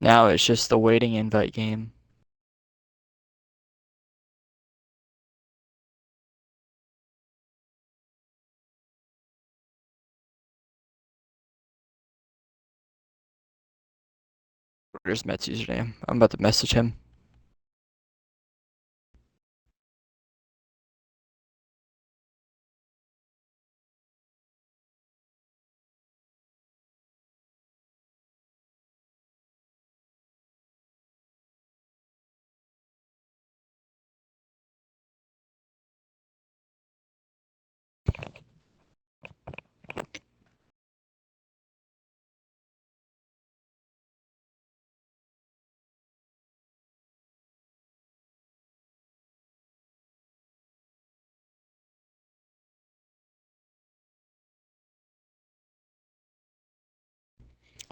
Now it's just the waiting invite game. Where's Matt's username? I'm about to message him.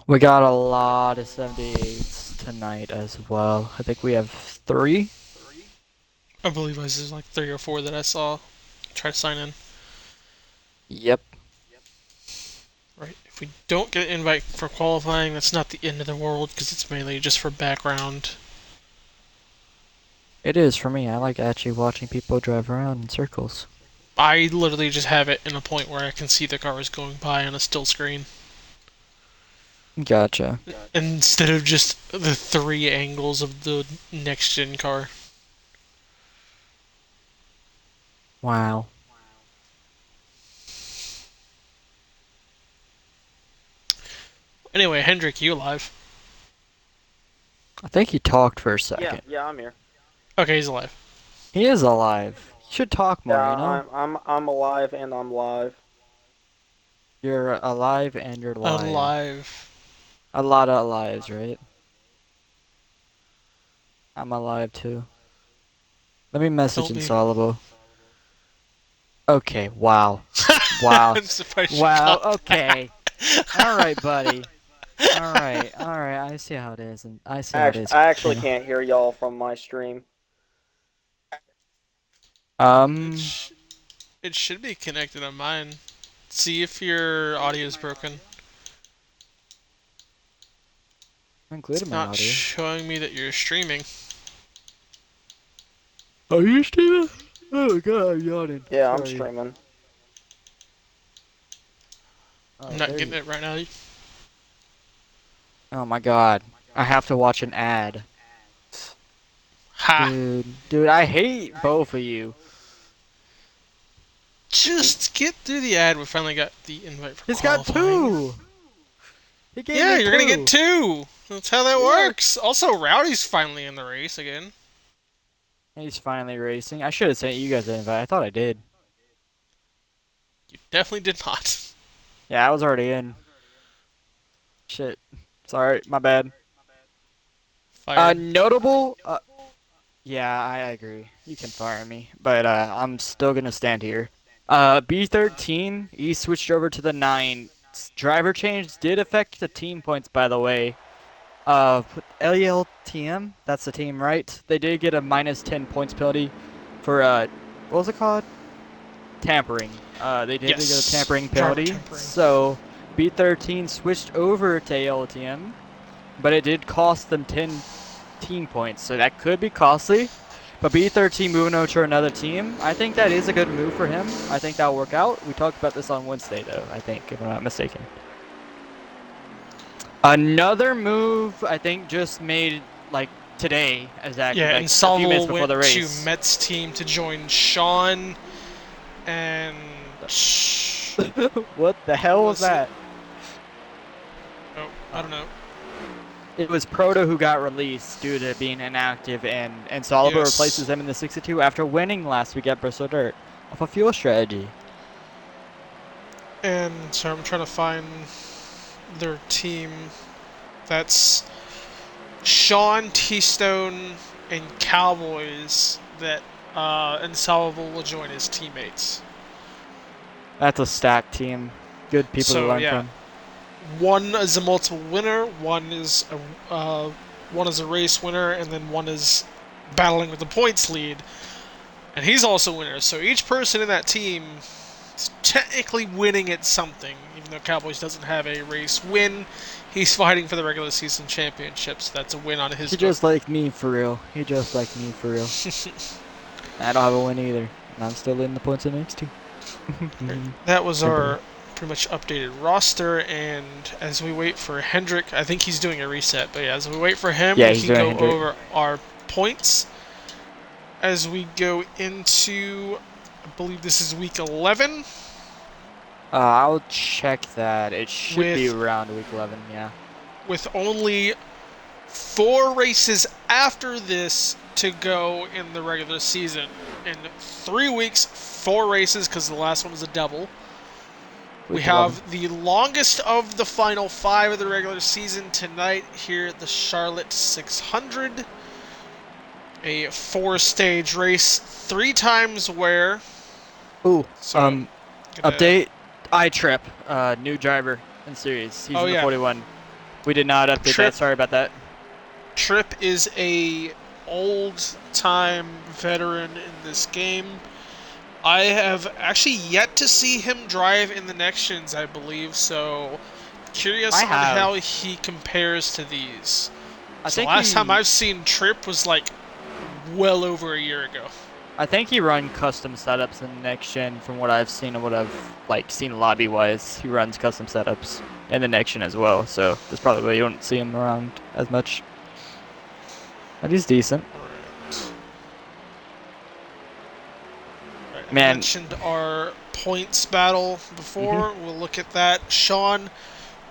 We got a lot of 78s tonight as well. I think we have 3. I believe this is like 3 or 4 that I saw. Try to sign in. Yep. Right. If we don't get an invite for qualifying, that's not the end of the world because it's mainly just for background. It is for me. I like actually watching people drive around in circles. I literally just have it in a point where I can see the cars going by on a still screen Gotcha. instead of just the 3 angles of the next gen car. Wow. Anyway, Hendrick, you alive? I think he talked for a Yeah, second. yeah, I'm here. Okay, he's alive. He is alive. He should talk Yeah, more, you know? I'm alive and I'm live. You're alive and you're live. Alive. A lot of lives, right? I'm alive too. Let me message Don't be. Insolable. Okay, wow. Wow. I'm surprised you Wow, caught that. okay. Alright, buddy. Alright, alright, I see how it is, and I see how it is. I actually Yeah. can't hear y'all from my stream. It, Um, sh- it should be connected on mine. See if your audio is broken. I included It's my not audio. showing me that you're streaming. Are you streaming? Oh my god, I'm yawning. Yeah, I'm Sorry. streaming. I'm Oh, not there getting you. it right now. Oh my god. I have to watch an ad. Ha! Dude, I hate both of you. Just get through the ad. We finally got the invite for He's got qualifying. 2! He gave Yeah, me you're gonna get 2! 2. That's how that Yeah. works. Also, Rowdy's finally in the race again. He's finally racing. I should have sent you guys an invite. I thought I did. You definitely did not. Yeah, I was already in. Shit. Sorry, my bad. Fired. Notable. Yeah, I agree. You can fire me, but I'm still gonna stand here. B13. He switched over to the 9. Driver change did affect the team points, by the way. LELTM. That's the team, right? They did get a minus 10 points penalty for what was it called? Tampering. They did get a Yes. tampering Driver penalty. tampering. So B13 switched over to ALTM, but it did cost them 10 team points, so that could be costly. But B13 moving over to another team, I think that is a good move for him. I think that'll work out. We talked about this on Wednesday, though, I think, if I'm not mistaken. Another move, I think, just made, like, today, exactly, Yeah, like, and a few minutes Salvo before went the to race. Mets team to join Sean and What the hell was was it? that? Oh, I don't know. It was Proto who got released due to being inactive, and Soliver Yes. replaces him in the 62 after winning last week at Bristol Dirt off a fuel strategy. And so I'm trying to find their team. That's Sean, T-Stone, and Cowboys that Insolvable will join as teammates. That's a stacked team. Good people to So learn yeah, from. one is a multiple winner, one is a race winner, and then one is battling with the points lead, and he's also a winner. So each person in that team He's technically winning at something, even though Cowboys doesn't have a race win. He's fighting for the regular season championship, so that's a win on his He book. just like me for real. He just like me for real. I don't have a win either, and I'm still in the points in NXT. That was our pretty much updated roster, and as we wait for Hendrick, I think he's doing a reset, but yeah, as we wait for him, Yeah, we he's can doing go Hendrick. over our points as we go into, I believe this is week 11. I'll check that. It should be With- around week 11. Yeah. With only 4 races after this to go in the regular season. In 3 weeks, 4 races, because the last one was a double. We Week have the longest of the final 5 of the regular season tonight here at the Charlotte 600. A 4-stage race, 3 times wear. Ooh. So, Um. gonna- Update. iTrip. New driver in series. He's Oh, in the yeah. 41. We did not update Trip. that. Sorry about that. Tripp is a old-time veteran in this game. I have actually yet to see him drive in the next gens, I believe, so curious I on have. how he compares to these. I So think last he, time I've seen Tripp was like well over a year ago. I think he run custom setups in next gen. From what I've seen and what I've seen lobby wise, he runs custom setups in the next gen as well. So that's probably why you don't see him around as much. But he's decent. Right, I Man. mentioned our points battle before. We'll look at that. Sean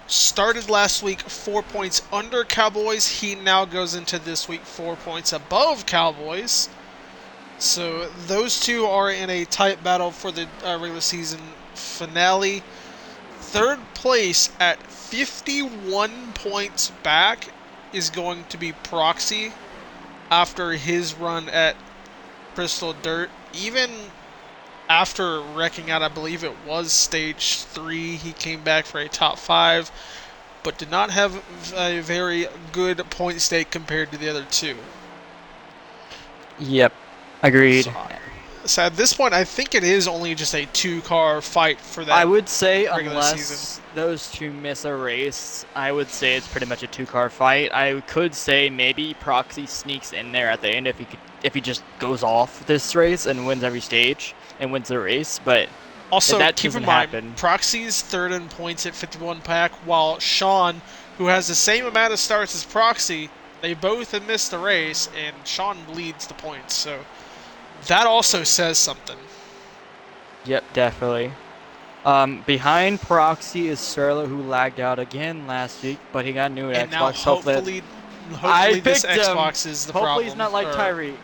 started last week 4 points under Cowboys. He now goes into this week 4 points above Cowboys. So those two are in a tight battle for the regular season finale. Third place at 51 points back is going to be Proxy after his run at Crystal Dirt. Even after wrecking out, I believe it was stage 3, he came back for a top 5, but did not have a very good point stake compared to the other two. Yep. Agreed. So at this point, I think it is only just a 2-car fight for that. I would say regular unless season. those two miss a race, I would say it's pretty much a 2-car fight. I could say maybe Proxy sneaks in there at the end if he just goes off this race and wins every stage and wins the race, but Also, that keep in doesn't mind, happen. Proxy's third in points at 51 pack, while Sean, who has the same amount of starts as Proxy, they both have missed the race, and Sean leads the points. So that also says something. Yep, definitely. Behind Proxy is Serlo, who lagged out again last week, but he got new And now Xbox. hopefully I this picked him. Xbox is the Hopefully problem. he's not like or- Tyreek.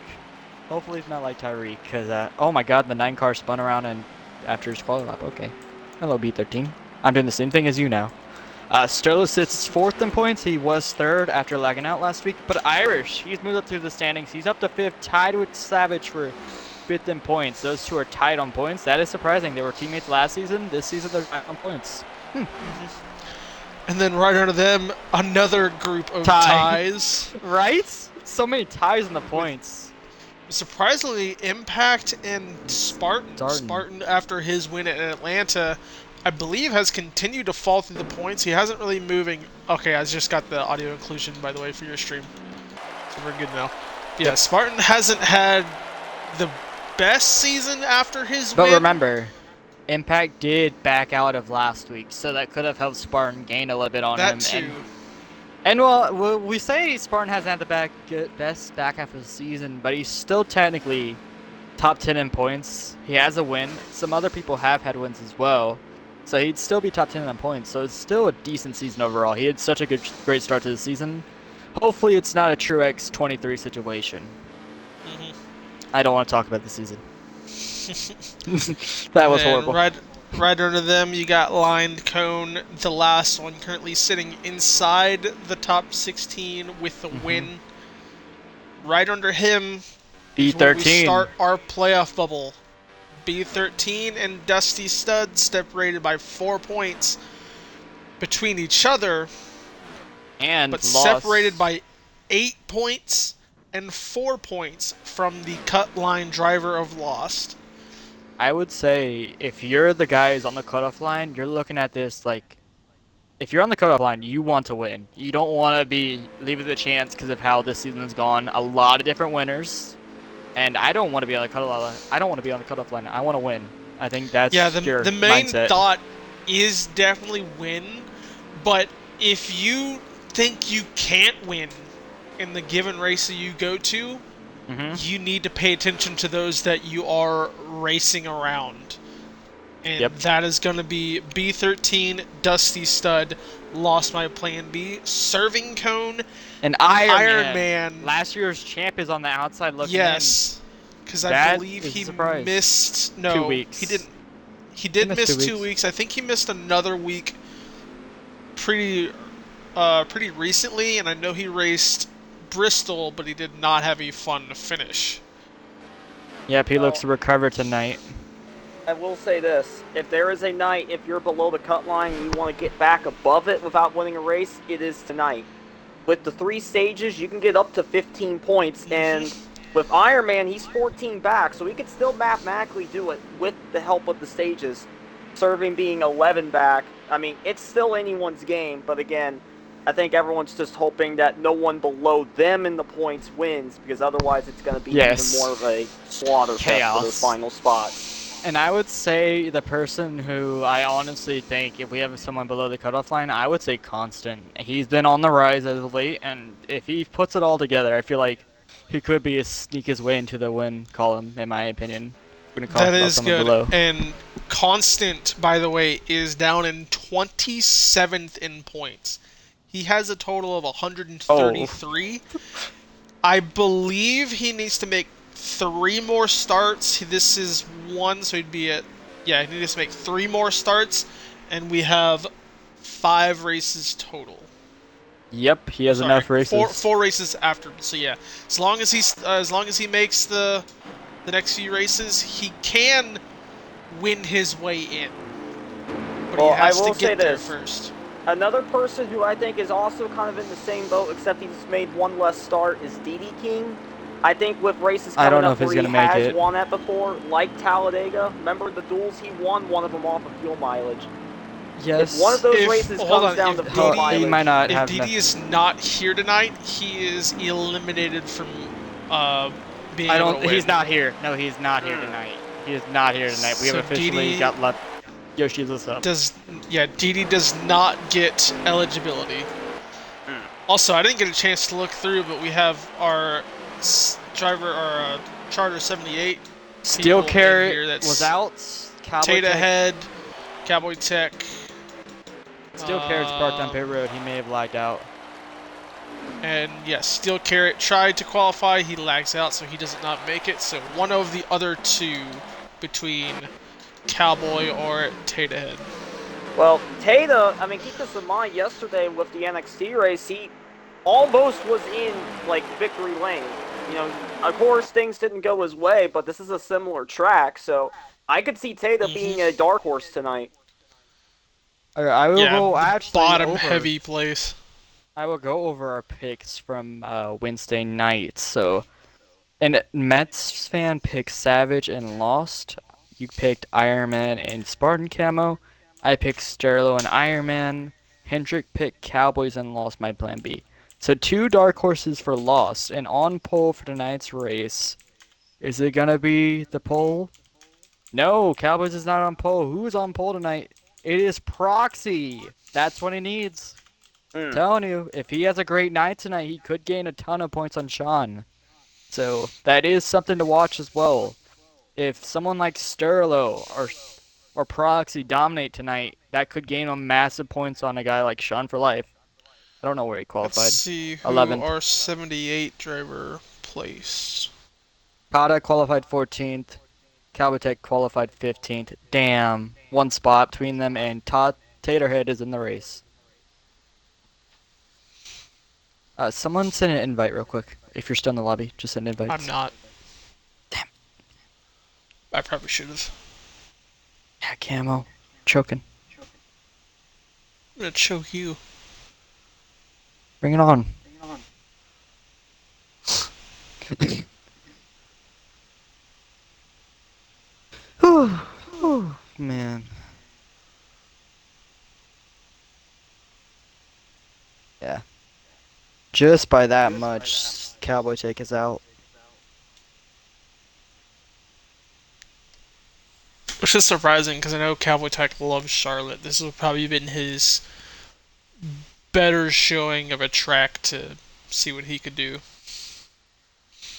Hopefully he's not like Tyreek, because, oh my god, the 9-car spun around and after his quali lap. Okay. Hello, B13. I'm doing the same thing as you now. Sterlo sits 4th in points. He was 3rd after lagging out last week. But Irish, he's moved up through the standings. He's up to 5th, tied with Savage for 5th in points. Those two are tied on points. That is surprising. They were teammates last season. This season, they're tied on points. And then right under them, another group of Tie. ties. Right? So many ties in the points. Surprisingly, Impact and Spartan. Spartan. After his win at Atlanta, I believe has continued to fall through the points. He hasn't really moving. Okay, I just got the audio inclusion, by the way, for your stream. So we're good now. Yeah, Spartan hasn't had the best season after his But win. remember, Impact did back out of last week, so that could have helped Spartan gain a little bit on that him. too. And well, we say Spartan hasn't had the best back half of the season, but he's still technically top 10 in points. He has a win. Some other people have had wins as well, so he'd still be top 10 in points. So it's still a decent season overall. He had such a great start to the season. Hopefully, it's not a true X23 situation. Mhm. I don't want to talk about the season. That was And horrible. Right under them, you got Lined Cone, the last one, currently sitting inside the top 16 with the win. Right under him is where we B13. start our playoff bubble. B13 and Dusty Stud separated by 4 points between each other, and but lost. separated by 8 points and 4 points from the cut line driver of Lost. I would say if you're the guys on the cutoff line, you're looking at this like, if you're on the cutoff line, you want to win. You don't want to be leaving the chance because of how this season has gone. A lot of different winners, and I don't want to be on the cutoff line. I don't want to be on the cutoff line. I want to win. I think that's Yeah, your the main mindset. thought is definitely win, but if you think you can't win in the given race that you go to, you need to pay attention to those that you are racing around. And Yep. that is going to be B13, Dusty Stud, Lost My Plan B, Serving Cone, And Iron Iron Man. Last year's champ is on the outside looking Yes, because I That believe is a he surprise. missed. No, 2 weeks. he didn't. He did missed miss 2 2 weeks. I think he missed another week pretty recently, and I know he raced Bristol, but he did not have a fun finish. in. Yep, he looks to recover tonight. I will say this: if there is a night, if you're below the cut line and you want to get back above it without winning a race, it is tonight. With the 3 stages, you can get up to 15 points, and with Iron Man, he's 14 back, so he could still mathematically do it with the help of the stages. Serving being 11 back, I mean, it's still anyone's game, but again, I think everyone's just hoping that no one below them in the points wins, because otherwise it's going to be Yes. even more of a slaughter fest for Chaos. those final spots. And I would say the person who I honestly think, if we have someone below the cutoff line, I would say Constant. He's been on the rise as of late, and if he puts it all together, I feel like he could sneak his way into the win column, in my opinion. I'm gonna call That out is someone good. below. And Constant, by the way, is down in 27th in points. He has a total of 133. I believe he needs to make 3 more starts. This is 1, so he'd be at... Yeah, he needs to make 3 more starts, and we have 5 races total. Yep, he has Sorry, enough races. Four races after. So yeah, as long as he makes the next few races, he can win his way in. But Well, he has I will to say get there this. first. Another person who I think is also kind of in the same boat, except he's made one less start, is DD King. I think with races I coming don't know up if he's where he gonna make has it. won at before, like Talladega. Remember the duels he won, one of them off of fuel mileage. Yes. If one of those If- races hold comes on, down if to fuel DD mileage, he might not If have DD enough. is not here tonight, he is eliminated from being I able don't. to win. He's not here. No, he's not here tonight. He is not here tonight. We So have officially DD got left. Yoshi's up. DD does not get eligibility. Also, I didn't get a chance to look through, but we have our Charter 78. Steel people in Carrot here, that's was out. Cowboy Tata Tech- Head, Cowboy Tech. Steel Carrot's parked on pit road. He may have lagged out. And yes, Steel Carrot tried to qualify. He lags out, so he does not make it. So one of the other 2 between Cowboy or Tata Head. well, Tata, I mean, keep this in mind, yesterday with the NXT race, he almost was in, like, victory lane. You know, of course, things didn't go his way, but this is a similar track, so I could see Tata being a dark horse tonight. I will Yeah, go the actually bottom over. heavy place. I will go over our picks from Wednesday night. So, and Mets fan picked Savage and Lost. You picked Iron Man and Spartan Camo. I picked Sterlo and Iron Man. Hendrick picked Cowboys and Lost My Plan B. So 2 dark horses for Lost. And on pole for tonight's race, is it gonna be the pole? No, Cowboys is not on pole. Who's on pole tonight? It is Proxy. That's what he needs. Telling you, if he has a great night tonight, he could gain a ton of points on Sean. So that is something to watch as well. If someone like Sterlo or Proxy dominate tonight, that could gain him massive points on a guy like Sean for life. I don't know where he qualified. Let's see who 11th. our 78 driver placed. Kata qualified 14th. Calbatech qualified 15th. Damn. 1 spot between them, and Taterhead is in the race. Someone send an invite real quick. If you're still in the lobby, just send invites. I'm not. Damn. I probably should have. Yeah, Camo. Choking. I'm gonna choke you. Bring it on. Whew. Man. Yeah. Just by that much, Cowboy take is out. Which is surprising because I know Cowboy Tech loves Charlotte. This has probably been his better showing of a track to see what he could do.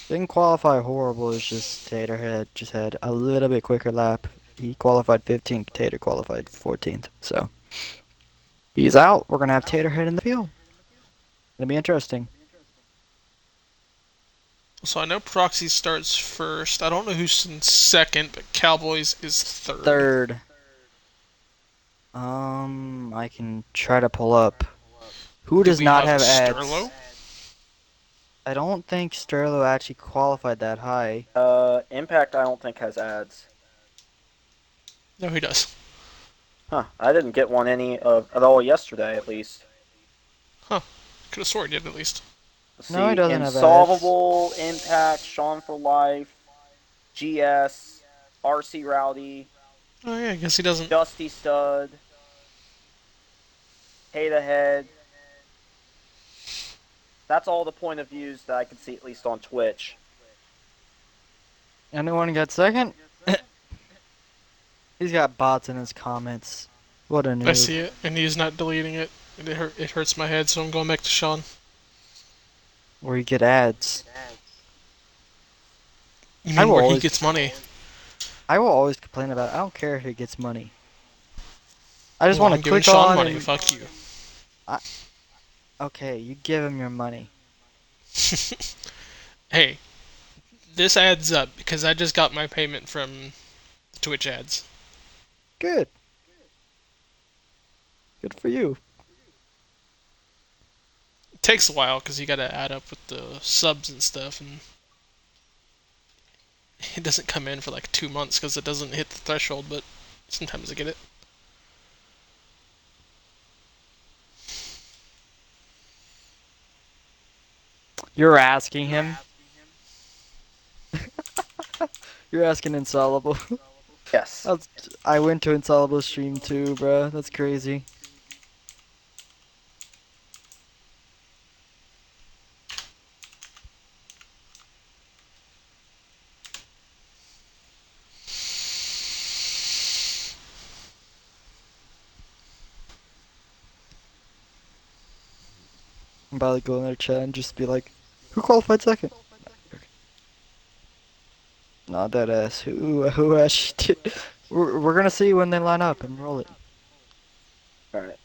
Didn't qualify horrible, it's just Tater just had a little bit quicker lap. He qualified 15th, Tater qualified 14th, so he's out. We're gonna have Taterhead in the field. It'll be interesting. So I know Proxy starts first. I don't know who's in second, but Cowboys is third. Third. I can try to pull up. Who Do does we not have Sterlo? ads? I don't think Sterlo actually qualified that high. Impact I don't think has ads. No, he does. Huh, I didn't get one at all yesterday, at least. Could have sworn he did at least. Let's No, he see, doesn't have ads. Insolvable, Impact, Sean for Life, GS, RC Rowdy, Oh yeah, I guess he doesn't. Dusty Stud, Hate Ahead. That's all the point of views that I can see, at least on Twitch. Anyone got second? He's got bots in his comments. What a noob. I see it, and he's not deleting it. It hurts my head, so I'm going back to Sean. Where you get ads. You I mean will where he always- gets money? I will always complain about it. I don't care if he gets money. I just Well, want I'm to giving click Sean on money. and... Fuck you. Okay, you give him your money. Hey, this adds up because I just got my payment from the Twitch ads. Good. Good for you. It takes a while because you got to add up with the subs and stuff, and it doesn't come in for like 2 months because it doesn't hit the threshold. But sometimes I get it. You're asking him? You're asking Insolable. Yes. I went to Insolable stream too, bro. That's crazy. I'm about to go in their chat and just be like, who qualified second? Not that ass. Who actually did? We're gonna see when they line up and roll it. Alright.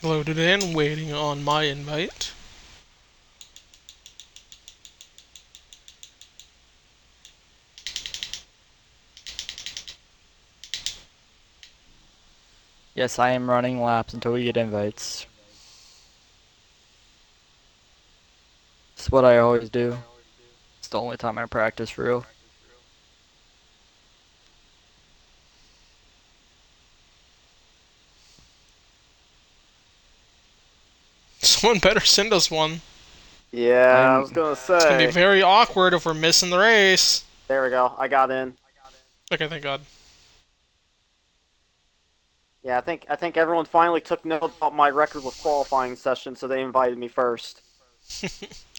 Loaded in, waiting on my invite. Yes, I am running laps until we get invites. It's what I always do. It's the only time I practice for real. Someone better send us one. Yeah, I was gonna It's gonna be say. very awkward if we're missing the race. There we go. I got in. Okay, thank God. Yeah, I think everyone finally took note about my record with qualifying session, so they invited me first.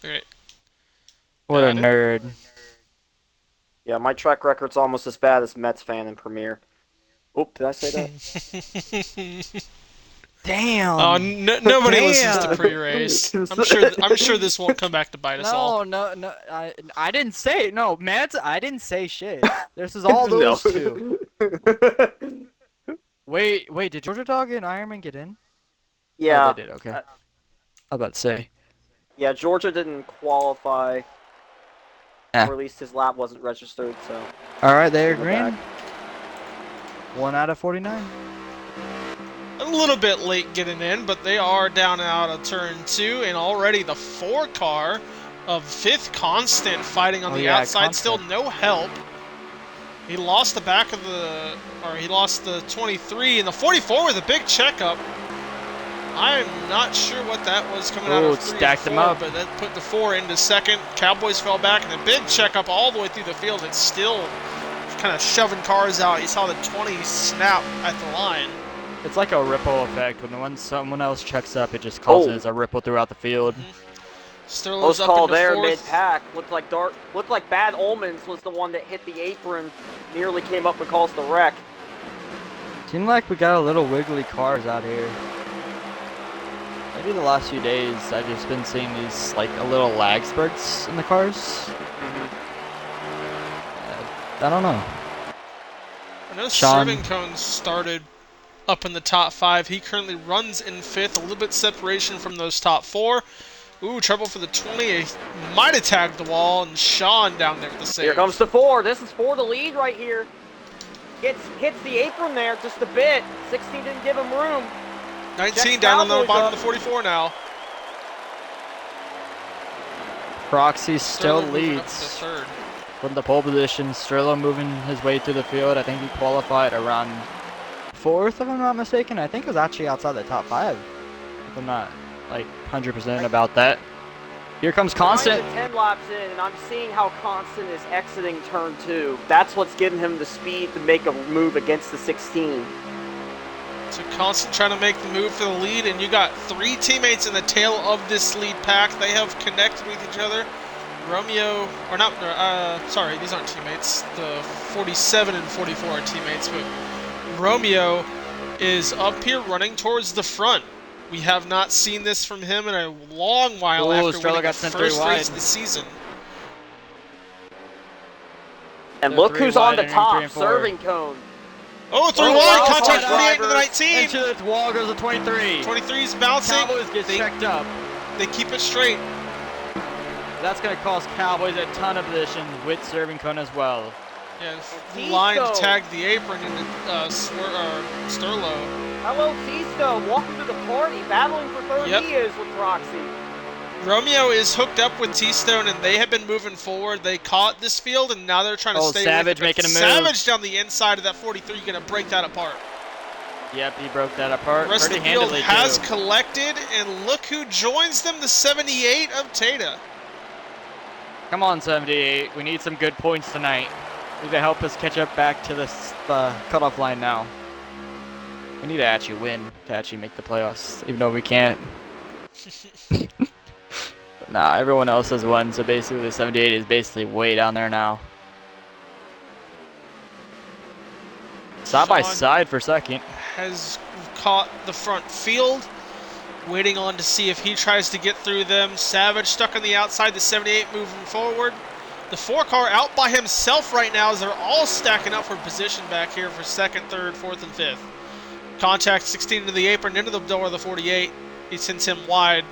Alright. What a Got it. nerd. Yeah, my track record's almost as bad as Mets fan in Premiere. Oop, did I say that? Damn. Oh, nobody listens to Damn. pre-race. I'm sure this won't come back to bite us all. No. I didn't say no, Matt. I didn't say shit. This is all those two. Wait. Did Georgia Dog and Ironman get in? Yeah. Oh, they did. Okay. I was about to say. Yeah, Georgia didn't qualify. Yeah. Or at least his lap wasn't registered, so. All right, they're In the green. back. 1 out of 49. A little bit late getting in, but they are down and out of turn 2, and already the 4 car of 5th Constant fighting on Oh, the yeah, outside. Constant. Still no help. He lost the back of he lost the 23 and the 44 with a big checkup. I'm not sure what that was coming out Ooh, of it 3 and stacked them 4, up. but that put the 4 into second. Cowboys fell back, and a big checkup all the way through the field. It's still kind of shoving cars out. You saw the 20 snap at the line. It's like a ripple effect. When someone else checks up, it just causes a ripple throughout the field. Sterling's Close up call into there, fourth. mid-pack. Looked like Bad Omens was the one that hit the apron, nearly came up and caused the wreck. Seemed like we got a little wiggly cars out here. Maybe the last few days I've just been seeing these like a little lag spurts in the cars. I don't know. I know Sean. Serving Cone started up in the top 5. He currently runs in 5th, a little bit separation from those top 4. Ooh, trouble for the 20. He might have tagged the wall, and Sean down there with the save. Here comes the 4. This is for the lead right here. Hits the apron there just a bit. 16 didn't give him room. 19 Check down on the Cowboys bottom up. of the 44 now. Proxy still Sterling moving up to leads. third. From the pole position, Sterlo moving his way through the field. I think he qualified around 4th, if I'm not mistaken. I think it was actually outside the top 5. If I'm not like 100% about that. Here comes Constant. 9 to 10 laps in, and I'm seeing how Constant is exiting turn 2. That's what's giving him the speed to make a move against the 16. So Constant trying to make the move for the lead, and you got 3 teammates in the tail of this lead pack. They have connected with each other. Romeo, or not, sorry, these aren't teammates. The 47 and 44 are teammates, but Romeo is up here running towards the front. We have not seen this from him in a long while Ooh, after Sterlo winning the got sent three first wide. race of the season. And They're look 3 who's on wide the entering 3 top, and 4. Serving Cone. Oh, through Oh, line, wow, contact fine 48 to the driver. 19. Into the wall goes the 23. 23's bouncing. Cowboys get They, checked up. they keep it straight. That's going to cost Cowboys a ton of position with Serving Cone as well. Yeah, Tisto. line tagged the apron into Sterlo. Hello, Tisto. Welcome to the party. Battling for third Yep. he is with Proxy. Romeo is hooked up with T-Stone, and they have been moving forward. They caught this field, and now they're trying to Oh, stay Savage with it. But making a move. Savage down the inside of that 43, going to break that apart. Yep, he broke that apart The rest of pretty the field handily has too. collected, and look who joins them, the 78 of Tata. Come on, 78. We need some good points tonight. Need to help us catch up back to this cutoff line now. We need to actually win to actually make the playoffs, even though we can't. Nah, everyone else has won, so basically the 78 is basically way down there now. Side by Sean side for second. has caught the front field, waiting on to see if he tries to get through them. Savage stuck on the outside, the 78 moving forward. The 4 car out by himself right now as they're all stacking up for position back here for 2nd, 3rd, 4th, and 5th. Contact 16 into the apron, into the door of the 48. He sends him wide.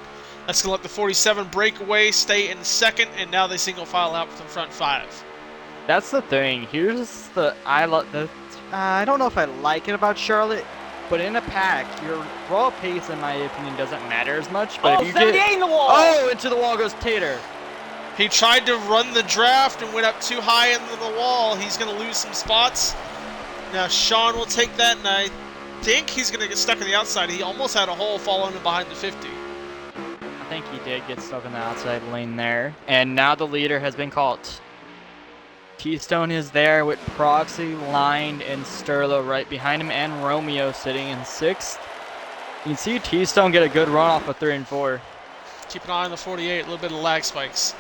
That's going to let the 47 break away, stay in 2nd, and now they single file out with the front 5. That's the thing. Here's the I don't know if I like it about Charlotte, but in a pack, your raw pace, in my opinion, doesn't matter as much. But Oh, if you 78 get in the wall! oh, into the wall goes Tater. He tried to run the draft and went up too high into the wall. He's going to lose some spots. Now Sean will take that, and I think he's going to get stuck on the outside. He almost had a hole fall in behind the 50. I think he did get stuck in the outside lane there, and now the leader has been caught. Keystone is there with Proxy, Lined, and Sterlo right behind him, and Romeo sitting in 6th. You can see T-Stone get a good run off of 3 and 4. Keep an eye on the 48, a little bit of lag spikes.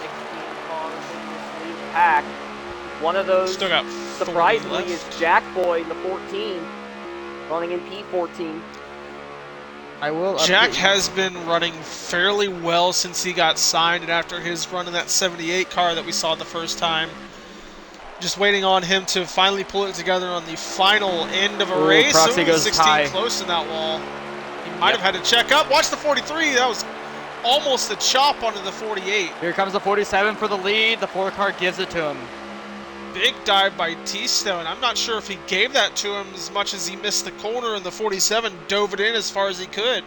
16 cars in this lead pack. One of those, Still got 40 surprisingly, left. is Jack Boy in the 14, running in P14. I will. Jack update- has been running fairly well since he got signed and after his run in that 78 car that we saw the first time. Just waiting on him to finally pull it together on the final end of a Ooh, race. Proxy goes 16 high. close in that wall. He might have had to check up. Watch the 43. That was almost a chop onto the 48. Here comes the 47 for the lead. The 4 car gives it to him. Big dive by T-Stone. I'm not sure if he gave that to him as much as he missed the corner, and the 47 dove it in as far as he could.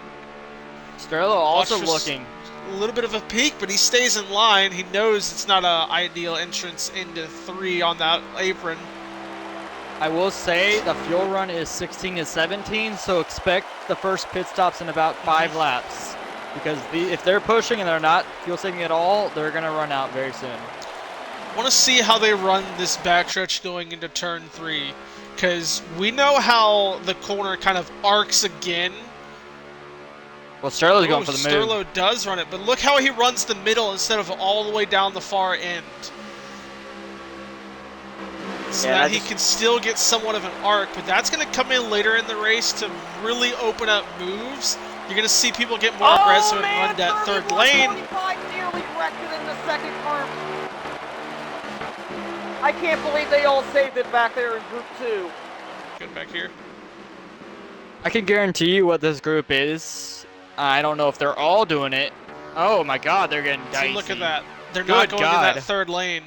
Sterlo also Watch for looking. A little bit of a peak, but he stays in line. He knows it's not an ideal entrance into 3 on that apron. I will say the fuel run is 16 to 17, so expect the first pit stops in about 5 laps. because if they're pushing and they're not fuel saving at all, they're gonna run out very soon. I want to see how they run this backstretch going into turn 3, because we know how the corner kind of arcs again. Well, Sterlo's going for the move. Sterlo does run it, but look how he runs the middle instead of all the way down the far end. So Yeah, that he can still get somewhat of an arc, but that's going to come in later in the race to really open up moves. You're going to see people get more aggressive and run that third lane. 25 nearly wrecked it in the second turn. I can't believe they all saved it back there in Group 2. Get back here. I can guarantee you what this group is. I don't know if they're all doing it. Oh my God, they're getting dicey. See, look at that. They're Good not going God. to that third lane.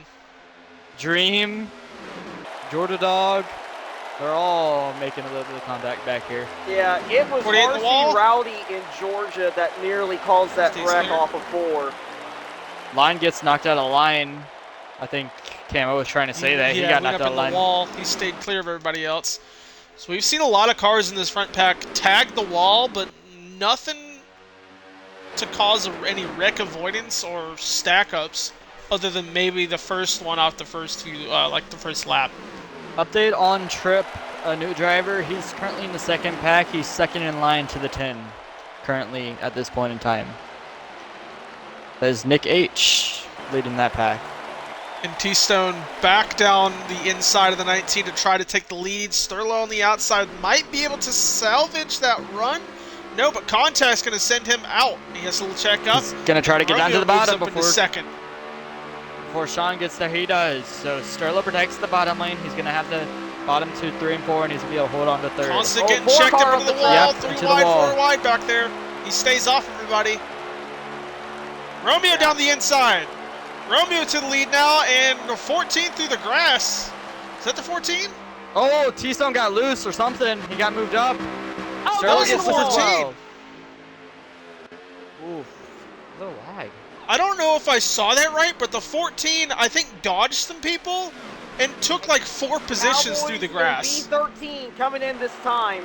Dream, Jordan Dog, they're all making a little bit of contact back here. Yeah, it was 48 in the wall. RC Rowdy in Georgia that nearly caused that Stays wreck clear. off of 4. Line gets knocked out of line. I think Camo was trying to say that. Yeah, He got went knocked up out in of the line. wall. He stayed clear of everybody else. So we've seen a lot of cars in this front pack tag the wall, but nothing to cause any wreck avoidance or stack ups, other than maybe the first one off the first few, like the first lap. Update on Trip, a new driver. He's currently in the second pack. He's second in line to the 10 currently at this point in time. That is Nick H leading that pack. And T-Stone back down the inside of the 19 to try to take the lead. Sterlo on the outside might be able to salvage that run. No, but Contact's going to send him out. He has a little check up. He's going to try to get down to the Romeo moves bottom up into second. before Sean gets there. He does. So Sterlo protects the bottom lane. He's going to have the bottom 2, 3, and 4, and he's going to be able to hold on to third. Constant Oh, getting 4 checked car up into on the the wall. track. Three Yep, into the wide, wall. 4 wide back there. He stays off everybody. Romeo down the inside. Romeo to the lead now, and the 14 through the grass. Is that the 14? Oh, T-Stone got loose or something. He got moved up. Oh, that Sterlo was gets the loose as 14. well. Oof. A little lag. I don't know if I saw that right, but the 14, I think, dodged some people and took like 4 positions Cowboys through the and grass. B13 coming in this time.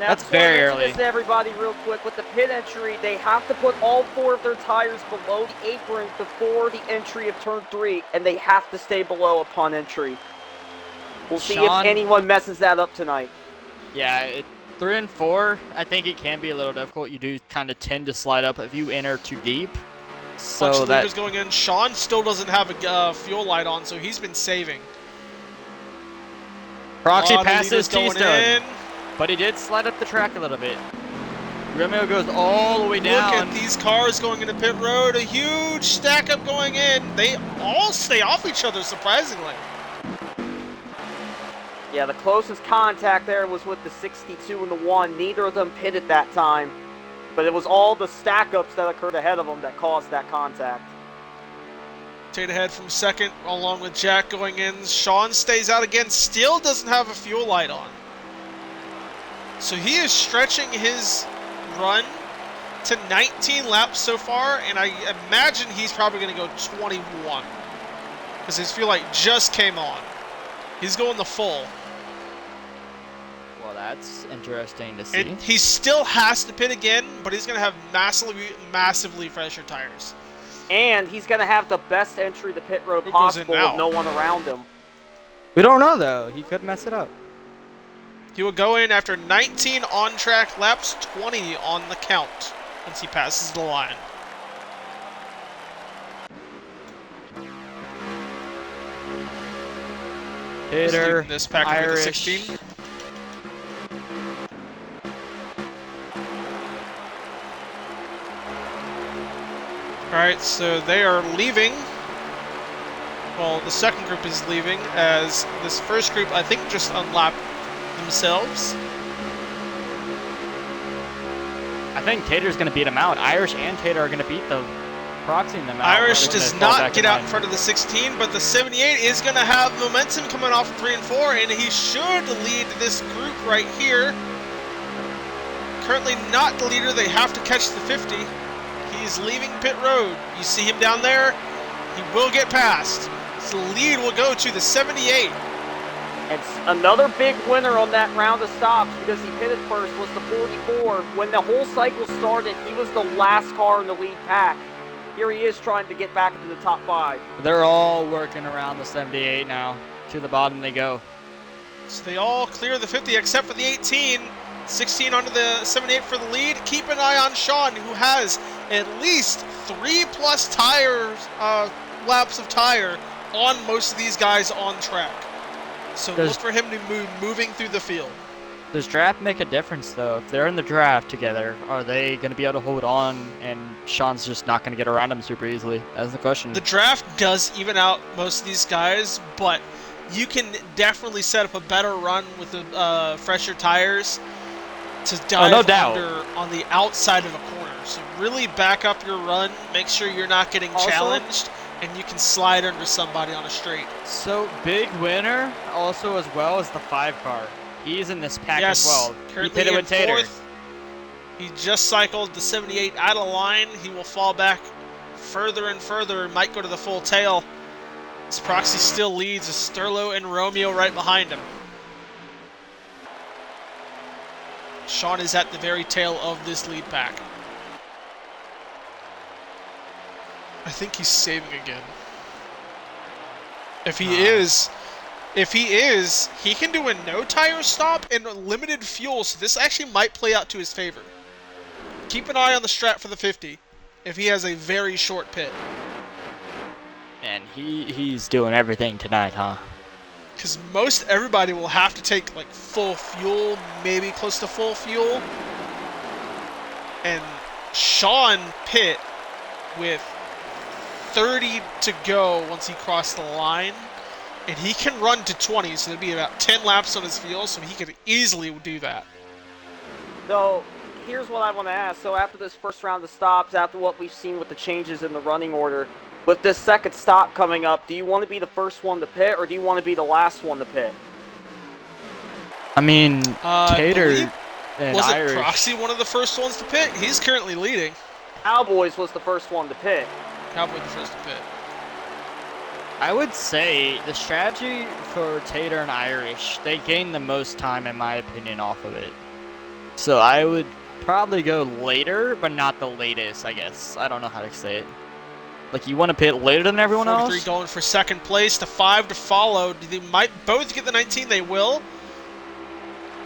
Now, That's just wanna very mention early. this to everybody real quick. With the pit entry, they have to put all 4 of their tires below the apron before the entry of turn 3, and they have to stay below upon entry. We'll see Sean- if anyone messes that up tonight. Yeah, 3 and 4, I think it can be a little difficult. You do kind of tend to slide up if you enter too deep. Bunch So of that leaders going in. Sean still doesn't have a fuel light on, so he's been saving. Proxy Lot of passes leaders going T-Stone, in. but he did slide up the track a little bit. Romeo goes all the way Look down. at these cars going into pit road. A huge stack up going in. They all stay off each other, surprisingly. Yeah, the closest contact there was with the 62 and the 1. Neither of them pitted that time, but it was all the stack-ups that occurred ahead of them that caused that contact. Tate ahead from second, along with Jack going in. Sean stays out again, still doesn't have a fuel light on. So he is stretching his run to 19 laps so far, and I imagine he's probably going to go 21. Because his fuel light just came on. He's going the full. Well, that's interesting to see. And he still has to pit again, but he's going to have massively fresher tires. And he's going to have the best entry to pit road Who goes in possible now? with no one around him. We don't know, though. He could mess it up. He will go in after 19 on-track laps, 20 on the count once he passes the line. He's Hitter, leading this pack with the Irish. 16. Alright, so they are leaving. Well, the second group is leaving, as this first group, I think, just unlapped themselves. I think Tater's going to beat him out. Irish and Tater are going to beat the Proxying them out. Irish They're does gonna fall not back get in out line. in front of the 16, but the 78 is going to have momentum coming off of 3 and 4, and he should lead this group right here. Currently not the leader. They have to catch the 50. He's leaving pit road. You see him down there. He will get past. So the lead will go to the 78. And another big winner on that round of stops, because he pitted first, was the 44. When the whole cycle started, he was the last car in the lead pack. Here he is trying to get back into the top 5. They're all working around the 78 now. To the bottom they go. So they all clear the 50 except for the 18. 16 onto the 78 for the lead. Keep an eye on Sean, who has at least 3+ tires, laps of tire on most of these guys on track. So look for him to move moving through the field. Does draft make a difference, though? If they're in the draft together, are they going to be able to hold on, and Sean's just not going to get around him super easily? That's the question. The draft does even out most of these guys, but you can definitely set up a better run with the fresher tires to dive under on the outside of a corner. So really back up your run, make sure you're not getting challenged, and you can slide under somebody on a straight. So big winner also as well as the 5 car. He's in this pack as well. He pitted with Tater. Fourth. He just cycled the 78 out of line. He will fall back further and further. Might go to the full tail. As Proxy still leads with Sterlo and Romeo right behind him. Sean is at the very tail of this lead pack. I think he's saving again. If he is, he can do a no tire stop and limited fuel, so this actually might play out to his favor. Keep an eye on the strat for the 50 if he has a very short pit. And he's doing everything tonight, huh? Because most everybody will have to take like full fuel, maybe close to full fuel. And Sean pit with 30 to go once he crossed the line. And he can run to 20, so there'd be about 10 laps on his fuel, so he could easily do that. So, here's what I want to ask. So after this first round of stops, after what we've seen with the changes in the running order, with this second stop coming up, do you want to be the first one to pit, or do you want to be the last one to pit? I mean, Tater and was Irish. it Proxy one of the first ones to pit? He's currently leading. Cowboys was the first one to pit. Cowboy the first to pit. I would say the strategy for Tater and Irish, they gain the most time, in my opinion, off of it. So I would probably go later, but not the latest, I guess. I don't know how to say it. Like, you want to pit later than everyone 43 else? going for second place, to 5 to follow. They might both get the 19, they will.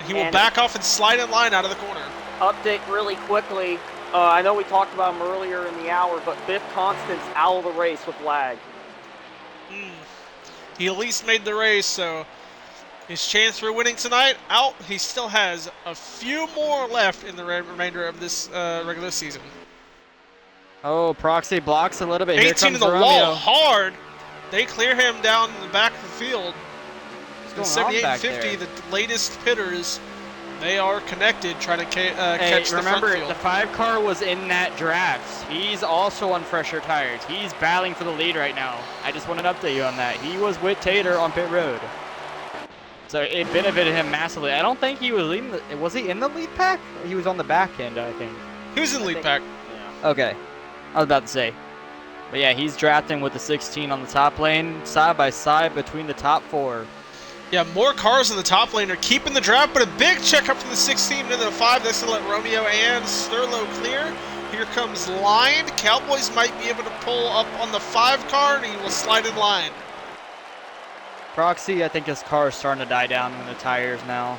He will back off and slide in line out of the corner. Update really quickly. I know we talked about him earlier in the hour, but Biff Constant's out of the race with lag. He at least made the race, so his chance for winning tonight out. He still has a few more left in the remainder of this regular season. Oh, Proxy blocks a little bit. 18 in the wall, hard. They clear him down in the back of the field. The 78 and 50, the latest pitters, they are connected, trying to catch the front field. The 5 car was in that draft. He's also on fresher tires. He's battling for the lead right now. I just want to update you on that. He was with Tater on pit road. So it benefited him massively. I don't think he was leading. Was he in the lead pack? He was on the back end, I think. He was in the lead pack. Yeah. Okay. I was about to say. But yeah, he's drafting with the 16 on the top lane, side by side between the top 4. Yeah, more cars in the top lane are keeping the draft, but a big check up from the 16 into the 5. That's to let Romeo and Sterlo clear. Here comes line. Cowboys might be able to pull up on the 5 car, and he will slide in line. Proxy, I think his car is starting to die down in the tires now.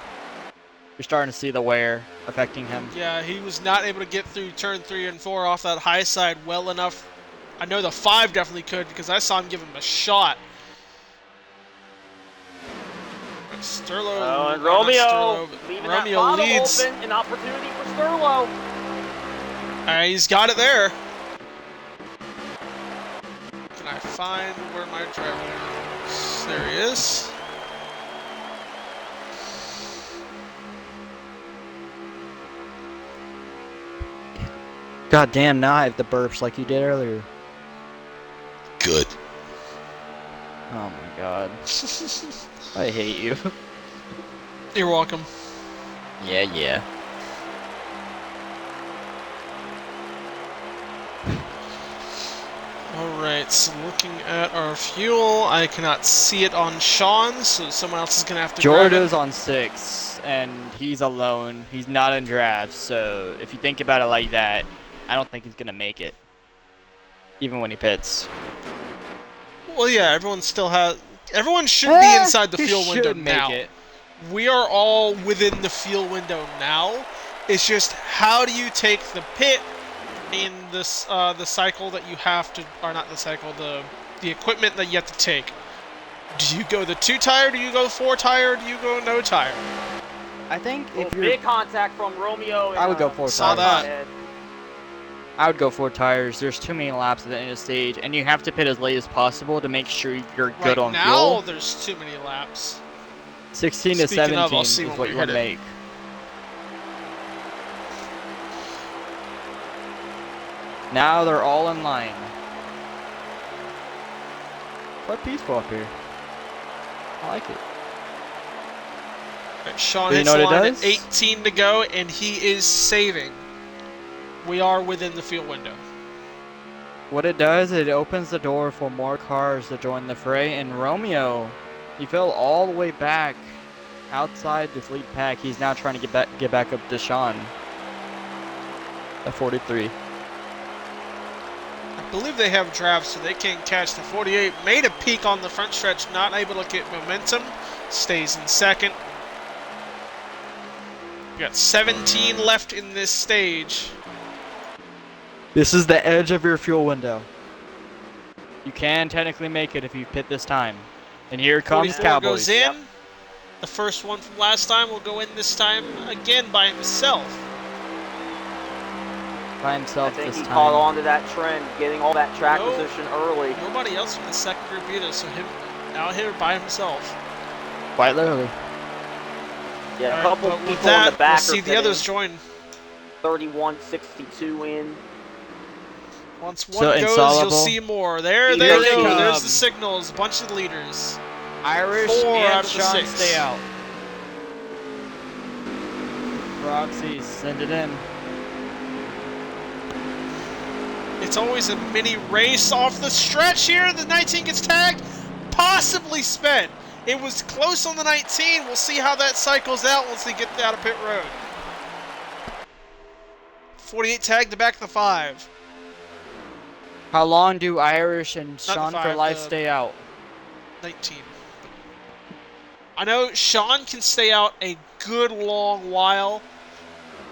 You're starting to see the wear affecting him. Yeah, he was not able to get through turn 3 and 4 off that high side well enough. I know the 5 definitely could, because I saw him give him a shot. Sterlo, and Romeo leaving Romeo that leads. Open, an opportunity for Sterlo. He's got it there. Can I find where my driver is? There he is. God damn, now I have the burps like you did earlier. Good. Oh my god. I hate you. You're welcome. Yeah. Alright, so looking at our fuel, I cannot see it on Sean, so someone else is going to have to grab Jordo's it. on 6, and he's alone. He's not in drafts, so if you think about it like that, I don't think he's gonna make it, even when he pits. Well, yeah, everyone should be inside the He fuel window should make now. it. We are all within the fuel window now. It's just how do you take the pit in this the cycle that you have to, or not the cycle, the equipment that you have to take. Do you go the 2-tire? Do you go 4-tire? Do you go no tire? I think Well, if you're, big contact from Romeo. I would go 4 Saw tires. that. I would go 4 tires. There's too many laps at the end of the stage, and you have to pit as late as possible to make sure you're Right good on now, fuel. there's too many laps. 16 to Speaking 17 of, I'll see is when what we you want to hit it. make. Now they're all in line. Quite peaceful up here. I like it. Right, Sean Do you hits know the what it line does? at 18 to go, and he is saving. We are within the fuel window. What it does, it opens the door for more cars to join the fray, and Romeo, he fell all the way back outside the lead pack. He's now trying to get back up to Sean at 43. I believe they have drafts, so they can catch the 48. Made a peak on the front stretch, not able to get momentum. Stays in second. We got 17 left in this stage. This is the edge of your fuel window. You can technically make it if you pit this time. And here comes 44 Cowboys. goes in. The first one from last time will go in this time again by himself. By I himself think this he time. caught on to that trend, getting all that track No. position early. Nobody else from the second group either, so him out here by himself. Quite literally. Yeah, a Alright, couple but with people in that, the back we'll see are the others fitting join. 31.62 in. Once So, one goes, you'll Insolable. see more. There Here they they go. come. There's the signals. A bunch of leaders. Irish 4 and out of the Sean 6. stay out. Roxy, send it in. It's always a mini race off the stretch here. The 19 gets tagged, possibly sped. It was close on the 19. We'll see how that cycles out once they get out of pit road. 48 tagged to back the 5. How long do Irish and the Sean for 5, life stay out? 19. I know Sean can stay out a good long while.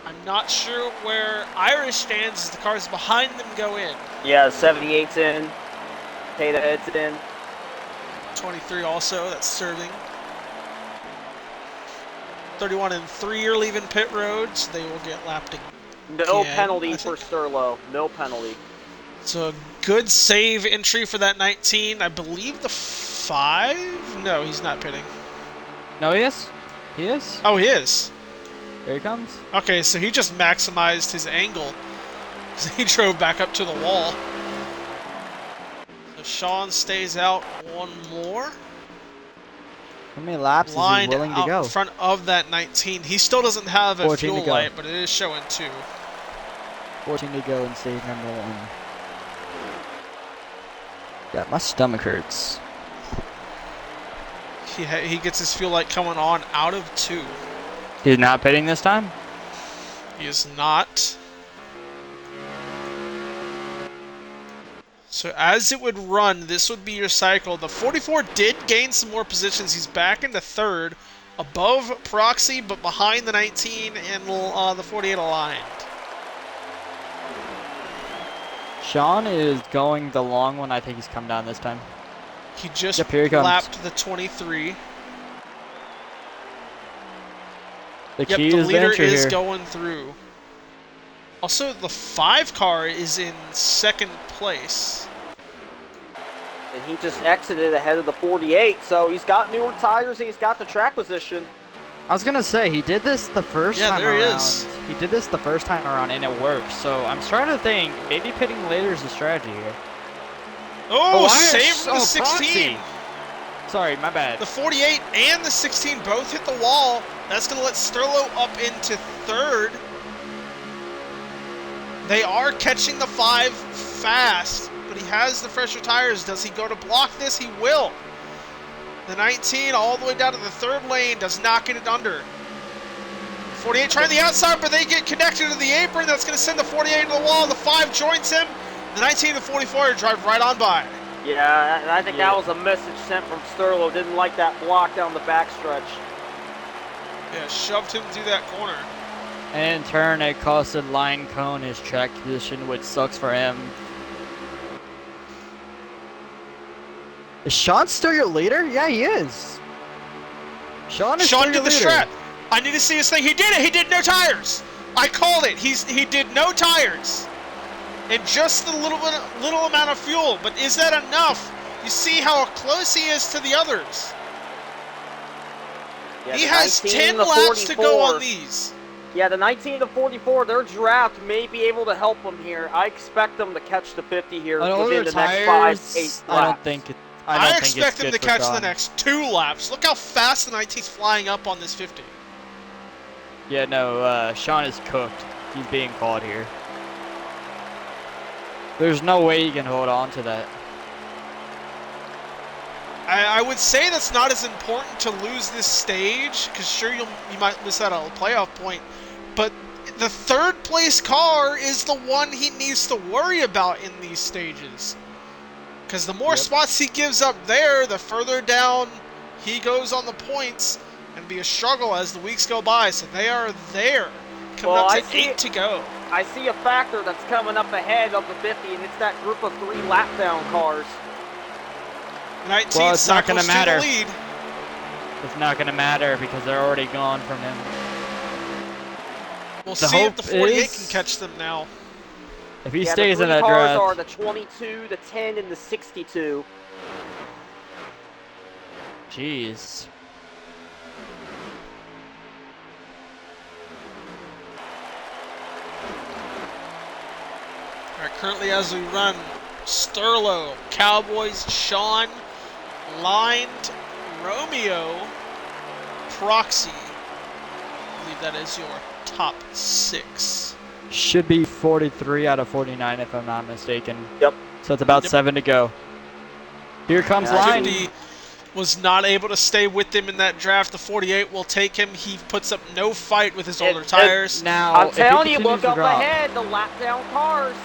I'm not sure where Irish stands as the cars behind them go in. Yeah, 78's in. Tata Ed's in. 23 also, that's serving. 31 and 3 are leaving pit road, so they will get lapped again. No Again, penalty I for think. Sterlo. No penalty. So a good save entry for that 19. I believe the 5? No, he's not pitting. No, he is? He is? Oh, he is. Here he comes. Okay, so he just maximized his angle. So he drove back up to the wall. So Sean stays out one more. How many laps is he Lined willing to out go? in front of that 19. He still doesn't have a 14 to fuel go. light, but it is showing 2. 14 to go in stage number 1. God, my stomach hurts. He gets his fuel light coming on out of 2. He's not pitting this time? He is not. So as it would run, this would be your cycle. The 44 did gain some more positions. He's back into 3rd, above Proxy, but behind the 19 and the 48 aligned. Sean is going the long one. I think he's come down this time. He just Yep, here he comes. lapped the 23. The Yep, key the is the leader entry is here. going through. Also, the 5 car is in 2nd place. And he just exited ahead of the 48, so he's got newer tires and he's got the track position. I was gonna say he did this the first Yeah, time there he around. is. He did this the first time around and it worked. So I'm starting to think maybe pitting later is the strategy here. Oh, Irish. save from the Oh, 16. Proxy. Sorry, my bad. The 48 and the 16 both hit the wall. That's going to let Sterlo up into 3rd. They are catching the 5 fast, but he has the fresher tires. Does he go to block this? He will. The 19 all the way down to the third lane does not get it under. 48 trying the outside, but they get connected to the apron. That's going to send the 48 to the wall. The 5 joins him. The 19 and the 44 drive right on by. Yeah, and I think that was a message sent from Sterlo. Didn't like that block down the backstretch. Yeah, shoved him through that corner. And in turn, it costed Line Cone his track position, which sucks for him. Is Sean still your leader? Yeah, he is. Sean is still Sean your did the leader. strap. I need to see his thing. He did it. He did no tires. I called it. He did no tires. And just the little amount of fuel. But is that enough? You see how close he is to the others. Yeah, He the has 19 10 and the laps to go 44. on these. Yeah, the 19 to 44, their draft may be able to help them here. I expect them to catch the 50 here On within older the next 5-8 tires, laps. I don't think I it's expect him good to for catch Sean. the next 2 laps. Look how fast the 19's flying up on this 50. Yeah, no, Sean is cooked. He's being caught here. There's no way he can hold on to that. I would say that's not as important to lose this stage, because sure you might miss out on a playoff point, but the third place car is the one he needs to worry about in these stages. Because the more spots he gives up there, the further down he goes on the points, and be a struggle as the weeks go by. So they are there, coming Well, up I to see 8 to go. I see a factor that's coming up ahead of the 50, and it's that group of 3 lap down cars. 19 Well, it's not gonna cycles to the matter. lead. It's not going to matter because they're already gone from him. We'll The see if hope the 48 is- can catch them now. If he Yeah, stays the in 3 that cars draft, are the 22, the 10, and the 62. jeez. All right, currently as we run, Sterlo, Cowboys, Sean, Lined, Romeo, Proxy. I believe that is your top 6. Should be 43 out of 49 if I'm not mistaken. Yep. So it's about Yep. 7 to go. Here comes Yeah, Line. 50 was not able to stay with him in that draft. The 48 will take him. He puts up no fight with his older tires. Now, I'm if he telling you, continues look to up drop- ahead, the lap down cars.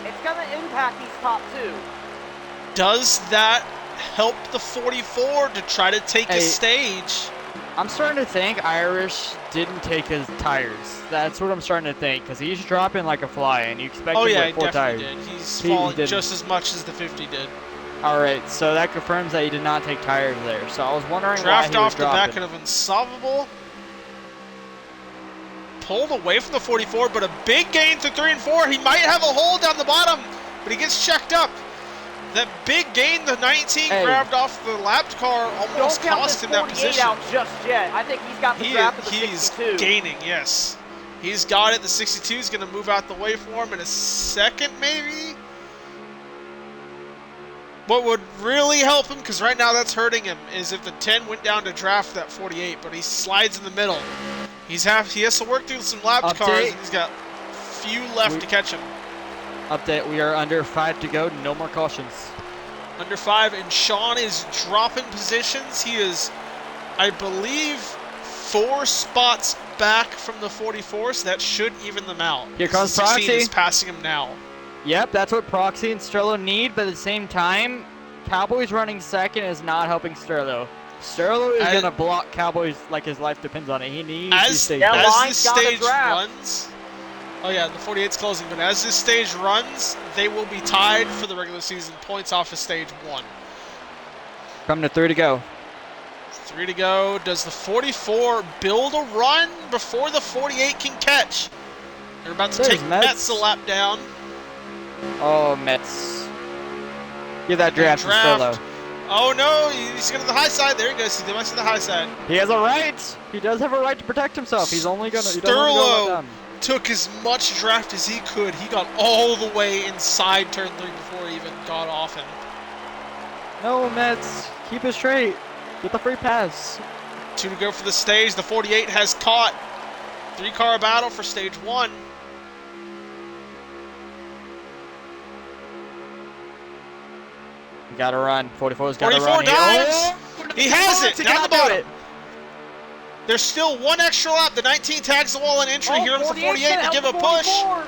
It's going to impact these top 2. Does that help the 44 to try to take a Hey. stage? I'm starting to think Irish didn't take his tires. That's what I'm starting to think, because he's dropping like a fly, and you expect Oh him yeah, with he 4 definitely tires. did. He's He fallen didn't. just as much as the 50 did. All right, so that confirms that he did not take tires there. So I was wondering why Draft he was off the back dropping. of Unsolvable. Pulled away from the 44, but a big gain to 3 and 4. He might have a hole down the bottom, but he gets checked up. That big gain, the 19 Hey. grabbed off the lapped car, almost Don't count cost this him that 48 position. out just yet. I think he's got the draft of the He's 62. gaining, yes. He's got it. The 62 is going to move out the way for him in a second, maybe. What would really help him, because right now that's hurting him, is if the 10 went down to draft that 48, but he slides in the middle. He has to work through some lapped cars, Update. and he's got few left to catch him. Update, we are under 5 to go, no more cautions. Under 5, and Sean is dropping positions. He is, I believe, 4 spots back from the 44, so that should even them out. Here comes The 16 Proxy. is passing him now. Yep, that's what Proxy and Sterlo need, but at the same time, Cowboys running second is not helping Sterlo. Sterlo is As- going to block Cowboys like his life depends on it. He needs to As, stay Yeah, back. as Line's this got a stage draft. runs, oh yeah, the 48's closing, but as this stage runs, they will be tied for the regular season points off of stage 1. Coming to 3 to go. 3 to go. Does the 44 build a run before the 48 can catch? They're about to There's take Mets. Mets a lap down. Oh, Mets. Give that draft to Draft. Sterlo. Oh no, he's going to the high side. There he goes. He went to the high side. He has a right. He does have a right to protect himself. He's only going to. He doesn't wanna go Sterlo. let them. Took as much draft as he could. He got all the way inside turn 3 before he even got off him. No, Mets. Keep it straight. Get the free pass. 2 to go for the stage. The 48 has caught. 3-car battle for stage 1. You gotta run. 44's gotta 44 run. dives. He has it He down the cannot do bottom. it. There's still one extra lap. The 19 tags the wall in entry. Oh, Here comes the 48's 48 gonna to give a help the push. 44.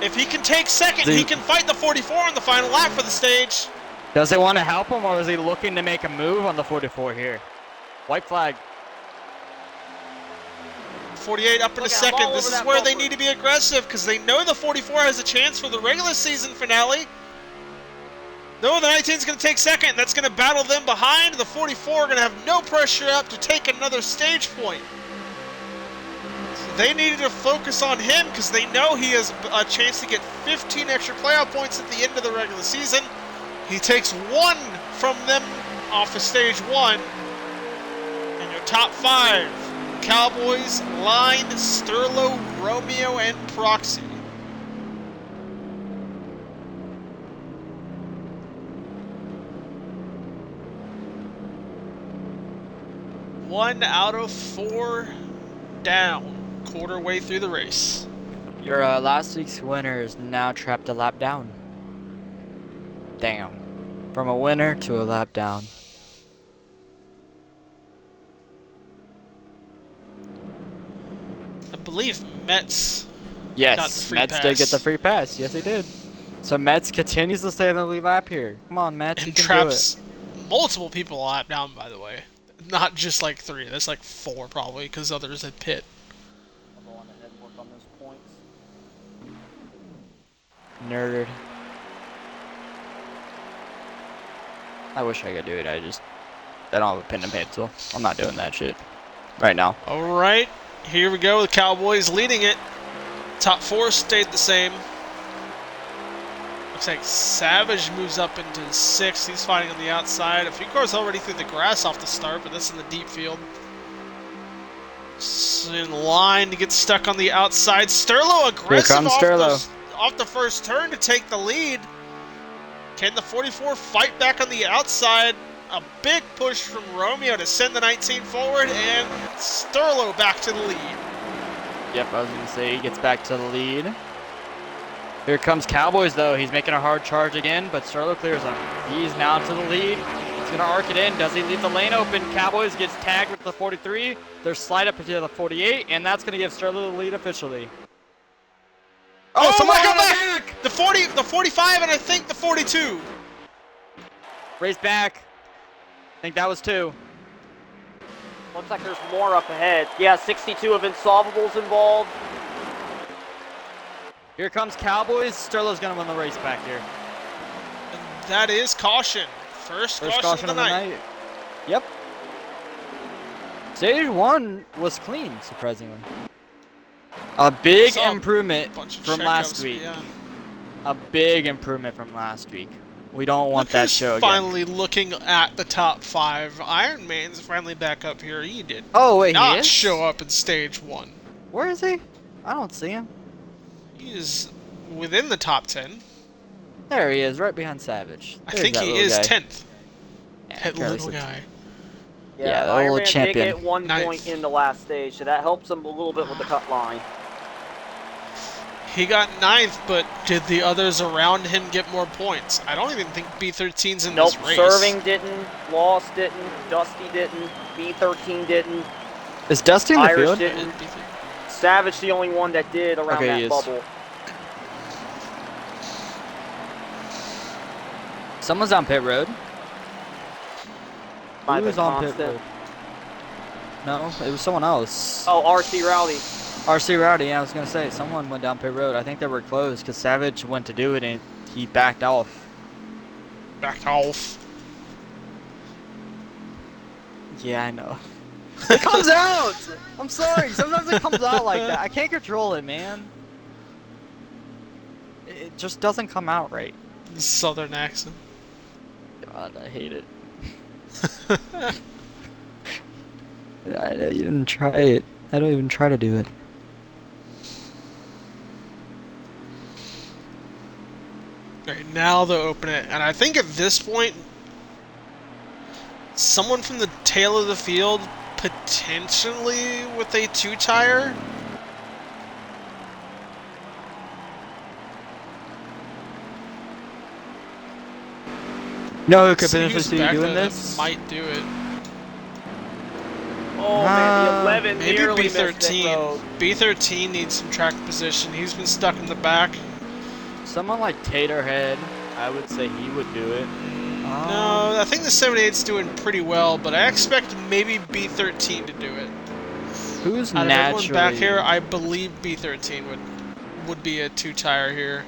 If he can take second, he can fight the 44 in the final lap for the stage. Does he want to help him, or is he looking to make a move on the 44 here? White flag. 48 up in a Look out, second. all This over is that where they bumper. need to be aggressive because they know the 44 has a chance for the regular season finale. No, the 19 is going to take second. That's going to battle them behind. The 44 are going to have no pressure up to take another stage point. So they needed to focus on him because they know he has a chance to get 15 extra playoff points at the end of the regular season. He takes one from them off of stage one. And your top five: Cowboys, Line, Sterlo, Romeo, and Proxy. One out of four down, quarter way through the race. Your last week's winner is now trapped a lap down. Damn. From a winner to a lap down. I believe Mets. Yes, Got the free Mets did get pass. the free pass. Yes, he did. So Mets continues to stay in the lead lap here. Come on, Mets, you And can traps multiple people a lap down, by the way. Not just like three. That's like four probably, because others had pit. I'll go on ahead and work on those points. do it. Nerd. I wish I could do it. I don't have a pen and pencil. I'm not doing that shit right now. All right, here we go. The Cowboys leading it. Top four stayed the same. Looks like Savage moves up into sixth. He's fighting on the outside. A few cars already through the grass off the start, but that's in the deep field. In line to get stuck on the outside. Sterlo aggressive comes Sterlo. off the first turn to take the lead. Can the 44 fight back on the outside? A big push from Romeo to send the 19 forward, and Sterlo back to the lead. Yep, I was gonna say he gets back to the lead. Here comes Cowboys though. He's making a hard charge again, but Sterlo clears him. He's now to the lead. He's gonna arc it in. Does he leave the lane open? Cowboys gets tagged with the 43. There's slide up into the 48, and that's gonna give Sterlo the lead officially. Oh, someone my on God! the back! The 40, the 45, and I think the 42. Race back. I think that was 2. Looks like there's more up ahead. Yeah, 62 of Insolvables involved. Here comes Cowboys. Sterlo's gonna win the race back here. And that is caution. First caution of the night. Yep. Stage 1 was clean, surprisingly. A big Saw a improvement bunch of from checkups, last week. Yeah. A big improvement from last week. We don't want Look that who's show again. finally looking at the top 5. Iron Man's finally back up here. He did Oh wait, he not is? show up in stage 1. Where is he? I don't see him. He is within the top 10. There he is, right behind Savage. I There's think that he little is guy. 10th. Yeah, That Charlie little said- guy. Yeah, the Iron little Man champion. did get 1 Ninth. point in the last stage, so that helps him a little bit with the cut line. He got 9th, but did the others around him get more points? I don't even think B13's in Nope, this race. Serving didn't, Lost didn't, Dusty didn't, B13 didn't, Is Dusty in the Irish field? didn't. Savage the only one that did around Okay, he that is. bubble. Someone's on pit road. Might Who have was been on pit Constant. road? No, it was someone else. Oh, RC Rowdy. RC Rowdy, yeah, I was gonna say, someone went down pit road. I think they were closed because Savage went to do it and he backed off. Backed off. Yeah, I know. It comes out! I'm sorry, sometimes it comes out like that. I can't control it, man. It just doesn't come out right. Southern accent. God, I hate it. I don't even try it. I don't even try to do it. Alright, now they'll open it. And I think at this point, someone from the tail of the field, potentially with a 2-tire. No, who could See who's potentially see you back doing there that this? might do it. Oh man, the 11 Maybe nearly missed Nick B13. Rogue. B13 needs some track position. He's been stuck in the back. Someone like Taterhead, I would say he would do it. No, I think the 78's doing pretty well, but I expect maybe B13 to do it. Who's Out of everyone naturally back here, I believe B13 would be a 2-tire here.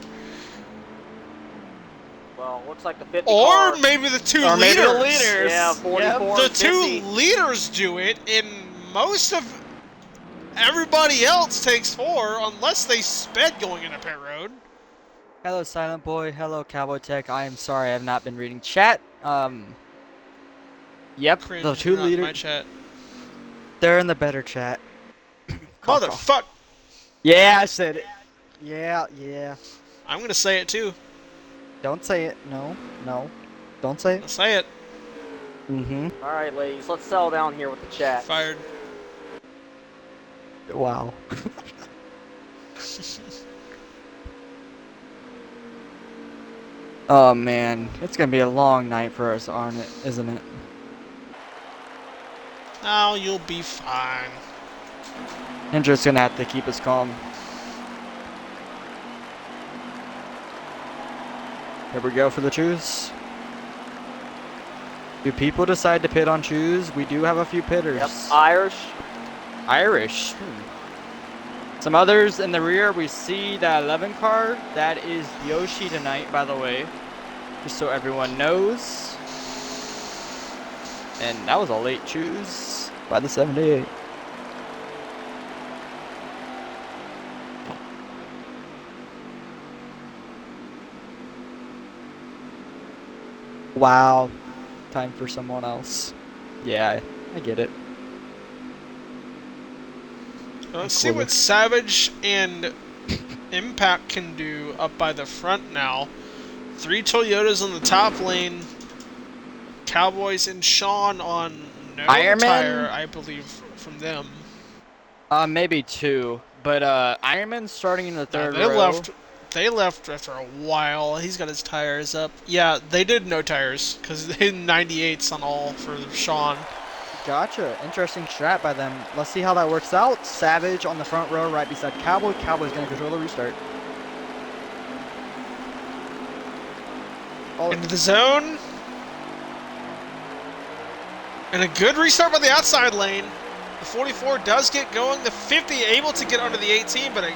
Well, looks like the 50 Or car. maybe the two Or maybe leaders. the leaders. Yeah, 44 The and two 50. leaders do it, and most of everybody else takes 4 unless they sped going into pit road. Hello, Silent Boy. Hello, Cowboy Tech. I am sorry I have not been reading chat. Yep, Cringe, the 2 you're not in my leaders. chat. They're in the better chat. Cough, cough. Motherfuck! Yeah, I said it. Yeah. I'm gonna say it too. Don't say it. No. Don't say I'll say it. it. All right, ladies, let's settle down here with the chat. Fired. Wow. Oh man, it's gonna be a long night for us, aren't it? Isn't it? Oh, you'll be fine. Hendrick's gonna have to keep us calm. Here we go for the choose. Do people decide to pit on choose? We do have a few pitters. Yep, Irish. Irish. Some others in the rear. We see that 11 car. That is Yoshi tonight, by the way. Just so everyone knows. And that was a late choose by the 78. Wow. Time for someone else. Yeah, I get it. Let's see what Savage and Impact can do up by the front now. 3 Toyotas on the top lane. Cowboys and Sean on no Ironman? tire, I believe, from them. Maybe 2. But Ironman's starting in the third they row. They left after a while. He's got his tires up. Yeah, they did no tires because they had 98s on all for Sean. Gotcha. Interesting strat by them. Let's see how that works out. Savage on the front row right beside Cowboy. Cowboy's going to control the restart. Oh, Into the zone. And a good restart by the outside lane. The 44 does get going. The 50 able to get under the 18, but a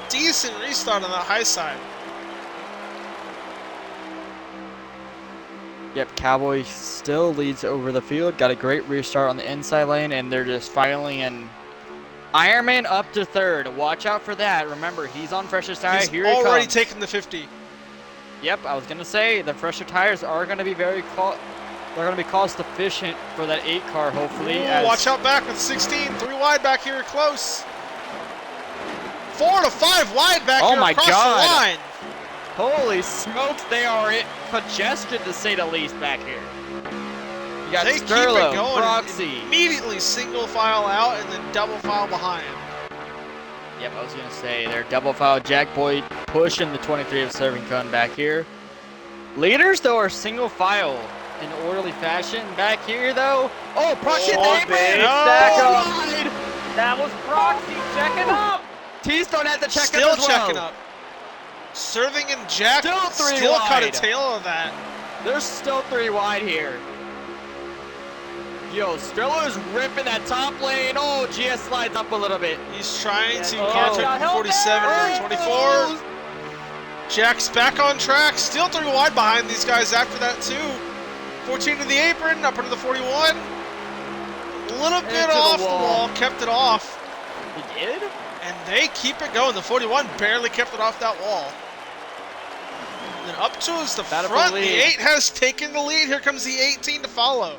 decent restart on the high side. yep, Cowboy still leads over the field. Got a great restart on the inside lane, and they're just filing in. Ironman up to third. Watch out for that. Remember, he's on fresher tires. He's Here he already comes. taken the 50. Yep, I was gonna say the fresher tires are gonna be very they're gonna be cost efficient for that 8 car, hopefully. Ooh, as watch out back with 16. 3 wide back here, close. 4 to 5 wide back Oh here my across God. the line. Holy smokes, they are congested to say the least back here. You got They keep it Sterlo, going. Proxy. Immediately single file out and then double file behind. Yep, I was gonna say they're double file. Jack Boyd pushing the 23 of Serving Cone back here. Leaders though are single file in orderly fashion. Back here though, oh Proxy Oh, and big Avery! stack Oh, up. wide. That was Proxy checking up. T-Stone had to check Still up as well. checking up. Serving and Jack Still 3 still cut a wide. tail of that. There's still 3 wide here. Yo, Strillo's ripping that top lane. Oh, GS slides up a little bit. He's trying to Oh, catch got up held 47 there. or 24. Jack's back on track. Still 3 wide behind these guys after that too. 14 to the apron, up into the 41. A little bit Into the off the wall. wall, kept it off. He did? And they keep it going. The 41 barely kept it off that wall. And then up to is the Battle for front. the The lead. 8 has taken the lead. Here comes the 18 to follow.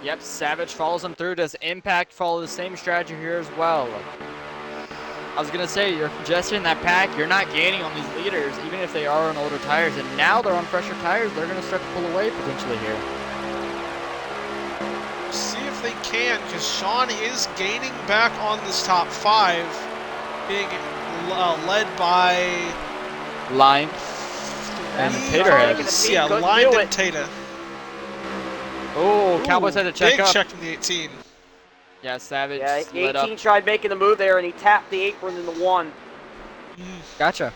Yep, Savage follows him through. Does Impact follow the same strategy here as well? I was going to say, you're congested in that pack. You're not gaining on these leaders, even if they are on older tires. And now they're on fresher tires. They're going to start to pull away potentially here. See if they can, because Sean is gaining back on this top 5, being led by Line. And That's Taterhead. Proxy. Yeah, Couldn't Lind do and it. Tata. Oh, Cowboys had to check big up. check from the 18. Yeah, Savage Yeah, lit 18 up. tried making a move there, and he tapped the apron in the 1. Gotcha.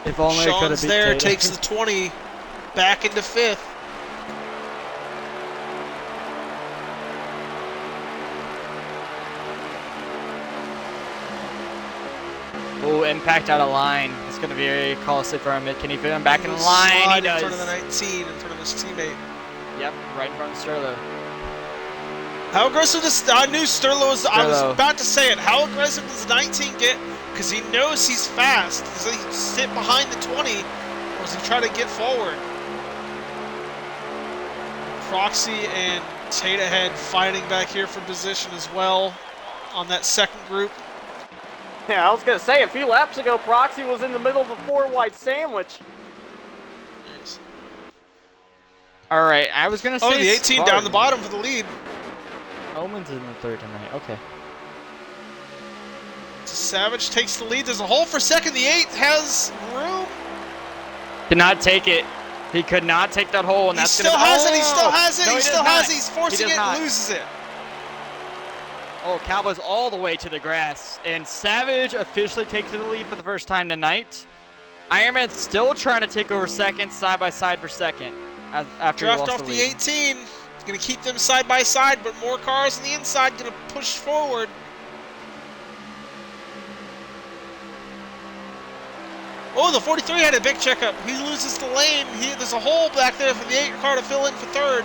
If only it could have Sean's beat there, Tatum. takes the 20 back into 5th. Oh, impact out of line. It's going to be very costly for him. Can he fit him back in He'll line? He slide in does. front of the 19, in front of his teammate. Yep, right in front of Sterlo. How aggressive does I knew Sterlo was. I was Sterlo. about to say it. How aggressive does 19 get? Because he knows he's fast. Does he sit behind the 20, or does he try to get forward? Proxy and Tata Head fighting back here for position as well on that second group. Yeah, I was going to say, a few laps ago, Proxy was in the middle of a 4-wide sandwich. All right, I was going to say. Oh, the 18 down the bottom for the lead. Omen's in the third tonight. Okay. So Savage takes the lead. There's a hole for second. The 8 has room. Did not take it. He could not take that hole, and He that's still gonna has it. He still Oh! has it. No, He does still has not. it. He's forcing He it does and not. loses it. Oh, Cowboys all the way to the grass, and Savage officially takes the lead for the first time tonight. Ironman's still trying to take over second, side by side for second, after he Draft lost off the the lead. 18. It's going to keep them side by side, but more cars on the inside going to push forward. Oh, the 43 had a big checkup. He loses the lane. There's a hole back there for the 8 car to fill in for third.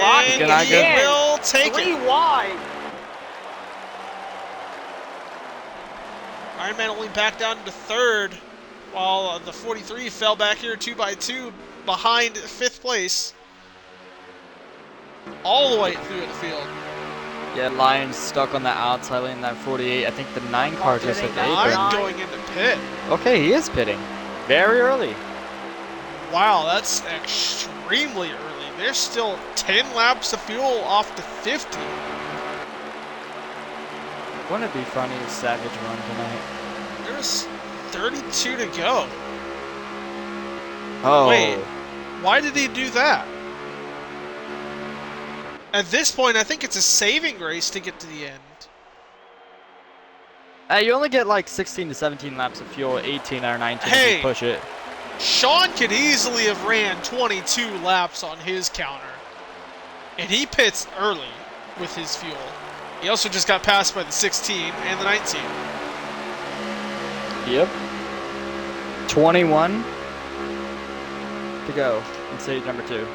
Rocky And he again. will take 3 it. wide. Ironman only back down to third, while the 43 fell back here 2 by 2 behind 5th place. All the way through the field. Yeah, Lions stuck on the outside lane, that 48. I think the 9 car just hit the Nine. apron. I'm going into pit. Okay, he is pitting. Very early. Wow, that's extremely early. There's still 10 laps of fuel off to 50. Wouldn't it be funny if Savage won tonight? There's 32 to go. Oh. Wait. Why did he do that? At this point, I think it's a saving race to get to the end. You only get like 16 to 17 laps of fuel, 18 or 19 if Hey. you push it. Sean could easily have ran 22 laps on his counter. And he pits early with his fuel. He also just got passed by the 16 and the 19. Yep. 21 to go in stage number 2.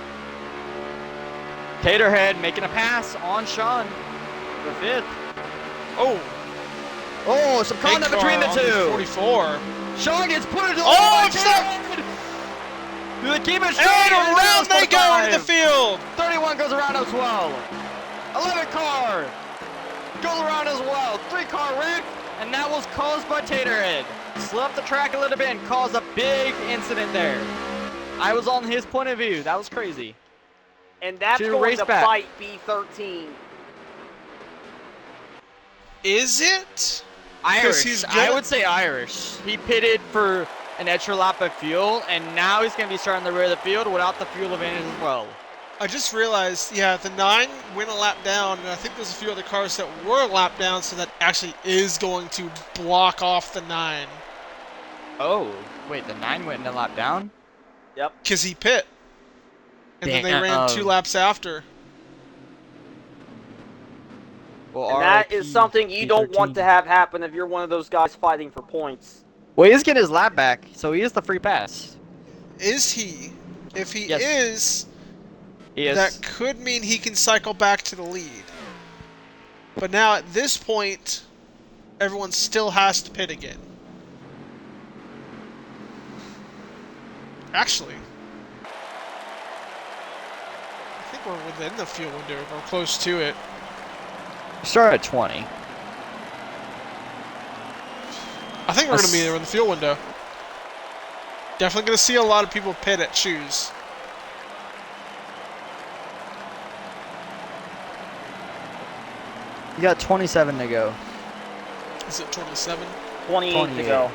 Taterhead making a pass on Sean for 5th. Oh, Oh, some big contact car between the on 2. 44. Sean gets put into the Oh, line. stop! They keep it straight. And around they go into the field. 31 goes around as well. 11 car goes around as well. 3 car wreck, and that was caused by Taterhead. Slipped the track a little bit and caused a big incident there. I was on his point of view. That was crazy. And that's To going race to back. fight B13. Is it? Irish. he's I good. would say Irish. He pitted for an extra lap of fuel, and now he's going to be starting the rear of the field without the fuel advantage as well. I just realized, yeah, the 9 went a lap down, and I think there's a few other cars that were a lap down, so that actually is going to block off the 9. Oh, wait, the 9 went in a lap down? Yep. Because he pit. And then they Damn. ran 2 laps after. Well, And that RIP is something you don't want B13. to have happen if you're one of those guys fighting for points. Well, he's getting his lap back, so he is the free pass. Is he? If he Yes. is, He is. that could mean he can cycle back to the lead. But now at this point, everyone still has to pit again. Actually, I think we're within the fuel window. We're close to it. Start at 20. I think we're going to be there in the fuel window. Definitely going to see a lot of people pit at shoes. You got 27 to go. Is it 27? 28 to 28. go.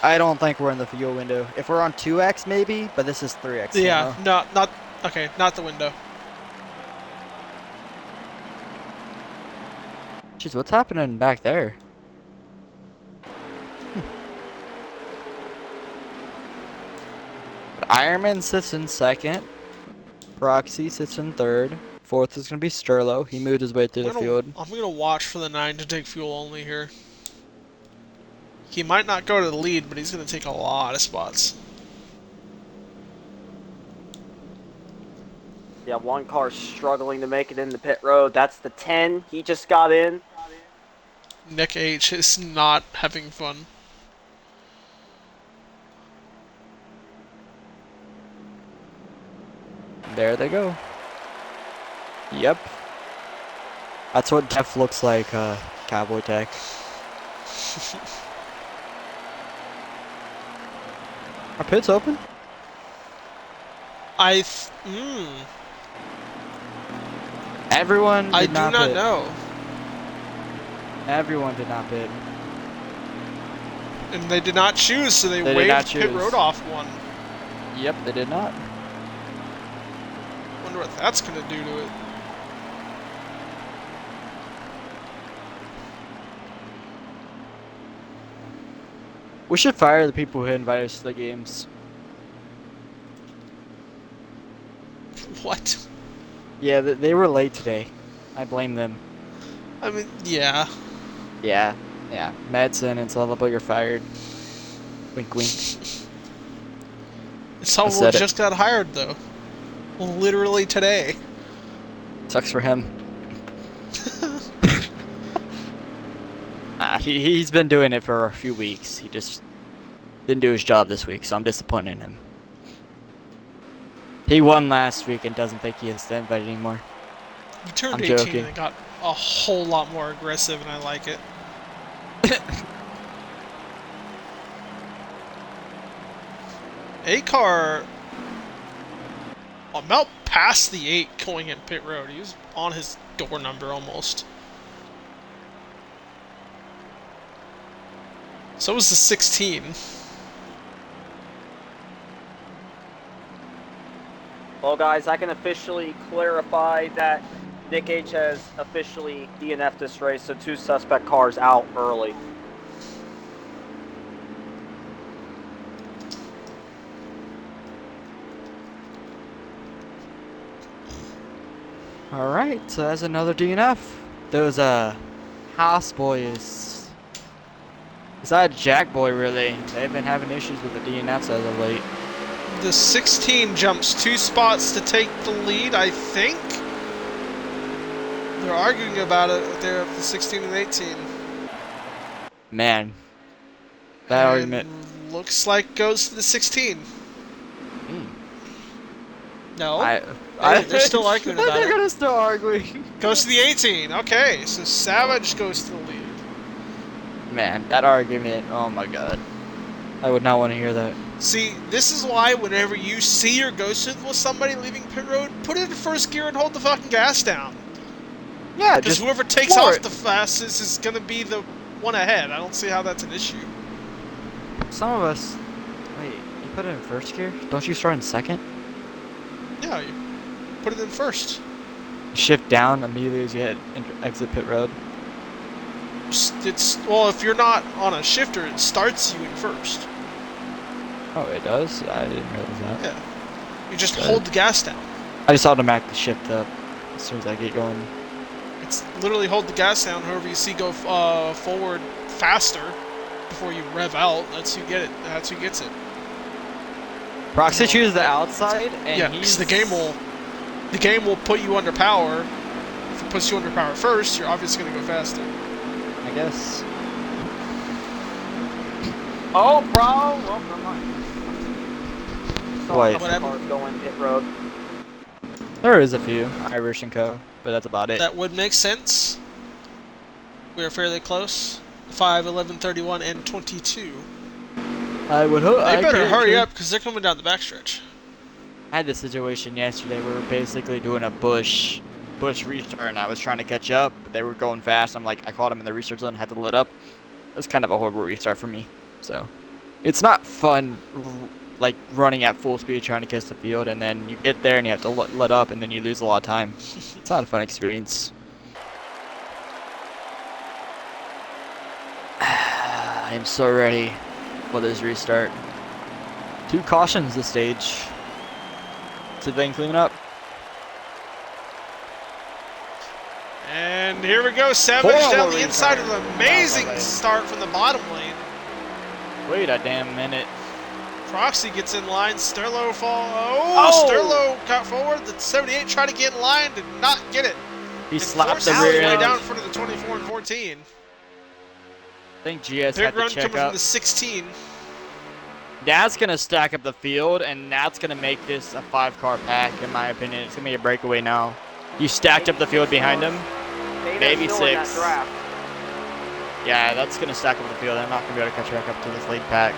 I don't think we're in the fuel window. If we're on 2x maybe, but this is 3x. Yeah, now. not okay, not the window. Jeez, what's happening back there? Ironman sits in second. Proxy sits in third. Fourth is gonna be Sterlo. He moved his way through the field. I'm gonna watch for the 9 to take fuel only here. He might not go to the lead, but he's gonna take a lot of spots. Yeah, one car's struggling to make it into pit road. That's the 10. He just got in. Nick H is not having fun. There they go. Yep. That's what Def looks like, Cowboy Tech. Are pits open? Everyone I did do not not pit. know. Everyone did not pit. And they did not choose, so they They did not waved pit choose. road off one. Yep, they did not. Wonder what that's gonna do to it. We should fire the people who invited us to the games. What? Yeah, they were late today. I blame them. I mean, yeah. Yeah, Madsen and Sullivan are fired. Wink, wink. Sullivan said it. just got hired though. Literally today. Sucks for him. He's been doing it for a few weeks. He just didn't do his job this week, so I'm disappointed in him. He won last week and doesn't think he has to invite anymore. He turned I'm 18 joking. and got a whole lot more aggressive, and I like it. A-Car... I'm out past the 8 going in pit road. He was on his door number almost. So was the 16. Well, guys, I can officially clarify that Nick H has officially DNF'd this race, so 2 suspect cars out early. Alright, so that's another DNF. Those, house boys. Besides Jack Boy, really, they've been having issues with the DNFs as of late. The 16 jumps 2 spots to take the lead, I think. They're arguing about it there at the 16 and 18. Man. That And argument. looks like goes to the 16. No. They're still arguing about They're it. gonna still arguing. Goes to the 18. Okay, so Savage goes to the lead. Man, that argument, oh my god. I would not want to hear that. See, this is why whenever you see or go with somebody leaving pit road, put it in first gear and hold the fucking gas down. Yeah, Because just whoever takes floor off it. the fastest is going to be the one ahead. I don't see how that's an issue. Some of us. Wait, you put it in first gear? Don't you start in second? Yeah, you put it in first. Shift down immediately as you hit exit pit road. Well, if you're not on a shifter, it starts you in first. Oh, it does? I didn't realize that. Yeah. You just Okay. hold the gas down. I just automatically shift up as soon as I get going. It's literally hold the gas down. Whoever you see go forward faster before you rev out, that's who get it. That's who gets it. Proxy chooses the outside, and Yeah, he's... because the game will put you under power. If it puts you under power first, you're obviously going to go faster. I guess. Oh, bro! Well, never mind. Saw Wait. a couple cars going pit road. There is a few, Irish and Co., but that's about it. That would make sense. We are fairly close. 5, 11, 31, and 22. I would hope. They better hurry up because they're coming down the backstretch. I had this situation yesterday where we were basically doing a bush restart, and I was trying to catch up, but they were going fast. I'm like, I caught them in the restart zone, had to let up. It was kind of a horrible restart for me, so. It's not fun, like running at full speed trying to kiss the field, and then you get there and you have to let up, and then you lose a lot of time. It's not a fun experience. I am so ready for this restart. 2 cautions this stage. See if they can clean it up. And here we go, Savage Horrible down the inside restart. with an amazing start from the bottom lane. Wait a damn minute. Proxy gets in line, Sterlo fall. Oh! Sterlo got forward. The 78 tried to get in line, did not get it. He And slapped forced the his rear way end. down in front of the 24 and 14. I think GS Big had to run check coming up. from the 16. That's going to stack up the field, and that's going to make this a 5-car pack, in my opinion. It's going to be a breakaway now. You stacked up the field behind him. Maybe still in that 6. draft. Yeah, that's going to stack up the field. I'm not going to be able to catch back up to this lead pack.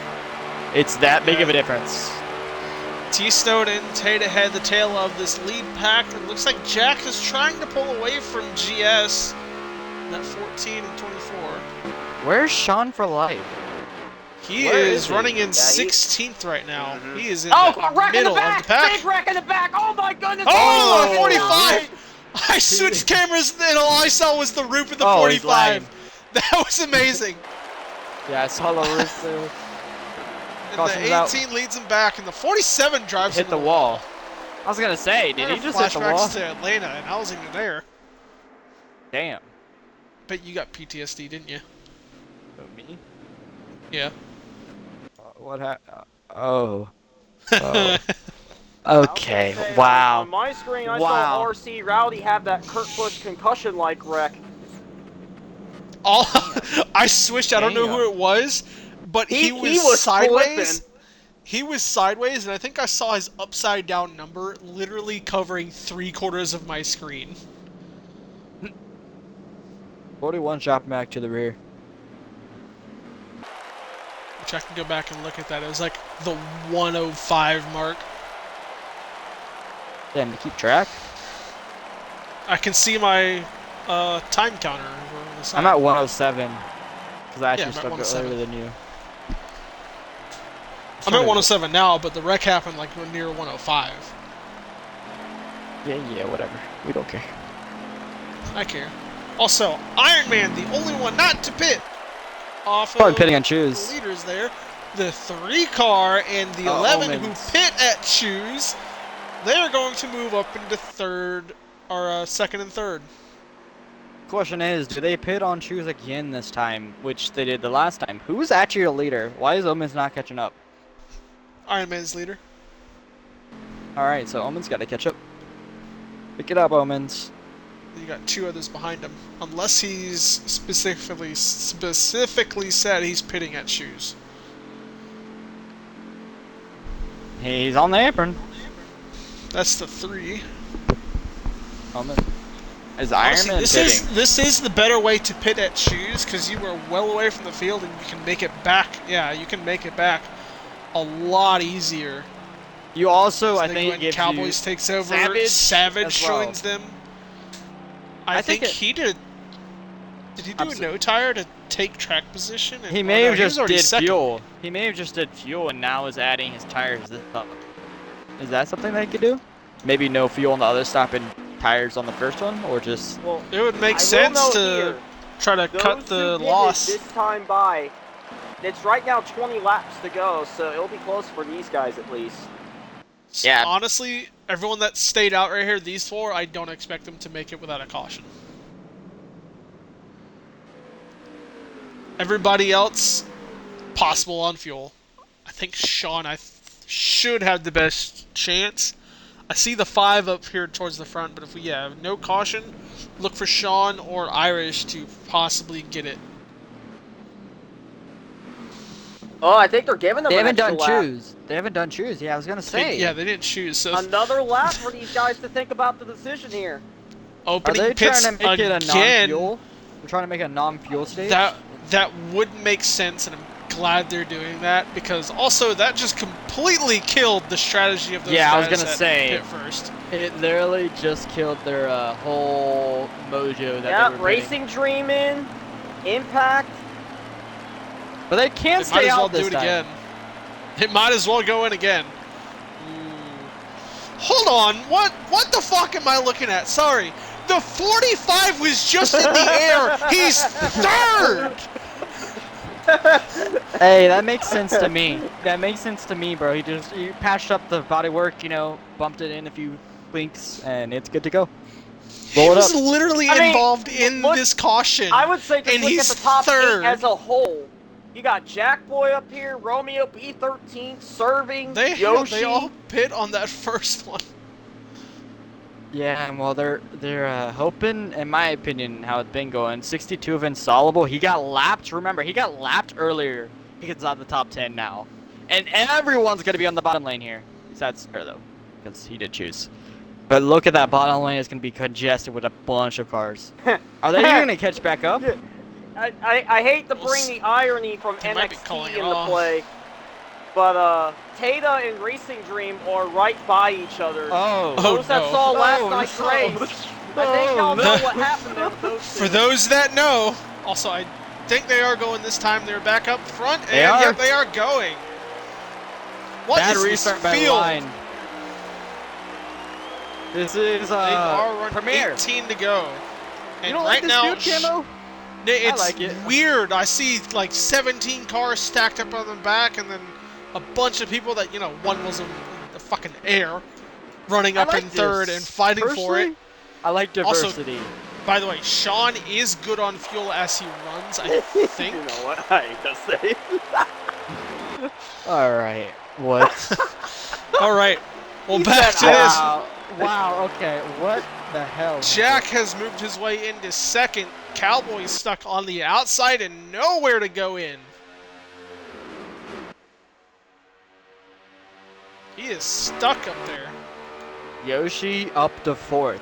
It's that big of a difference. T-Stone and Tate ahead the tail of this lead pack. It looks like Jack is trying to pull away from GS. That 14 and 24. Where's Sean for life? He Where is is he? running in Yeah, he's- 16th right now. Mhm. He is in Oh, the wreck in the middle back! of the pack. Big wreck in the back! Oh my goodness! Oh, Oh, 45! I switched cameras and all I saw was the roof of the Oh, he's 45. lying. That was amazing. Yeah, I saw Larissa And Caution's the out. 18 leads him back, and the 47 drives hit him the wall. I was going to say, did he just hit the Flashbacks wall? to Atlanta, and I wasn't even there. Damn. Bet you got PTSD, didn't you? Oh, me? Yeah. What happened? Oh. Oh. Okay, Say, wow. On my screen, I Wow. saw RC Rowdy have that Kurt Busch concussion-like wreck. All I switched. I don't know Damn. who it was, but he was, he was sideways. flipping. He was sideways, and I think I saw his upside down number literally covering 3/4 of my screen. 41 dropping back to the rear. Which I can go back and look at that. It was like the 105 mark. Damn, to keep track? I can see my time counter over on the side. I'm at 107. Because I Yeah, actually I'm at stepped 107. earlier than you. I'm at 107 now, but the wreck happened like near 105. Yeah, whatever. We don't care. I care. Also, Iron Man, the only one not to pit. Off Probably of pitting on the shoes. leaders there. The 3 car and the 11 who Omens. pit at shoes, they are going to move up into third, or second and third. Question is, do they pit on shoes again this time, which they did the last time? Who's actually your leader? Why is Omens not catching up? Iron Man's leader. Alright, so Omens got to catch up. Pick it up, Omens. You got 2 others behind him, unless he's specifically said he's pitting at shoes. He's on the apron. That's the 3. Omens. Is Iron Honestly, Man pitting? this is the better way to pit at shoes because you are well away from the field and you can make it back. Yeah, you can make it back a lot easier. You also, I Then think, when gives Cowboys you takes over, Savage Savage as well. joins them. I I think think it- he did. Did he do a Absol- no tire to take track position? He or may no, have he was just already did second. fuel. He may have just did fuel and now is adding his tires this up. Is that something they could do? Maybe no fuel on the other stop and tires on the first one, or just Well, It would make I will sense note to here, try to those cut the who did it loss. this time by, it's right now 20 laps to go, so it'll be close for these guys at least. Yeah. Honestly, everyone that stayed out right here, these 4, I don't expect them to make it without a caution. Everybody else, possible on fuel. I think Sean, should have the best chance. I see the 5 up here towards the front, but if we have no caution, look for Sean or Irish to possibly get it. Oh, I think they're giving them they an haven't done extra lap. shoes. They haven't done shoes. Yeah, I was gonna say. Yeah, they didn't choose. So Another lap for these guys to think about the decision here. Are opening they pits trying to make it a again. non-fuel? They're trying to make it a non-fuel stage. That would make sense, and I'm glad they're doing that because also that just completely killed the strategy of those Yeah, I was guys gonna that say. pit first. It literally just killed their whole mojo that Yeah, they were Racing Dream in, Impact. But they can't They might stay as well out do this it time. again. It might as well go in again. Ooh. Hold on, what the fuck am I looking at? Sorry. The 45 was just in the air. He's third. Hey, that makes sense to me. That makes sense to me, bro. He patched up the bodywork, you know, bumped it in a few blinks, and it's good to go. He Roll it was up. literally I mean, involved in look, this caution. I would say just and look he's at the top third. 8 as a whole. You got Jackboy up here, Romeo B13, Serving, Yoshi. They all pit on that first one. Yeah, and well, they're hoping, in my opinion, how it's been going. 62 of Insoluble. He got lapped. Remember, he got lapped earlier. He gets out of the top 10 now, and everyone's gonna be on the bottom lane here. Besides her though, because he did choose. But look at that bottom lane. It's gonna be congested with a bunch of cars. Are they gonna catch back up? I hate to bring the irony from They might be NXT calling it into off. play, but Tata and Racing Dream are right by each other. Oh. Those that no. saw last No, night's no. race, I think y'all No. know what happened there with those For two. those that know, also I think they are going this time. They're back up front, and They are. yep, they are going. What Bad is this restart by field? line. This is They are running Premiere. 18 to go, and You don't right like this now field camo? it's like it. weird. I see like 17 cars stacked up on the back, and then a bunch of people that one was in the fucking air, running I up like in third this. and fighting for it. Personally, I like Also- diversity. By the way, Sean is good on fuel as he runs, I think. You know what? I hate to say. All right. What? All right, well, He back said, to this. Wow. Wow. Okay. What the hell? Jack has moved his way into second. Cowboy's stuck on the outside and nowhere to go in. He is stuck up there. Yoshi up to fourth.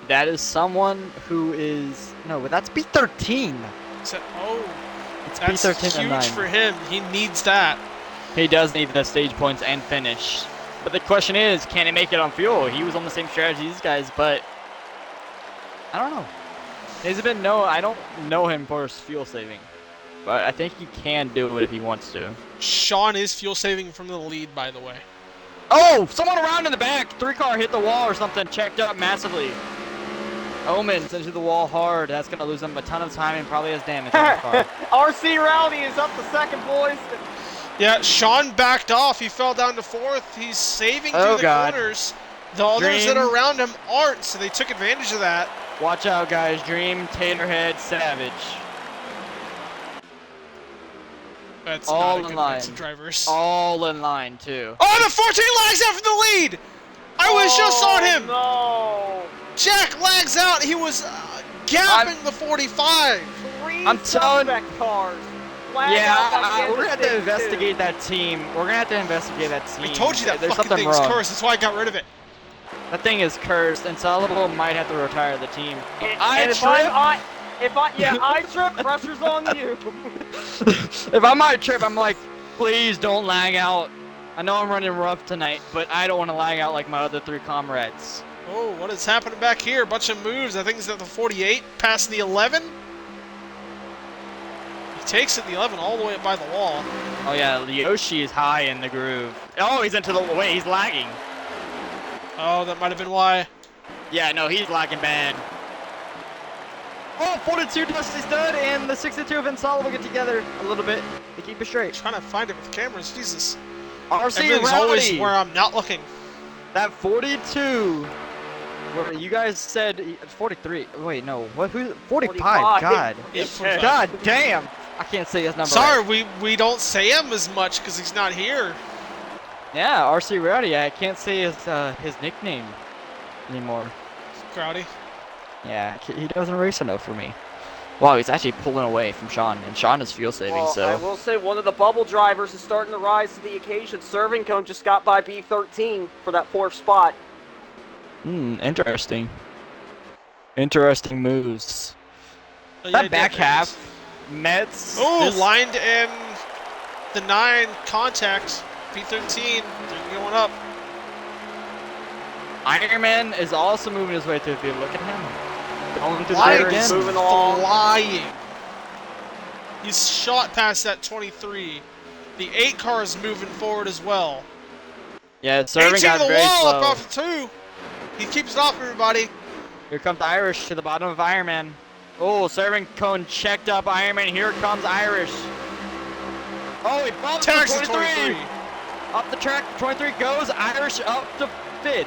That is someone who is no, that's B13. So, It's that's B13 and huge 9. for him. He needs that. He does need the stage points and finish. But the question is, can he make it on fuel? He was on the same strategy as these guys, but I don't know. I don't know him for his fuel saving, but I think he can do it if he wants to. Sean is fuel saving from the lead, by the way. Oh, someone around in the back. 3-car hit the wall or something. Checked up massively. Omens into the wall hard. That's gonna lose him a ton of time and probably has damage on the car. RC Rowdy is up to second, boys. Yeah, Sean backed off. He fell down to fourth. He's saving Oh, through the God. corners. The others that Dream. are around him aren't, so they took advantage of that. Watch out, guys. Dream, Taterhead, Savage. That's All not a in good line. mix of drivers. All in line, too. Oh, the 14 lags out from the lead! I was just on him! No. Jack lags out. He was gapping the 45. Three I'm telling- suspect cars. Flag Yeah, out by we're gonna have to Kansas City, investigate too. that team. We're gonna have to investigate that team. I told you that There's fucking something thing's wrong. cursed. That's why I got rid of it. That thing is cursed, and Solable might have to retire the team. And if I trip, pressure's on you. If I might trip, I'm like, please don't lag out. I know I'm running rough tonight, but I don't want to lag out like my other 3 comrades. Oh, what is happening back here? A bunch of moves. I think it's at the 48, past the 11. He takes it the 11 all the way up by the wall. Oh yeah, Yoshi is high in the groove. Oh, he's into the wait, he's lagging. Oh, that might have been why. Yeah, no, he's lagging bad. Oh, 42 Dusty Stud and the 62 of Insoluble get together a little bit to keep it straight. Trying to find it with cameras. Jesus. RC Everything's always Rowdy. where I'm not looking. That 42. Where you guys said 43. Wait, no. What? Who? 45. 45. God. Yeah, 45. God damn. I can't say his number. Sorry, right. we don't say him as much because he's not here. Yeah, RC Rowdy. I can't say his nickname anymore. Crowdy. Yeah, he doesn't race enough for me. Wow, he's actually pulling away from Sean, and Sean is fuel saving. Well, I So will say one of the bubble drivers is starting to rise to the occasion. Serving Cone just got by B13 for that 4th spot. Interesting. Interesting moves. Oh, That yeah, back there it half, is. Mets. Oh, this- lined in the 9 contact. P13. They're going up. Iron Man is also moving his way through the field. Look at him. Going through the Flying field is again. moving along. Flying. He's shot past that 23. The 8 car is moving forward as well. Yeah, serving 8's got into the very wall slow. up off the 2. He keeps it off everybody. Here comes Irish to the bottom of Ironman. Oh, serving cone checked up Ironman. Here comes Irish. Oh, he bumps the Tags 23. the 23. Up the track, 23 goes. Irish up to 5th.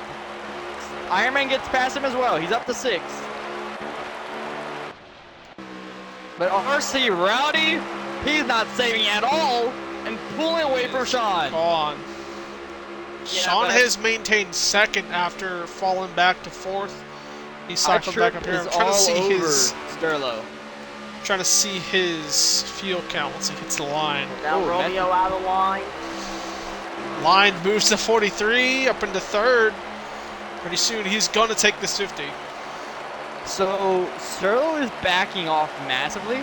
Ironman gets past him as well. He's up to 6th. But RC Rowdy, he's not saving at all and pulling away from Sean. On. Yeah, Sean but- has maintained 2nd after falling back to 4th. He cycled back up here. I'm trying to see his Sterlo. fuel count once he hits the line. Now Oh, Romeo out of line. Line moves to 43, up into 3rd. Pretty soon he's gonna take this 50. So Sterlo is backing off massively.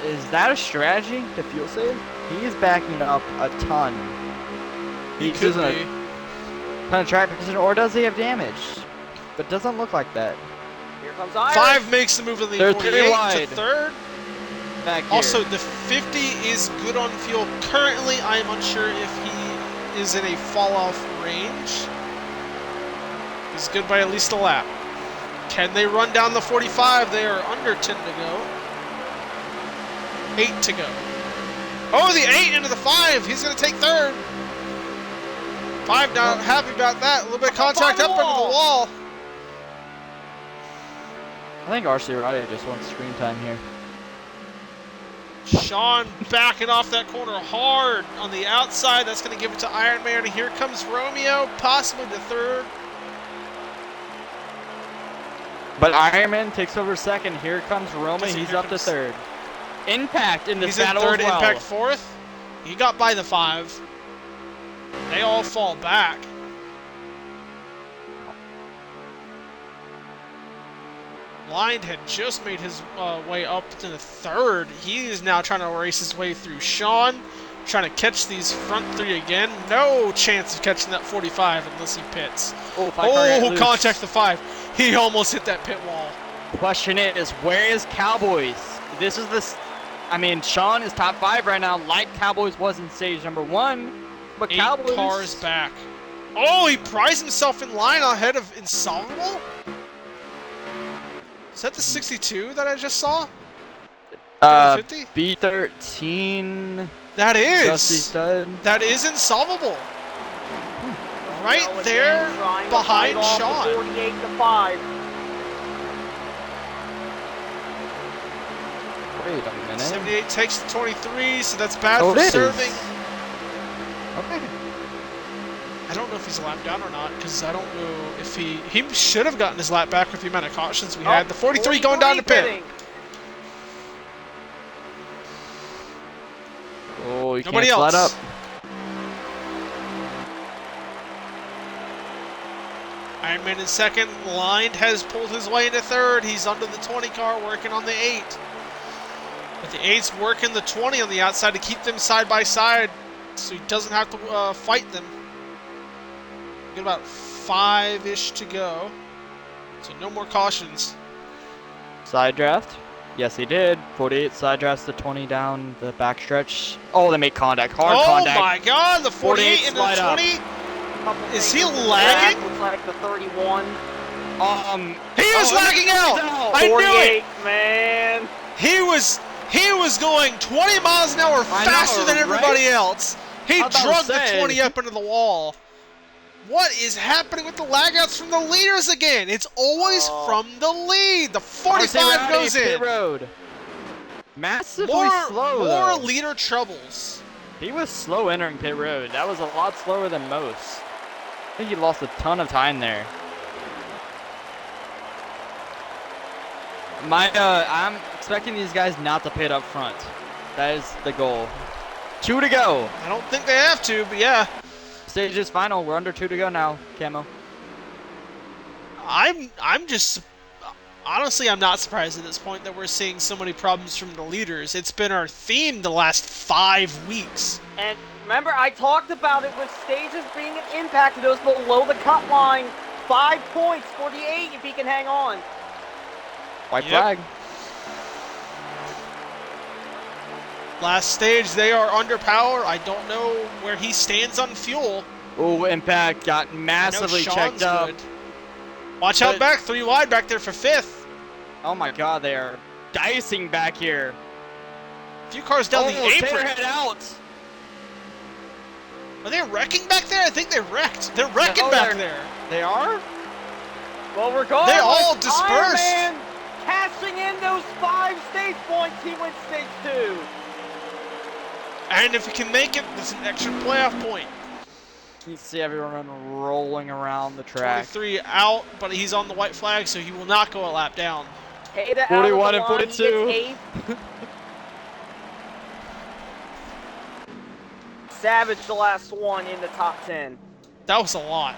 Is that a strategy to fuel save? He is backing up a ton. He He's could using be. a ton of track position, or does he have damage? But doesn't look like that. Here comes Irish. 5 makes the move to the They're 48 three to wide. 3rd. Back here. Also, the 50 is good on fuel. Currently, I am unsure if he is in a fall-off range. He's good by at least a lap. Can they run down the 45? They are under 10 to go. 8 to go. Oh, the 8 into the 5. He's going to take 3rd. 5 not happy about that. A little bit of contact up into the wall. I think RC Rowdy just wants screen time here. Sean backing off that corner hard on the outside. That's going to give it to Ironman. And here comes Romeo, possibly the 3rd. But Ironman takes over 2nd. Here comes Roman. Does he- He's here up to comes- 3rd. Impact in this He's in battle 3rd, as well. Impact 4th. He got by the 5. They all fall back. Lind had just made his way up to the 3rd. He is now trying to race his way through Sean, trying to catch these front 3 again. No chance of catching that 45 unless he pits. Oh, 5 car got Oh, loose. contact the 5. He almost hit that pit wall. Question is, where is Cowboys? This is this. I mean, Sean is top 5 right now, like Cowboys was in stage number 1. But 8 Cowboys. cars back. Oh, he prized himself in line ahead of Insolvable? Is that the 62 that I just saw? 50? B13. That Dusty is. Stud. That is Insolvable. Right Romeo there again trying to behind fight off the Sean. 48 to 5. Wait a minute. 78 takes the 23, so that's bad Oh, for it is. serving. Okay. I don't know if he's a lap down or not, because I don't know if he should have gotten his lap back with the amount of cautions we had. The 43 going down to pit. pitting. Oh, you Nobody can't else. flat up. Ironman in 2nd. Lind has pulled his way into 3rd. He's under the 20 car, working on the 8. But the 8's working the 20 on the outside to keep them side by side, so he doesn't have to fight them. Got about 5-ish to go, so no more cautions. Side draft. Yes, he did. 48 side drafts the 20 down the backstretch. Oh, they make contact. Hard Oh contact. my God! The 48 into the slide up. 20. Couple Is things he on the lagging? track. Looks like the 31. He is lagging out. I knew it. 48, man. He was going 20 miles an hour I faster know, than everybody right? else. He I was about to drugged the say. 20 up into the wall. What is happening with the lagouts from the leaders again? It's always from the lead. The 45 RC Rowdy, goes pit in. road. Massively More slow though. leader troubles. He was slow entering pit road. That was a lot slower than most. I think he lost a ton of time there. I'm expecting these guys not to pit up front. That is the goal. 2 to go. I don't think they have to, but yeah. Stage is final. We're under 2 to go now, Camo. I'm just honestly, I'm not surprised at this point that we're seeing so many problems from the leaders. It's been our theme the last 5 weeks. And remember, I talked about it with stages being impacted. Those below the cut line. 5 points, 48 if he can hang on. White Yep. flag. Last stage, they are under power. I don't know where he stands on fuel. Oh, Impact got I know massively Sean's checked up. good. Watch out But- back, 3 wide back there for 5th. Oh my god, they are dicing back here. A few cars down the apron. Head out. Are they wrecking back there? I think they wrecked. They're wrecking No, back they're- there. They are? Well, regardless, They all Iron dispersed. Man cashing in those 5 stage points, he wins stage 2. And if he can make it, there's an extra playoff point. You see everyone rolling around the track. 23 out, but he's on the white flag, so he will not go a lap down. Hayda 41 out and of the line, 42. He gets 8th. Savage, the last one in the top 10. That was a lot.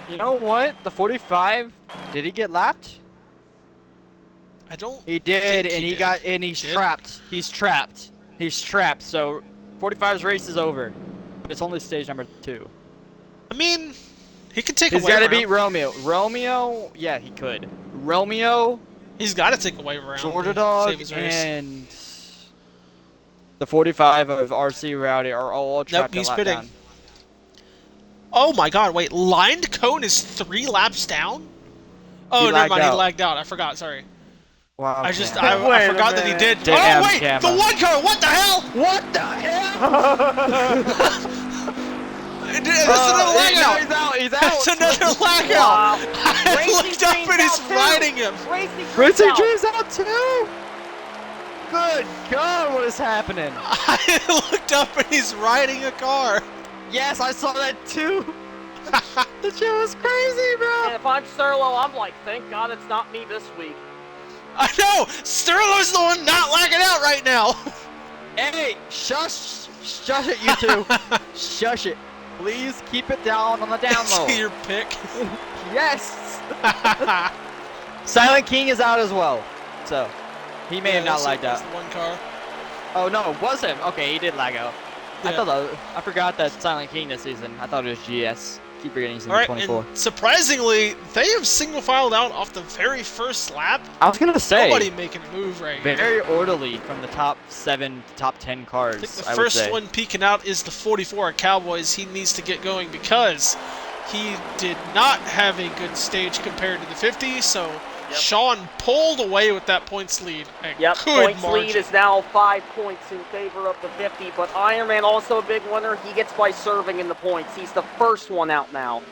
You know what? The 45, did he get lapped? I don't. He did, think and he he did. got, and he's Did? trapped. He's trapped. He's trapped. So 45's race is over. It's only stage number 2. I mean, he could take He's away got to round. beat Romeo. Romeo, yeah, he could. Romeo, He's got to take away round. Georgia to Dog, save his race. and the 45 of RC Rowdy are all trapped he's in lap pitting. down. Oh my god, wait. Lined cone is 3 laps down? Oh, He never lagged mind. He out. lagged out. I forgot. Sorry. Wow. I just, Cam. I Wait a forgot that he minute. did. Damn, Oh, wait. Cam. The 1 car. What the hell? What the hell? That's another lag no, out. he's out. He's out. That's another lag Wow. out. I Racing looked up Dream's and he's out too. riding him. Racing Racing out. Dream's out too. Good God, what is happening? I looked up and he's riding a car. Yes, I saw that too. The shit was crazy, And bro. if I'm Sterlo, I'm like, thank God it's not me this week. I know. Sterlo's the one not lagging out right now. Hey, shush it, you two. Shush it. Please keep it down on the down low. See your pick. Yes. Silent King is out as well, so he may have not lagged out. The 1 car. Oh no, it was him. Okay, he did lag out. Yeah. I forgot that Silent King this season. I thought it was GS. Keep forgetting he's in All right, 24. and surprisingly, they have single filed out off the very first lap. I was gonna say Nobody making a move right here. very orderly from the top 7 to top 10 cars. I think the would first say. one peeking out is the 44 at Cowboys. He needs to get going because he did not have a good stage compared to the 50. So Sean pulled away with that points lead. A Yep, good points margin. lead is now 5 points in favor of the 50, but Iron Man also a big winner. He gets by serving in the points. He's the first one out now.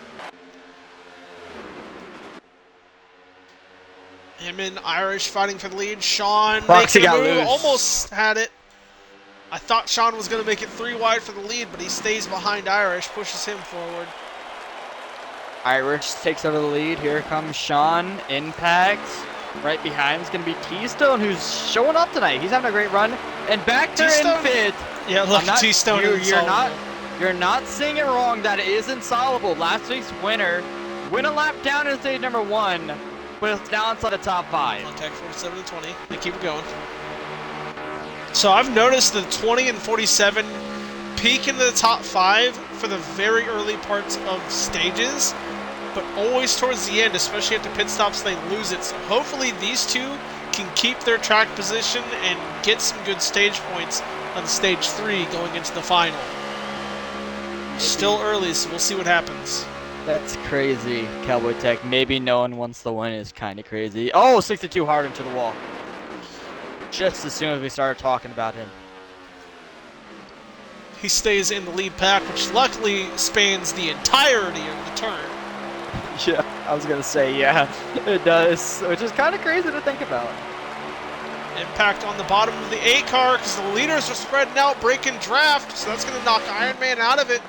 Him and Irish fighting for the lead. Sean Roxy making a got move. loose. Almost had it. I thought Sean was going to make it 3 wide for the lead, but he stays behind Irish, pushes him forward. Irish takes over the lead. Here comes Sean. Impact. Right behind is going to be T-Stone, who's showing up tonight. He's having a great run. And back there T-Stone? in 5th. Yeah, look, T-Stone You're not saying it wrong. That is insolvable. Last week's winner went a lap down in stage number 1, but it's now inside the top 5. Contact 47 and 20. They keep it going. So I've noticed the 20 and 47 peak into the top 5 for the very early parts of stages, but always towards the end, especially at the pit stops, they lose it. So hopefully these two can keep their track position and get some good stage points on stage 3 going into the final. Still early, so we'll see what happens. That's crazy, Cowboy Tech. Maybe no one wants the win is kind of crazy. Oh, 62 hard into the wall. Just as soon as we started talking about him. He stays in the lead pack, which luckily spans the entirety of the turn. Yeah, I was gonna say, yeah, it does, which is kind of crazy to think about. Impact on the bottom of the 8 car because the leaders are spreading out, breaking draft, so that's going to knock Iron Man out of it.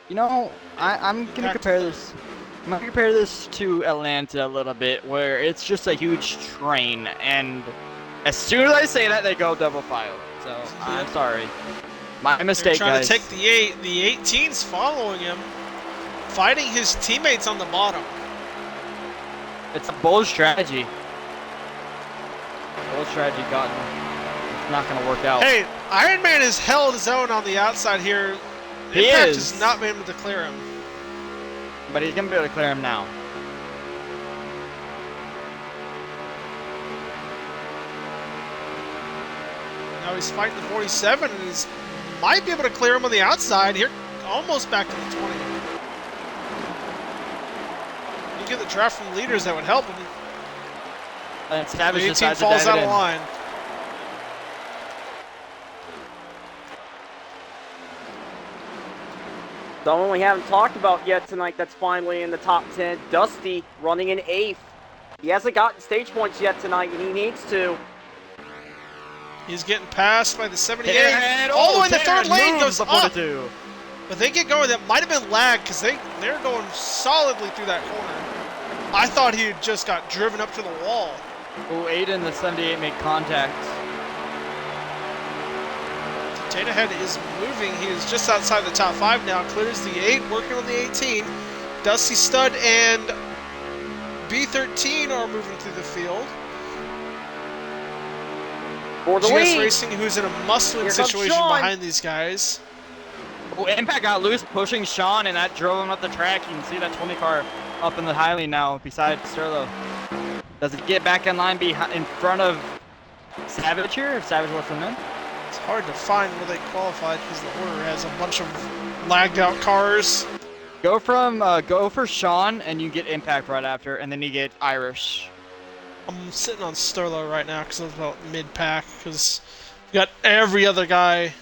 You know, I'm gonna Back compare to this. I'm gonna compare this to Atlanta a little bit, where it's just a huge train, and as soon as I say that, they go double file. So I'm sorry, my They're mistake, trying guys. to take the 8. The 18's following him, fighting his teammates on the bottom. It's a bold strategy. Bold strategy gotten. It's not gonna work out. Hey, Iron Man has held his own on the outside here. He Impact is. has not been able to clear him. But he's gonna be able to clear him now. Now he's fighting the 47, and he's might be able to clear him on the outside. Here, almost back to the 20. You get the draft from leaders, that would help him. And Savage The 18 decides to falls dive out it of in. line. Someone we haven't talked about yet tonight that's finally in the top 10, Dusty, running in 8th. He hasn't gotten stage points yet tonight, and he needs to. He's getting passed by the 78. Taylorhead, All the way in the Taylorhead third lane moves goes the up. 42. But they get going. That might have been lag because they're going solidly through that corner. I thought he had just got driven up to the wall. Oh, Aiden, the 78 make contact. Taylorhead is moving. He is just outside the top 5 now. Clears the 8, working on the 18. Dusty Stud and B13 are moving through the field. For the GS lead. Racing, who's in a must-win Here comes situation Sean. behind these guys. Oh, Impact got loose, pushing Sean, and that drove him up the track. You can see that 20 car up in the high lane now, beside Sterlo. Does it get back in line in front of Savage here, if Savage lets him in? It's hard to find where they qualified because the order has a bunch of lagged out cars. Go for Sean, and you get Impact right after, and then you get Irish. I'm sitting on Sterlo right now because I'm about mid-pack because we got every other guy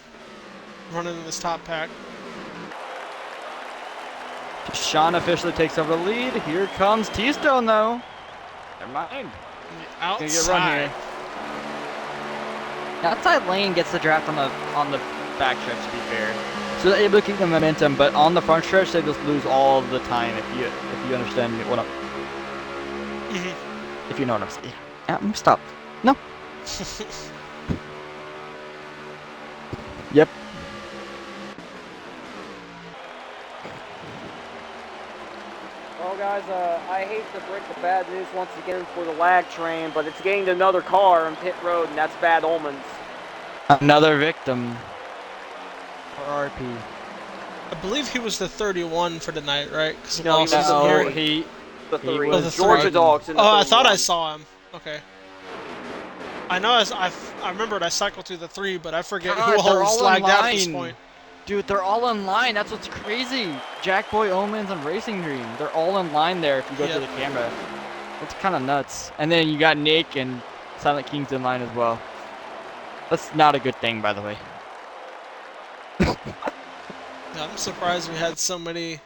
running in this top pack. Sean officially takes over the lead. Here comes T-Stone, though. Never mind. Gonna get a run Outside. here. The outside lane gets the draft on the back stretch, to be fair. So they're able to keep the momentum, but on the front stretch, they just lose all the time. If you understand what I'm, if you know what I'm saying. Yeah, stop. No. Yep. Well, guys, I hate to break the bad news once again for the lag train, but it's getting to another car on pit road, and that's bad omens. Another victim for RP. I believe he was the 31 for tonight, right? Because No, Loss isn't no, here. he The He 3. was the Georgia three. Dogs in the Oh, I 31. thought I saw him. Okay. I know I remembered I cycled through the 3, but I forget God, who they're all all lagged in out at this line. point. Dude, they're all in line. That's what's crazy. Jackboy, Omens, and Racing Dream. They're all in line there if you go Yep. to the camera. It's kind of nuts. And then you got Nick and Silent King's in line as well. That's not a good thing, by the way. Yeah, I'm surprised we had so many.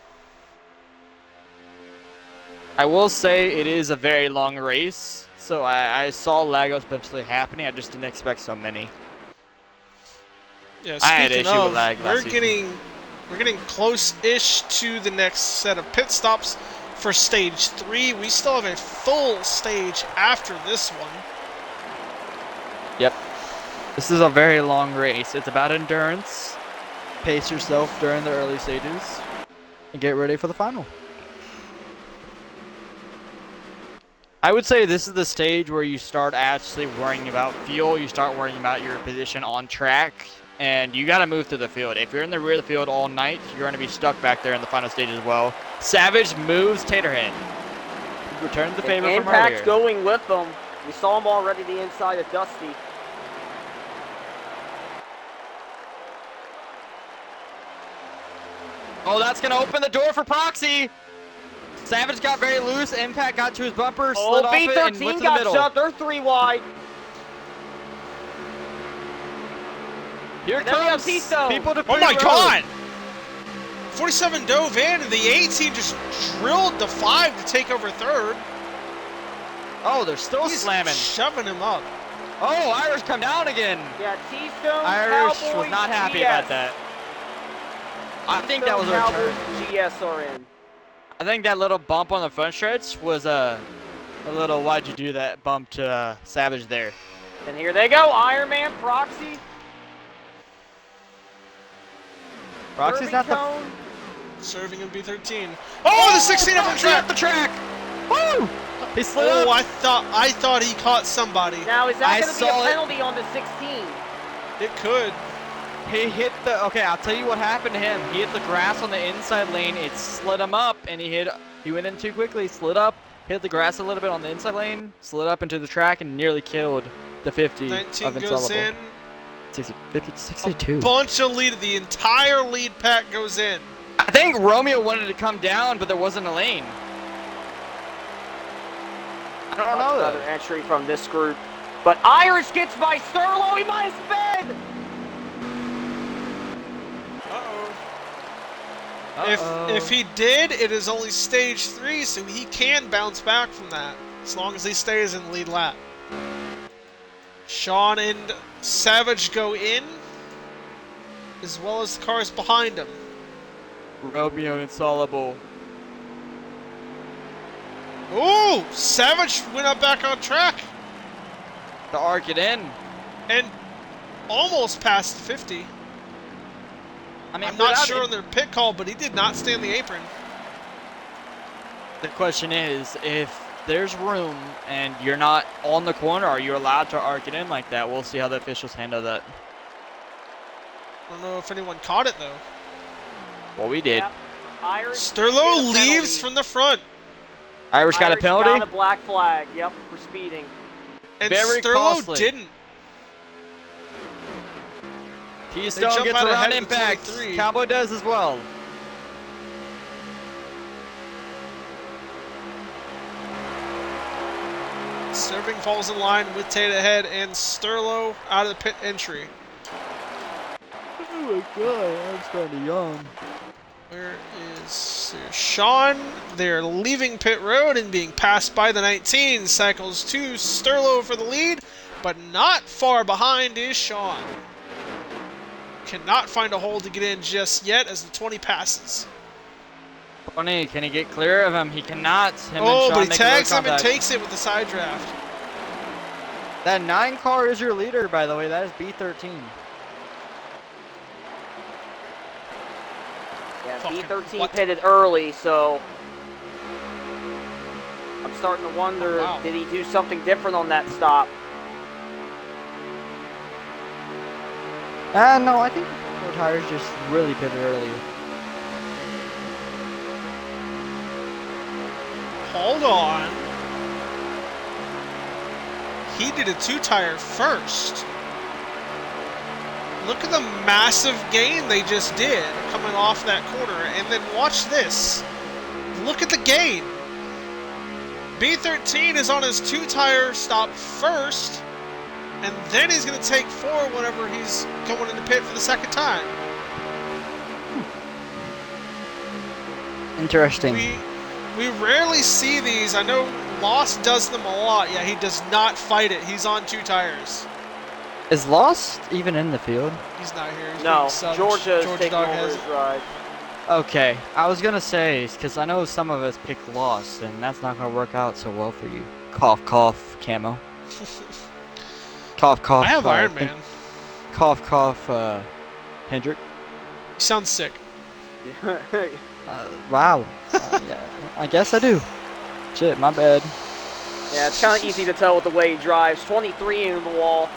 I will say it is a very long race, so I saw Lagos potentially happening. I just didn't expect so many. Yeah, I had speaking issue with of, lag last we're getting close-ish to the next set of pit stops for stage 3. We still have a full stage after this one. Yep. This is a very long race. It's about endurance. Pace yourself during the early stages and get ready for the final. I would say this is the stage where you start actually worrying about fuel. You start worrying about your position on track, and you got to move through the field. If you're in the rear of the field all night, you're going to be stuck back there in the final stage as well. Savage moves Taterhead. Returns the favor from Impact's earlier. going with them. We saw him already the inside of Dusty. Oh, that's going to open the door for Proxy. Savage got very loose. Impact got to his bumper, slid off it, and went B13 to the got middle. shut. They're 3 wide. Here And then we have comes T-Stone. people to Oh my pit road. god! 47 dove in, and the 18 just drilled the 5 to take over third. Oh, they're still He's slamming. shoving him up. Oh, Irish come down again. Yeah, T-Stone, Irish Cowboys, was not happy GS. about that. I think that was a return. GS are in. I think that little bump on the front stretch was a little why'd you do that bump to Savage there. And here they go, Iron Man, Proxy. Proxy's not the Cone. Serving in B13. Oh, the 16 up on Proxy track! up the track. Woo! He slid Oh, up. I thought he caught somebody. Now, is that I going to be a saw it. penalty on the 16? It could. He hit the okay. I'll tell you what happened to him. He hit the grass on the inside lane. It slid him up, and he went in too quickly. Slid up, hit the grass a little bit on the inside lane, slid up into the track, and nearly killed the 50 19 of goes Insolable. in. 60, 50, 62. Bunch of lead. The entire lead pack goes in. I think Romeo wanted to come down, but there wasn't a lane. I don't know Another though. entry from this group. But Irish gets by Sterlo. He might have sped. Uh-oh. If he did, it is only stage 3, so he can bounce back from that as long as he stays in the lead lap. Sean and Savage go in, as well as the cars behind him. Romeo Insolable. Ooh, Savage went up back on track The arc it in. and almost passed 50. I mean, I'm not without sure it- on their pit call, but he did not stay on the apron. The question is, if there's room and you're not on the corner, are you allowed to arc it in like that? We'll see how the officials handle that. I don't know if anyone caught it though. Well, we did. Yep. Irish Sterlo get a leaves penalty. from the front, Irish got a Irish penalty. Got a black flag. Yep, for speeding. and Very Sterlo costly. didn't. Keystone jump gets out around ahead of the impact. 23. Cowboy does as well. Serving falls in line with Tate ahead and Sterlo out of the pit entry. Oh my god, I'm starting to yawn. Where is Sean? They're leaving pit road and being passed by the 19. Cycles to Sterlo for the lead, but not far behind is Sean. Cannot find a hole to get in just yet as the 20 passes. 20, can he get clear of him? He cannot. Him Oh, and Sean but he make tags low him and contact. takes it with the side draft. That 9 car is your leader, by the way. That is B13. Yeah, Fucking B13 what? pitted early, so I'm starting to wonder, Oh, wow. did he do something different on that stop? No, I think the tires just really pitted early. Hold on. He did a 2-tire first. Look at the massive gain they just did coming off that corner. And then watch this. Look at the gain. B13 is on his 2-tire stop first. And then he's going to take 4 whenever he's going into pit for the second time. Interesting. We rarely see these. I know Lost does them a lot. Yeah, he does not fight it. He's on 2 tires. Is Lost even in the field? He's not here. He's No, being subbed. Georgia is taking Dog over has his it. ride. Okay, I was gonna say, because I know some of us picked Lost, and that's not gonna work out so well for you. Cough, cough, camo. Cough, cough. I have Iron think- Man. Cough, cough, Hendrick. He sounds sick. Wow. Yeah, I guess I do. Shit, my bad. Yeah, it's kind of easy to tell with the way he drives. 23 in the wall.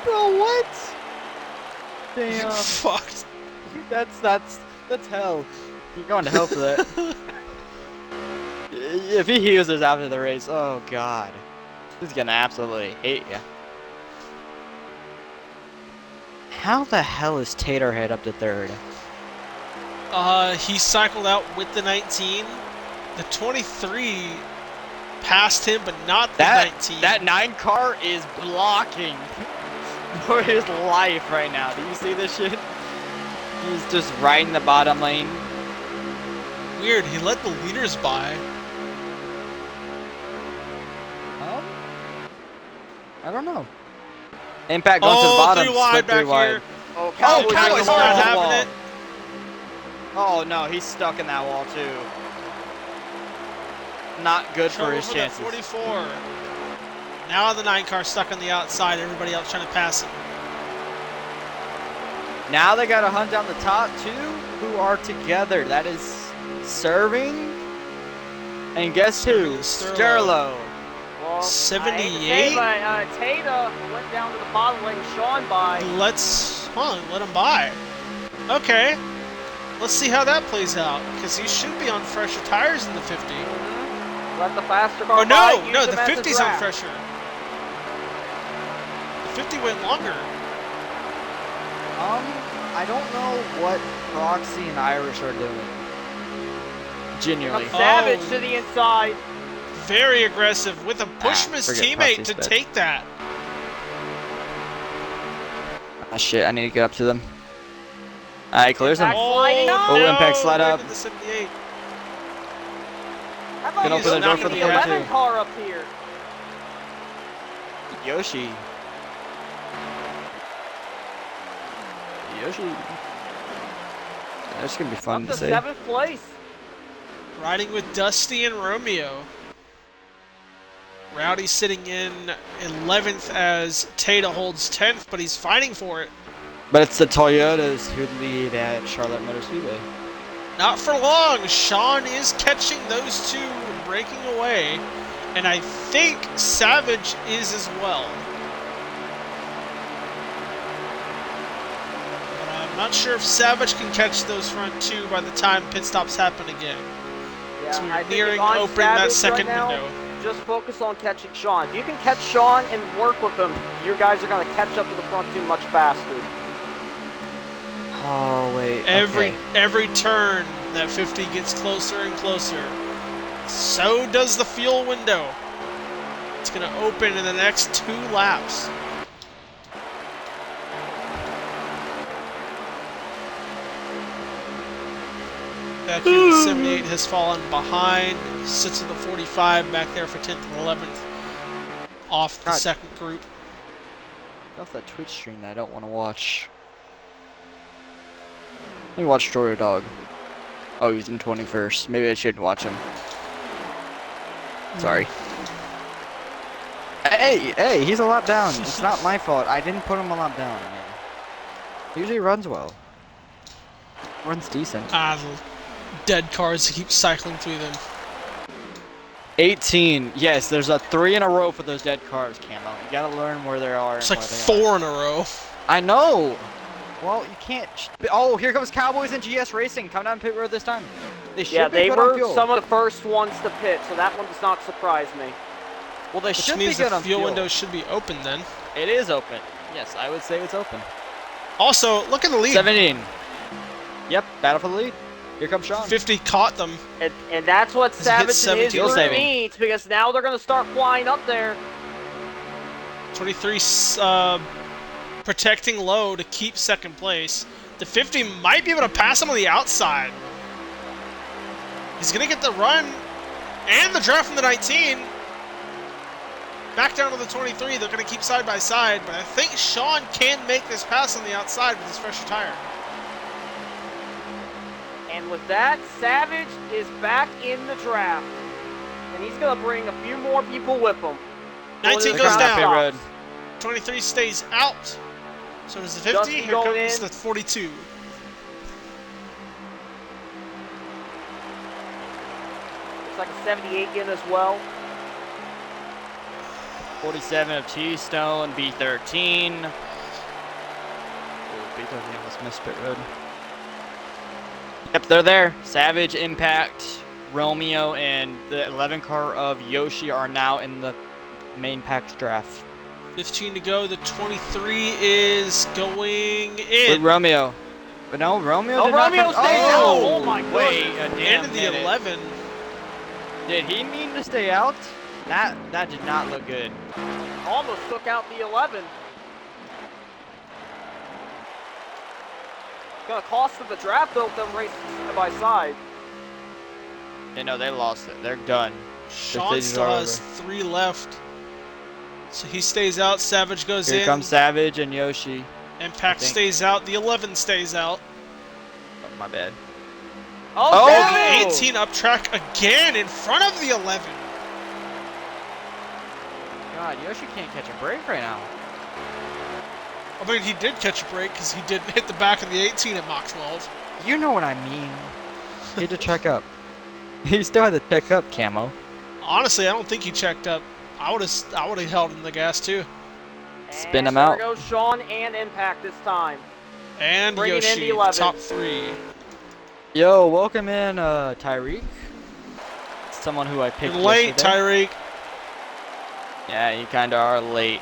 Bro, what? Damn. Fucked. That's hell. You're going to hell for that. If he heals us after the race, oh god. He's gonna absolutely hate you. How the hell is Taterhead up to 3rd? He cycled out with the 19. The 23 passed him, but not the 19. That 9 car is blocking for his life right now. Do you see this shit? He's just right in the bottom lane. Weird. He let the leaders by. I don't know. Impact going to the bottom. 3 wide split back 3 wide. here. Oh, Cowboys Cowboys on the not wall. having it. Oh no, he's stuck in that wall too. Not good for Trouble his for that chances. 44. Now the 9 car stuck on the outside. Everybody else trying to pass him. Now they got to hunt down the top 2 who are together. That is Serving. And guess who? Sterlo. Sterlo. Well, 78? Tata went down to the bottom lane, Sean by. Let's let him by. Okay. Let's see how that plays out. Because he should be on fresher tires in the 50. Let the faster car Oh by, no, use no, him the as a 50's on draft. fresher. 50 went longer. I don't know what Roxy and Irish are doing. Genuinely. Comes Savage Oh. to the inside. Very aggressive with a push from his forget teammate Proxy's to bad. take that. Ah, shit, I need to get up to them. Alright, clears them. Impact sliding up. Oh, Impact slide right up. to the 78. How about Can you open the door see for the the 11 42. car up here? Yoshi. Yoshi. That's gonna be fun Up to to see. 7th place. Riding with Dusty and Romeo. Rowdy sitting in 11th as Tata holds 10th, but he's fighting for it. But it's the Toyotas who lead at Charlotte Motor Speedway. Not for long. Sean is catching those two, breaking away. And I think Savage is as well. But I'm not sure if Savage can catch those front two by the time pit stops happen again. Yeah, So we're I think nearing if I'm opening that Savage second right now, window. just focus on catching Sean. If you can catch Sean and work with him, you guys are going to catch up to the front two much faster. Oh wait. Every turn, that 50 gets closer and closer. So does the fuel window. It's going to open in the next 2 laps. Back here, the 78 has fallen behind. Sits at the 45 back there for 10th and 11th. Off the God. second group. Off that Twitch stream that I don't want to watch. Let me watch Story Dog. Oh, he's in 21st. Maybe I shouldn't watch him. Sorry. Hey, he's a lot down. It's not my fault. I didn't put him a lot down. Man. He usually runs well. Runs decent. The dead cars keep cycling through them. 18. Yes, there's a 3 in a row for those dead cars, Camo. You gotta learn where they are. It's and like where they are. 4 in a row. I know. Well, you can't. Oh, here comes Cowboys and GS Racing. Come down pit road this time. They should Yeah, be they good on were fuel. some of the first ones to pit, so that one does not surprise me. Well, they Which should be means good the on fuel fuel. window should be open then. It is open. Yes, I would say it's open. Also, look at the lead. 17. Yep, battle for the lead. Here comes Sean. 50 caught them. And that's what Has hit Savage and 17. his Fuel group saving. needs, because now they're going to start flying up there. 23 protecting low to keep second place. The 50 might be able to pass him on the outside. He's going to get the run and the draft from the 19. Back down to the 23. They're going to keep side by side, but I think Sean can make this pass on the outside with his fresher tire. And with that, Savage is back in the draft. And he's going to bring a few more people with him. 19 Well, goes the down. Pit road. 23 stays out. So does the 50. Dusty Here going comes in. the 42. Looks like a 78 in as well. 47 of T-Stone, B13. Ooh, B13 almost missed pit road. Yep, they're there. Savage, Impact, Romeo, and the 11 car of Yoshi are now in the main pack draft. 15 to go. The 23 is going With in. Romeo. But no, Romeo Oh, did not Romeo come- stays out. Oh, Oh my wait, goodness. a damn And the minute. 11. Did he mean to stay out? That did not look good. Almost took out the 11. Gonna cost them the draft, built them race side by side. No, they lost it. They're done. Sean stages still are has over. 3 left. So he stays out. Savage goes Here in. comes Savage and Yoshi. Impact I think. stays out. The 11 stays out. Oh, my bad. Oh, Oh, The Savage! 18 up track again in front of the 11. God, Yoshi can't catch a break right now. I mean, he did catch a break because he did hit the back of the 18 at Mach 12. You know what I mean. He had to check up. He still had to check up, Camo. Honestly, I don't think he checked up. I would have held him the gas too. Spin And him out. There goes Sean and Impact this time. And Bringing in Yoshi, the 11. top 3. Yo, welcome in, Tyreek. Someone who I picked You're late, yesterday. Tyreek. Yeah, you kinda are late.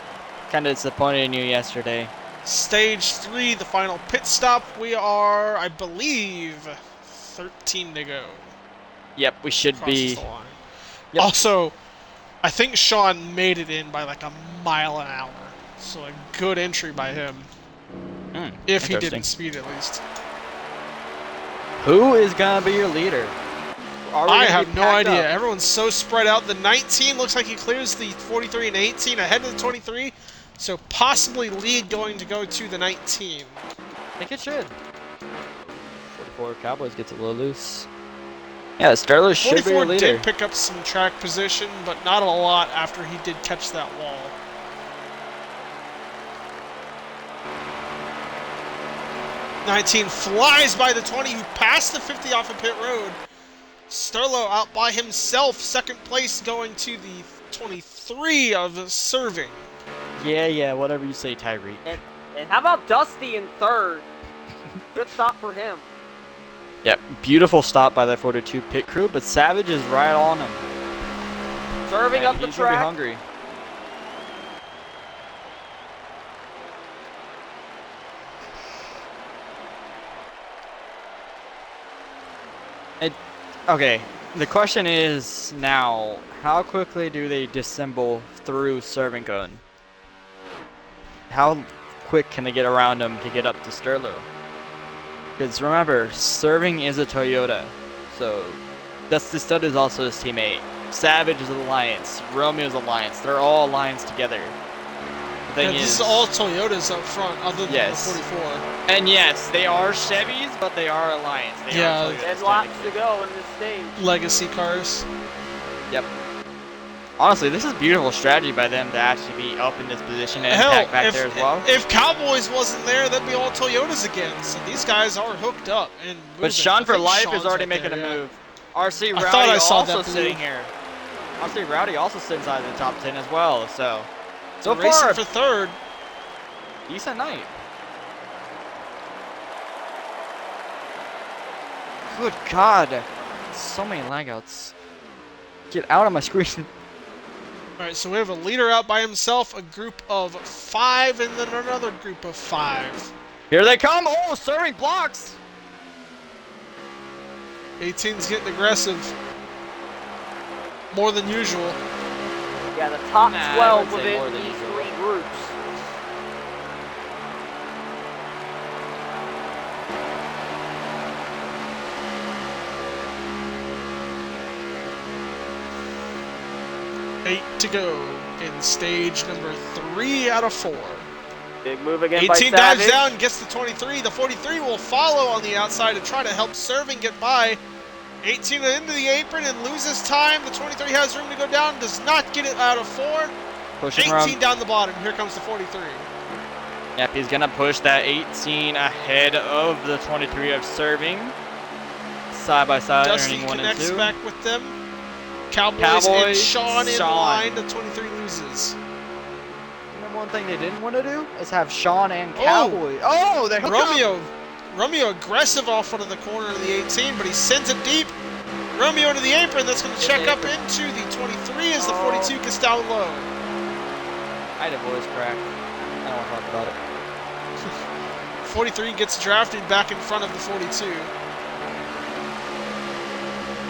Kind of disappointed in you yesterday. Stage 3, the final pit stop. We are, I believe, 13 to go. Yep, we should Crosses be. the line. Yep. Also, I think Sean made it in by like a mile an hour. So a good entry by him. If he Interesting. didn't speed at least. Who is gonna be your leader? Are we I gonna have be no packed idea. up? Everyone's so spread out. The 19 looks like he clears the 43 and 18 ahead of the 23. So possibly lead going to go to the 19. I think it should. 44 Cowboys gets a little loose. Yeah, Sterler should be 44 your leader. did pick up some track position, but not a lot after he did catch that wall. '19 flies by the 20, who passed the 50 off of pit road. Sterlo out by himself, second place going to the 23 of Serving. Yeah, whatever you say, Tyreek. And how about Dusty in third? Good stop for him. Yep, beautiful stop by the 42 pit crew, but Savage is right on him. Serving And up the he's gonna be track. hungry. Okay, the question is now, how quickly do they disassemble through Serving Cone? How quick can they get around him to get up to Sterlo? Because remember, Serving is a Toyota, so Dusty Stud is also his teammate. Savage is Alliance, Romeo's Alliance, they're all Alliance together. The thing This is, is all Toyotas up front, other than Yes. the 44. and yes, they are Chevys, but they are Alliance. They Yeah. are Toyotas, And lots to technically. go in this stage. Legacy cars. Yep. Honestly, this is beautiful strategy by them to actually be up in this position and Hell, pack back if, there as well. if Cowboys wasn't there, that'd be all Toyotas again. So these guys are hooked up and moving. But Sean I for think Life Sean's is already right making there, a yeah. move. RC I Rowdy thought I saw also that blue. sitting here. RC Rowdy also sits inside the top 10 as well. So Racing far, for third. decent night. Good God, so many lagouts. Get out of my screen. All right, so we have a leader out by himself, a group of 5, and then another group of 5. Here they come. Oh, Serving blocks. 18's getting aggressive. More than usual. Yeah, the top Nah, I 12 would say more within than these usual. 3 groups. Eight to go in stage number 3 out of 4. Big move again by 18 dives Savage. down, gets the 23. The 43 will follow on the outside to try to help Serving get by. 18 into the apron and loses time. The 23 has room to go down, does not get it out of 4. Pushing 18 around. down the bottom. Here comes the 43. Yep, he's gonna push that 18 ahead of the 23 of Serving. Side by side, Dusty earning 1 and connects 2. back with them. Cowboys and Cowboys, Sean in Sean. line. The 23 loses. And one thing they didn't want to do is have Sean and Oh! Cowboy. Oh, they hooked up. Romeo aggressive off front of the corner of the 18, but he sends it deep. Romeo into the apron. That's going to In check the up apron. into the 23 as the 42 gets down low. I had a voice crack. I don't want to talk about it. 43 gets drafted back in front of the 42.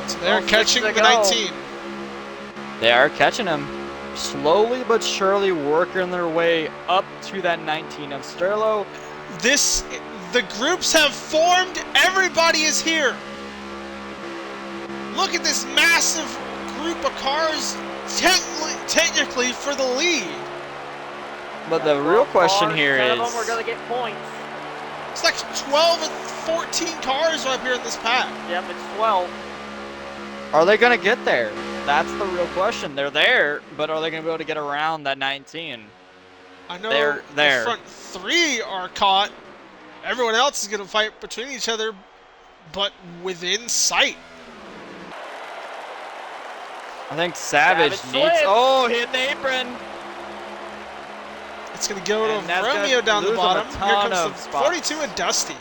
So they're Well, catching 6 the to go. 19. They are catching him. Slowly but surely working their way up to that 19 of Sterlo. The groups have formed. Everybody is here. Look at this massive group of cars, technically for the lead. But the real question Cars, here 10 is, of them are going to get points. It's like 12 and 14 cars up here in this pack. Yep, it's 12. are they going to get there? That's the real question. They're there, but are they going to be able to get around that 19? I know They're there. the front 3 are caught. Everyone else is going to fight between each other, but within sight. I think Savage Savage needs... slipped. Oh, hit the apron. It's going to go And to that's Romeo gonna down the lose him a bottom. Here ton comes of the spots. 42 and Dusty.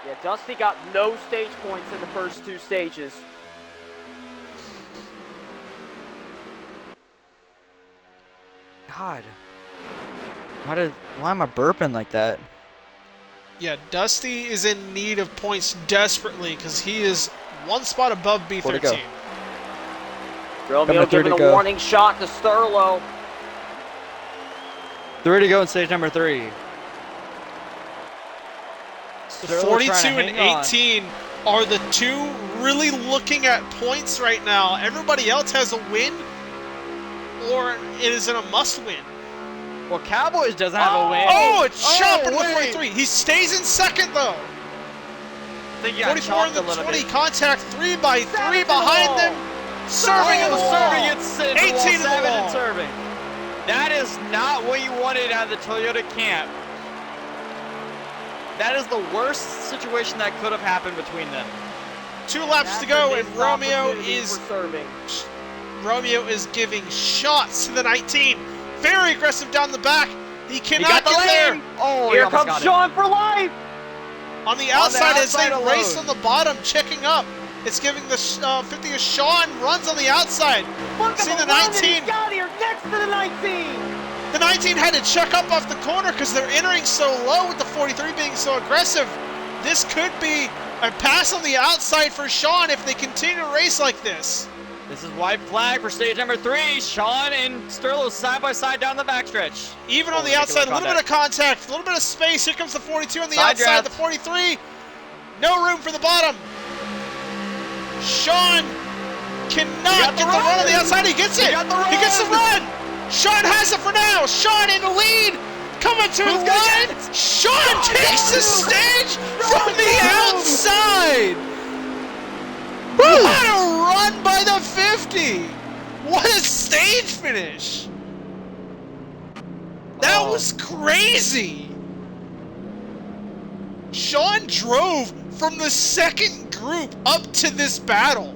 Yeah, Dusty got no stage points in the first 2 stages. God. Why am I burping like that? Yeah, Dusty is in need of points desperately because he is one spot above Where'd it go? B13. Romeo Number three giving to a go. warning shot to Sterlo. 3 to go in stage number 3. The Sterlo 42 trying to and hang on. 18 are the two really looking at points right now. Everybody else has a win or it is in a must-win. Well, Cowboys doesn't have a win. Oh, it's chopping the wait. 43. He stays in second, though. I think you got 44 in chopped the a little 20, bit. contact 3 by 3 Savage in the behind wall. them. Serving in the wall. Serving it's 18 in the Savage wall. and serving. That is not what you wanted out of the Toyota camp. That is the worst situation that could have happened between them. 2 laps That's to go, a and missed Romeo opportunity is for serving. giving shots to the 19. Very aggressive down the back. He He cannot got the get there. lane. Oh, he Here almost comes got it. Sean for life. On the outside as they outside race alone. on the bottom, checking up. It's giving the 50 as Sean runs on the outside. Look See at the the run that 19. he's got here next to the 19. The 19 had to check up off the corner because they're entering so low with the 43 being so aggressive. This could be a pass on the outside for Sean if they continue to race like this. This is white flag for stage number 3. Sean and Sterlo side by side down the backstretch. Even on Oh, the outside, a making little bit of contact, a little bit of space. Here comes the 42 on the Side outside, draft. the 43. No room for the bottom. Sean cannot the get the run on the run. outside. He gets it. He got the He gets the run. run. Sean has it for now. Sean in the lead. Coming to Who's the gonna line. get it? Sean takes the stage from the outside. What a run by the 50. What a stage finish. That Oh. was crazy. Sean drove from the second group up to this battle.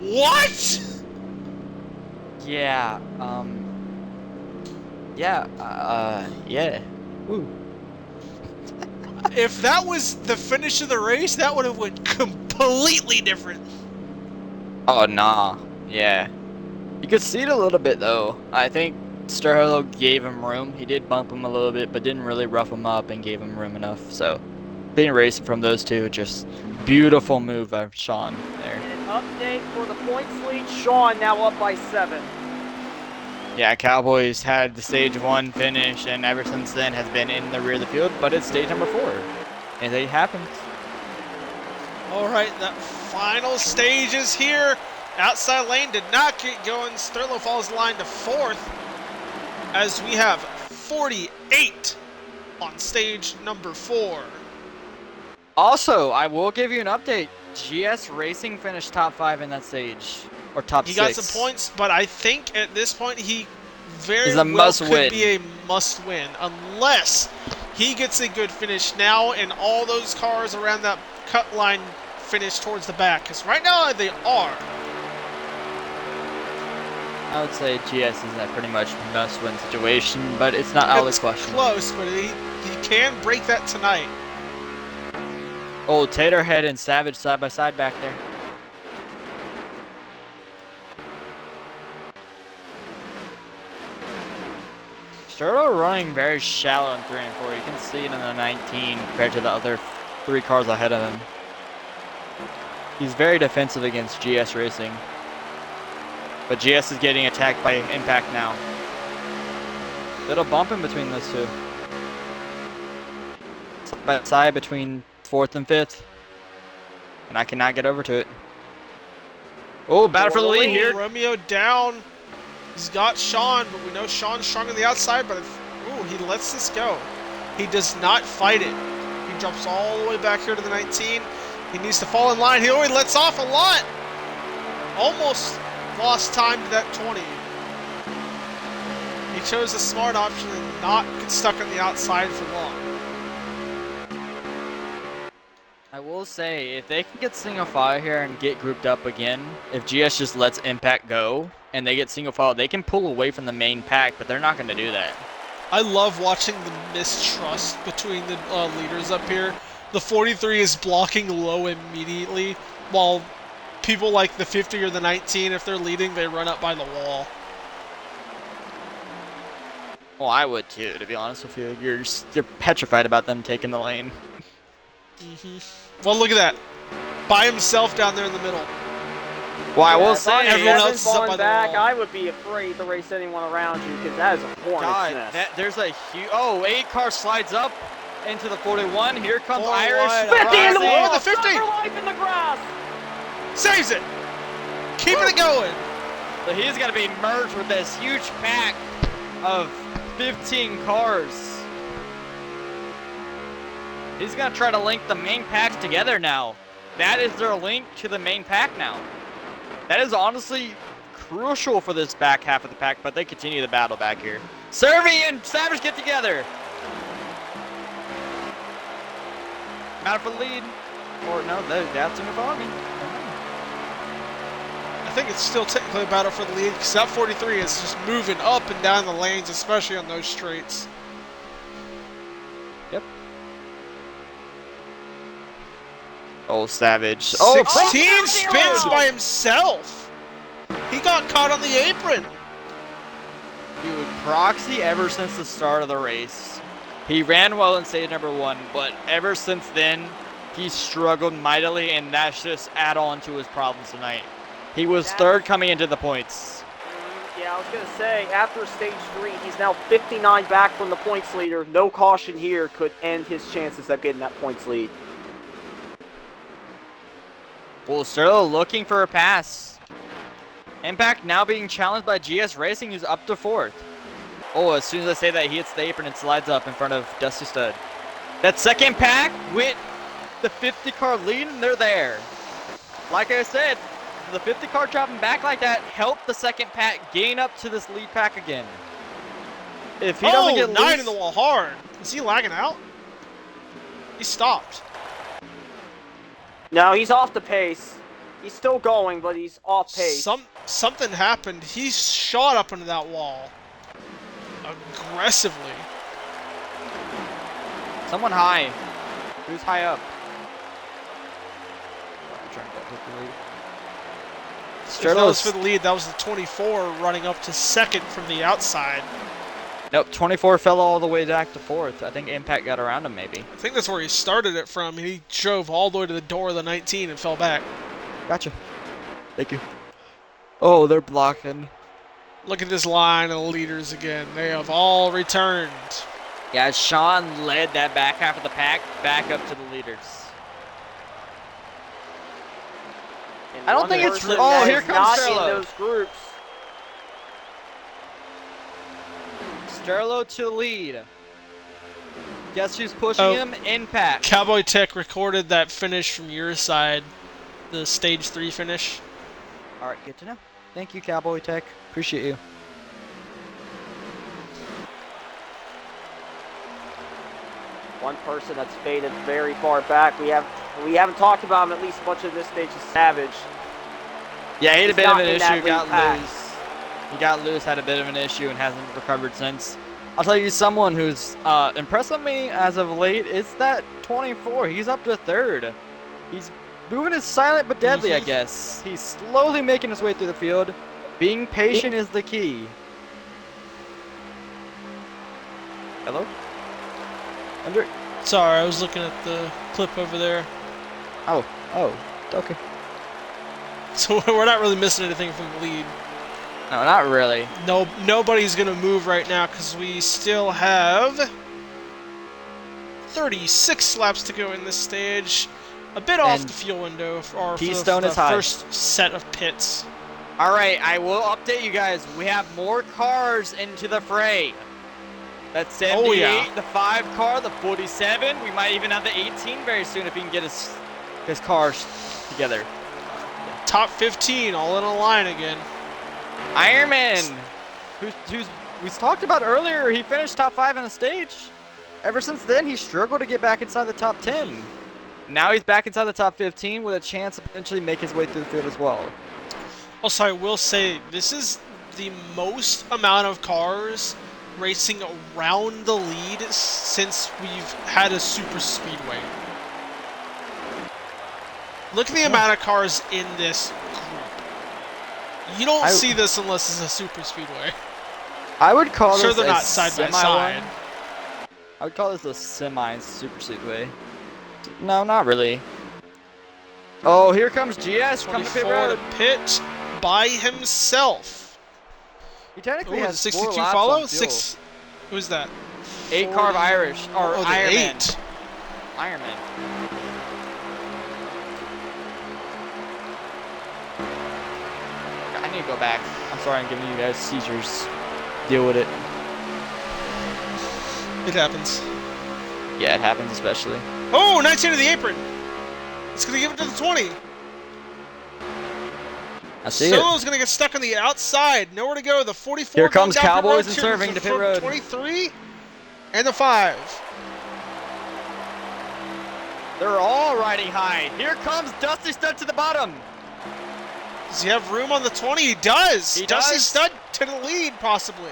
What? Yeah, yeah. Woo. If that was the finish of the race, that would have went completely different. Oh, nah. Yeah. You could see it a little bit, though. I think Sterlo gave him room. He did bump him a little bit, but didn't really rough him up and gave him room enough. So, being racing from those two, just beautiful move by Sean there. And an update for the points lead. Sean now up by 7. Yeah, Cowboys had the stage 1 finish, and ever since then has been in the rear of the field, but it's stage number 4. And it happens. All right, that final stage is here. Outside lane did not get going. Sterlo follows the line to 4th as we have 48 on stage number 4. Also, I will give you an update. GS Racing finished top 5 in that stage. Or top He 6. got some points, but I think at this point he very He's a well must could win. be a must-win unless he gets a good finish now and all those cars around that cut line finish towards the back. Because right now they are. I would say GS is in a pretty much must-win situation, but it's not out of It's the question. close, but he can break that tonight. Oh, Taterhead and Savage side by side back there. Sterlo running very shallow in 3 and 4. You can see it in the 19 compared to the other 3 cars ahead of him. He's very defensive against GS Racing. But GS is getting attacked by Impact now. Little bump in between those two. Side by side between 4th and 5th. And I cannot get over to it. Oh, battle for the lead here. Romeo down. He's got Sean, but we know Sean's strong on the outside, but he lets this go. He does not fight it. He drops all the way back here to the 19. He needs to fall in line. He already lets off a lot. Almost lost time to that 20. He chose the smart option and not get stuck on the outside for long. I will say, if they can get single file here and get grouped up again, if GS just lets Impact go and they get single file, they can pull away from the main pack, but they're not going to do that. I love watching the mistrust between the leaders up here. The 43 is blocking low immediately, while people like the 50 or the 19, if they're leading, they run up by the wall. Well, I would too, to be honest with you. You're petrified about them taking the lane. Well, look at that. By himself down there in the middle. Well, I will if I'm say, everyone Devin else is up falling by the back, wall. I would be afraid to race anyone around you because that is a hornet's God, nest. there's a huge. Oh, 8 car slides up into the 41. Here comes 41, Irish. 50 in the Rossi. wall! Oh, the 50! Stop for life in the grass! Saves it! Keeping it going! So he's going to be merged with this huge pack of 15 cars. He's going to try to link the main packs together now. That is their link to the main pack now. That is honestly crucial for this back half of the pack, but they continue the battle back here. Servi and Savage get together. Battle for the lead. Or no, that's in the fogging. I think it's still technically a battle for the lead because that 43 is just moving up and down the lanes, especially on those straights. Yep. Oh, Savage. 16 spins by himself. He got caught on the apron. Dude, Proxy, ever since the start of the race, he ran well in stage number 1, but ever since then, he struggled mightily, and that's just add on to his problems tonight. He was third coming into the points. Yeah, I was going to say, after stage 3, he's now 59 back from the points leader. No caution here could end his chances of getting that points lead. Well, Sterlo looking for a pass. Impact now being challenged by GS Racing, who's up to 4th. Oh, as soon as I say that, he hits the apron and slides up in front of Dusty Stud. That second pack with the 50 car lead, and they're there. Like I said, the 50 car dropping back like that helped the second pack gain up to this lead pack again. If he doesn't get 9 loose, in the wall hard. Is he lagging out? He stopped. No, he's off the pace. He's still going, but he's off pace. Something happened. He shot up into that wall. Aggressively. someone high. Who's high up? I'm trying to get the lead. If that was Sterlo's for the lead, that was the 24 running up to second from the outside. Nope, 24 fell all the way back to 4th. I think Impact got around him maybe. I think that's where he started it from. He drove all the way to the door of the 19 and fell back. Gotcha. Thank you. Oh, they're blocking. Look at this line of leaders again. They have all returned. Yeah, Sean led that back half of the pack back up to the leaders. And I don't one think it's- person oh, that here is comes not Sterlo. in those groups. Sterlo to the lead. Guess who's pushing Oh. him? Impact. Cowboy Tech recorded that finish from your side, the stage 3 finish. All right, good to know. Thank you, Cowboy Tech. Appreciate you. One person that's faded very far back. We haven't talked about him at least much of this stage is Savage. Yeah, he had a He's bit of not an in that issue, lead got pack. loose. He got loose, had a bit of an issue, and hasn't recovered since. I'll tell you, someone who's impressed me as of late is that 24. He's up to 3rd. He's moving is silent but deadly, I guess. He's slowly making his way through the field. Being patient is the key. Hello? Under. Sorry, I was looking at the clip over there. Oh, okay. So we're not really missing anything from the lead. No, not really. No, nobody's gonna move right now because we still have 36 laps to go in this stage. A bit off And the fuel window for Keystone the is high. first set of pits. All right, I will update you guys. We have more cars into the fray. That's 78, Oh, yeah. the 5 car, the 47. We might even have the 18 very soon if he can get his cars together. Top 15 all in a line again. Ironman, who's we talked about earlier, he finished top 5 on the stage. Ever since then, he struggled to get back inside the top 10. Now he's back inside the top 15 with a chance to potentially make his way through the field as well. Also, I will say this is the most amount of cars racing around the lead since we've had a super speedway. Look at the amount of cars in this group. You don't see this unless it's a super speedway. I would call Sure, this they're a not side by semi side. one. I would call this a semi super speedway. No, not really. Oh, here comes GS coming to pit 24 road. to pit by himself. He technically Ooh, has 62 4 laps follow? on fuel. Who's that? 8 carb Irish or Oh, the Ironman. 8. Ironman. I need to go back. I'm sorry, I'm giving you guys seizures. Deal with it. It happens. Yeah, it happens especially. Oh, 19 to the apron. It's going to give it to the 20. I see it. Solo's going to get stuck on the outside. Nowhere to go. The 44 Here comes going down pit road Cowboys and serving to pit road. 23 and the 5. They're all riding high. Here comes Dusty Stud to the bottom. Does he have room on the 20? He does. He Dusty does. Stud to the lead, possibly.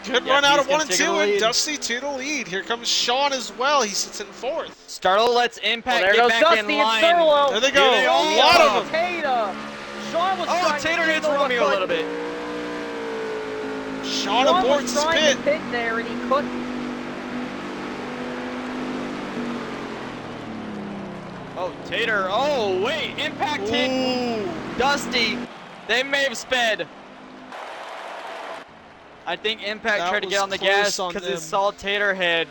Good Yep, run out he's of 1 gonna and take 2, the and lead. Dusty to the lead. Here comes Sean as well. He sits in 4th. Startle lets Impact There get goes back Dusty in and line. Sturlo. There they go. Here they A all lot go. of them. Tater. Sean was Oh, trying Tater to hits get Romeo a overcut. little bit. Sean Sean aborts was his trying pit. to pit there and he couldn't. Oh, Tater. Oh, wait. Impact hit Ooh. Dusty. They may have sped. I think Impact That tried to was get on the close gas on because he them. saw Tater head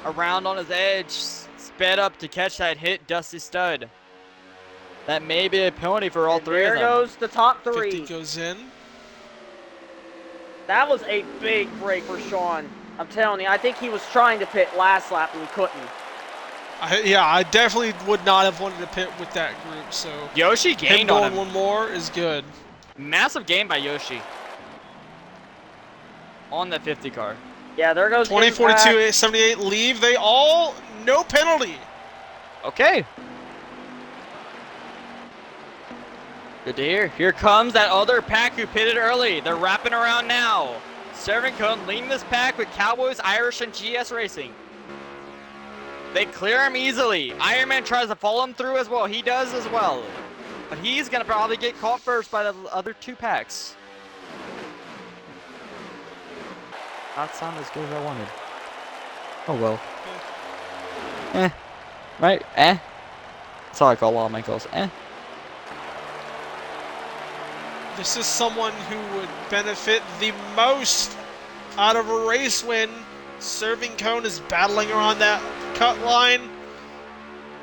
around on his edge, sped up to catch that hit Dusty Stud. That may be a penalty for all And 3 of there them. goes the top 50 3. goes in. That was a big break for Sean. I'm telling you, I think he was trying to pit last lap and he couldn't. I definitely would not have wanted to pit with that group, so Yoshi him gained on going him. one more is good. Massive gain by Yoshi. On the 50 car. Yeah, there goes 20, Impact. 42, 78 leave. They all, no penalty. Okay. Good to hear. Here comes that other pack who pitted early. They're wrapping around now. Serving Cone leading this pack with Cowboys, Irish, and GS Racing. They clear him easily. Ironman tries to follow him through as well. He does as well. But he's going to probably get caught first by the other 2 packs. Not sound as good as I wanted. Oh well. Right? That's all I call all my calls. This is someone who would benefit the most out of a race win. Serving Cone is battling around that cut line.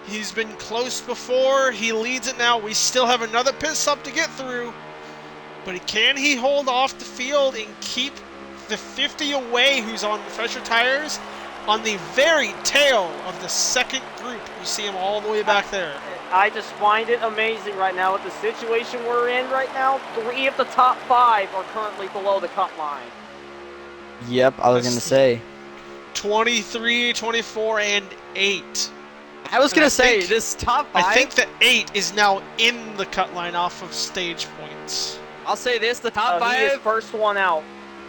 He's been close before. He leads it now. We still have another pit stop to get through. But can he hold off the field and keep the 50 away who's on fresher tires on the very tail of the second group? You see him all the way back there. I just find it amazing right now with the situation we're in right now. 3 of the top 5 are currently below the cut line. Yep, I was That's- gonna say. 23, 24, and 8. I was And gonna I say think- this top 5. I think the 8 is now in the cut line off of stage points. I'll say this: the top He is 5. first one out,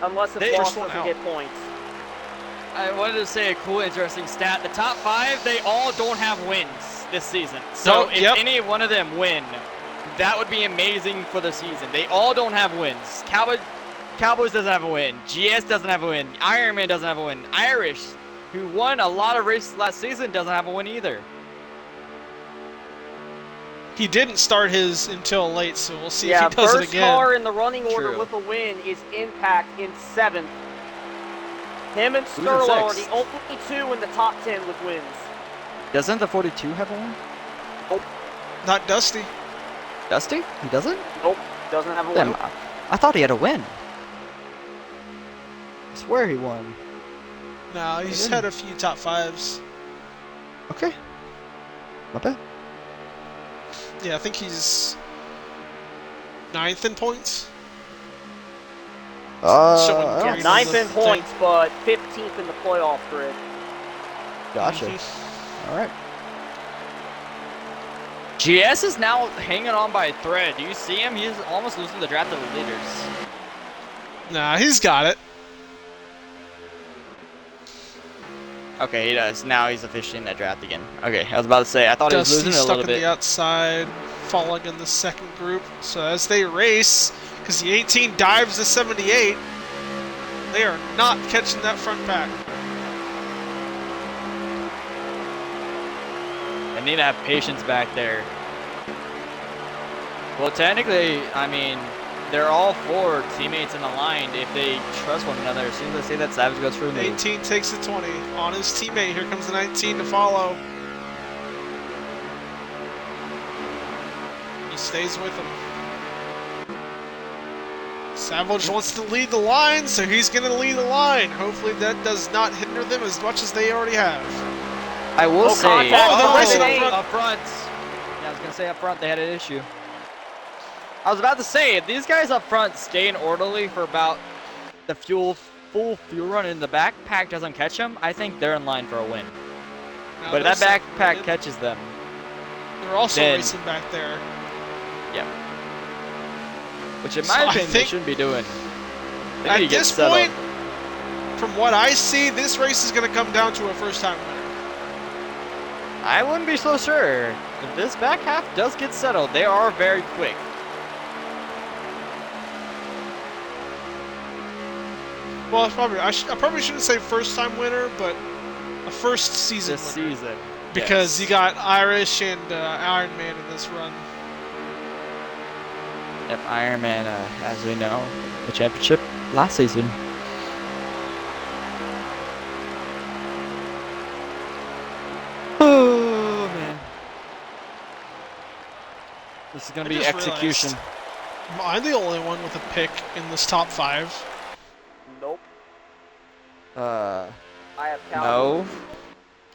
unless They- it's First lost one doesn't out. get points. I wanted to say a cool, interesting stat. The top 5, they all don't have wins this season. So No, if yep. any one of them win, that would be amazing for the season. They all don't have wins. Cowboys doesn't have a win. GS doesn't have a win. Ironman doesn't have a win. Irish, who won a lot of races last season, doesn't have a win either. He didn't start his until late, so we'll see Yeah, if he does it first again. car in the running order True. with a win is Impact in 7th. Him and Who's in Sterlo are the 6th? only 2 in the top 10 with wins. Doesn't the 42 have a win? Not Dusty. Dusty? He doesn't? Nope, doesn't have a Damn, win. I thought he had a win. I swear he won. No, he's didn't. had a few top 5s. Okay. Not bad. Yeah, I think he's 9th in points. Showing I don't Gary's know. 9th in thing. points, but 15th in the playoff grid. Gotcha. Mhm. All right. GS is now hanging on by a thread. Do you see him? He's almost losing the draft of the leaders. Nah, he's got it. Okay, he does. Now he's officially in that draft again. Okay, I was about to say, I thought he was Dusty's losing it a stuck little on the bit. outside, falling in the second group. So as they race, Because the 18 dives the 78. They are not catching that front pack. They need to have patience back there. Well, technically, I mean, they're all 4 teammates in the line if they trust one another. As soon as they say that, Savage goes for the move. 18 takes the 20 on his teammate. Here comes the 19 to follow. He stays with him. Savage wants to lead the line, so he's going to lead the line. Hopefully that does not hinder them as much as they already have. I will Oh, say, contact. Oh, they're racing up front. Yeah, I was gonna say up front they had an issue. I was about to say, if these guys up front stay in orderly for about the full fuel run and the backpack doesn't catch them, I think they're in line for a win. Now But if that they're backpack separated. catches them, They're also then- racing back there. yeah. Which in So my I opinion they think shouldn't be doing. They At need to get this settled. point, from what I see, this race is going to come down to a first-time winner. I wouldn't be so sure. If this back half does get settled, they are very quick. Well, it's probably I probably shouldn't say first-time winner, but a first season This winner. season. Because yes. you got Irish and Iron Man in this run. Yep, Iron Man, as we know, the championship last season. Oh man, this is gonna I be just execution. Am I the only one with a pick in this top 5? Nope. Uh, I have Cowboys. no,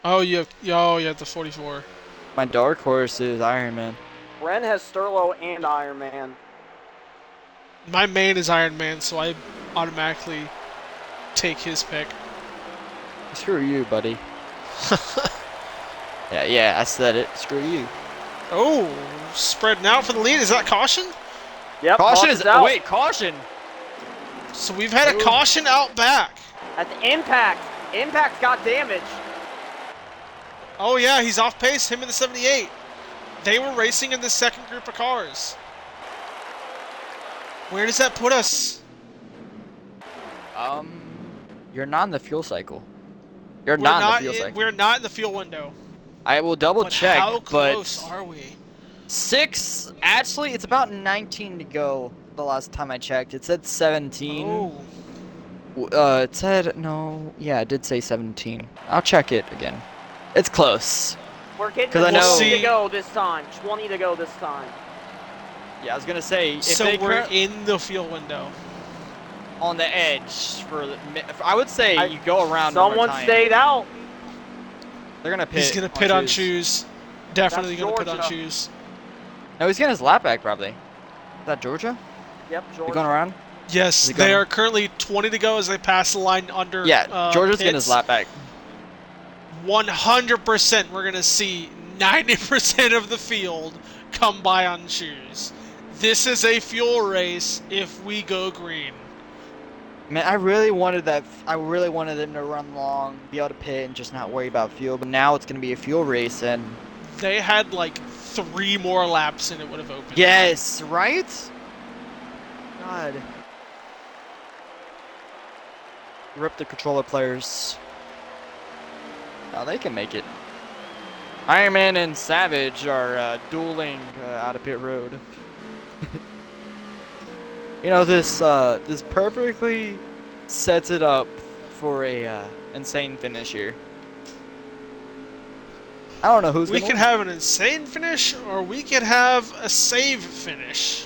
Oh, you have the 44. my dark horse is Iron Man. Ren has Sterlo and Iron Man. My main is Iron Man, so I automatically take his pick. Screw you, buddy. yeah, I said it. Screw you. Oh, spreading out for the lead. Is that caution? Yep. Caution Moss is out. wait, caution. So we've had a caution out back. At the impact. Impact got damaged. Oh yeah, he's off pace, him in the 78. They were racing in the second group of cars. Where does that put us? You're not in the fuel cycle. You're We're not in the not fuel cycle. we're not in the fuel window. I will double But check, how but close are we? 6. Actually, it's about 19 to go. The last time I checked, it said 17. Oh, It said no. Yeah, it did say 17. I'll check it again. It's close. We're getting 'Cause I 20 know- to go this time. 20 to go this time. Yeah, I was gonna say if so they we're current- in the fuel window. on the edge for the. I would say you go around. one Someone more time. stayed out. They're gonna pit. He's gonna pit on shoes. Definitely That's gonna pit on Georgia. shoes. No, he's getting his lap back probably. Is that Georgia? Yep, You George. going around? Yes, Is he they going? are currently 20 to go as they pass the line under. Yeah, Georgia's getting his pits. lap back. 100% we're gonna see 90% of the field come by on shoes. This is a fuel race if we go green. Man, I really wanted that. I really wanted them to run long, be able to pit, and just not worry about fuel. But now it's gonna be a fuel race, and They had like 3 more laps and it would have opened. yes, right? God. Rip the controller players. Now they can make it. Iron Man and Savage are dueling out of pit road. You know, this perfectly sets it up for a insane finish here. I don't know who's We gonna could win. have an insane finish or we could have a save finish.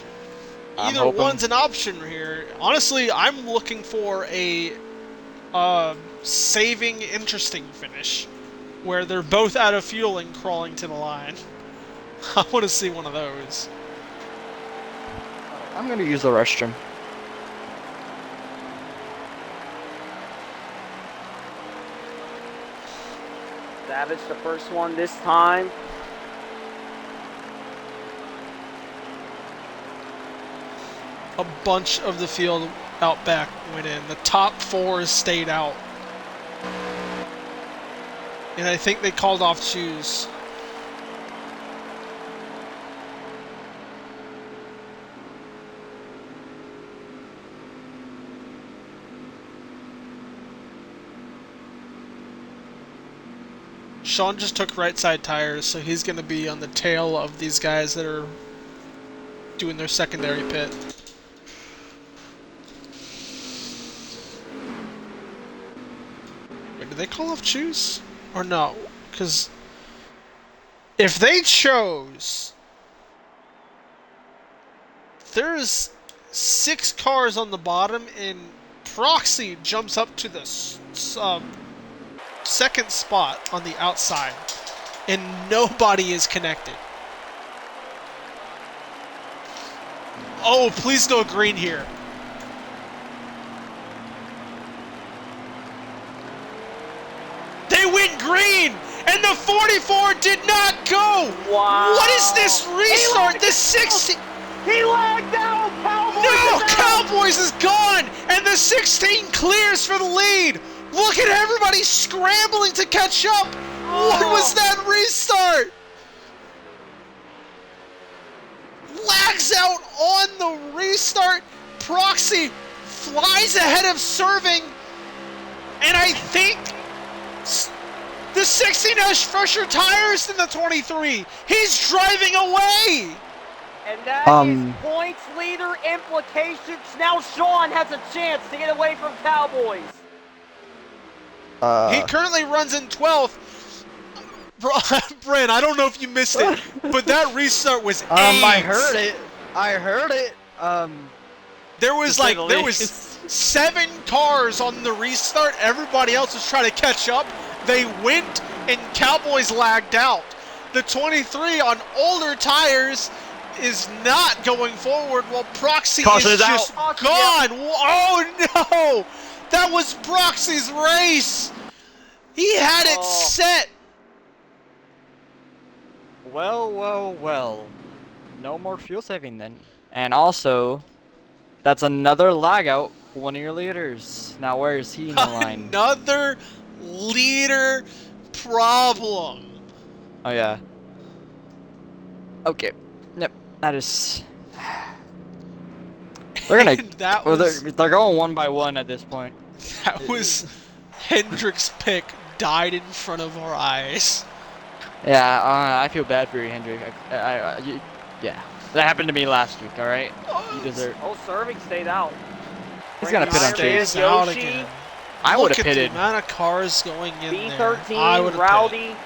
I'm Either hoping- one's an option here. Honestly, I'm looking for a saving interesting finish where they're both out of fuel and crawling to the line. I want to see one of those. I'm gonna use the restroom. Savage the first one this time. A bunch of the field out back went in. The top 4 stayed out. And I think they called off shoes. Sean just took right side tires, so he's going to be on the tail of these guys that are doing their secondary pit. Wait, did they call off choose? Or no? Because if they chose, there's 6 cars on the bottom, and Proxy jumps up to the second spot on the outside, and nobody is connected. Oh, please no green here. They went green, and the 44 did not go. Wow. What is this restart? The 16. He lagged out! Cowboys No, is out! Cowboys is gone, and the 16 clears for the lead. Look at everybody scrambling to catch up. What was that restart? Lags out on the restart. Proxy flies ahead of serving, and I think the 16 has fresher tires than the 23. He's driving away. And that is points leader implications. Now Sean has a chance to get away from Cowboys. He currently runs in 12th. Bren, I don't know if you missed it, but that restart was I AIDS. heard it. I heard it. There was to say like the there was least. 7 cars on the restart. Everybody else was trying to catch up. They went, and Cowboys lagged out. The 23 on older tires is not going forward, while Proxy Caution is is just out. gone. Oh no! That was Proxy's race. He had it set. Well. No more fuel saving then. And also, that's another lag out for one of your leaders. Now where is he in the line? Another leader problem. Oh yeah. Okay. Yep. That is. They're gonna. And that Well, was they're going one by one at this point. that was Hendrick's pick died in front of our eyes. Yeah. I feel bad for you, Hendrick. Yeah. That happened to me last week. All right. You deserve. Oh, serving stayed out. He's gonna pit on Brandon Chase. Stays out Yoshi, again. I Look would have at pitted. the amount of cars going in there. B13, I would have Rowdy.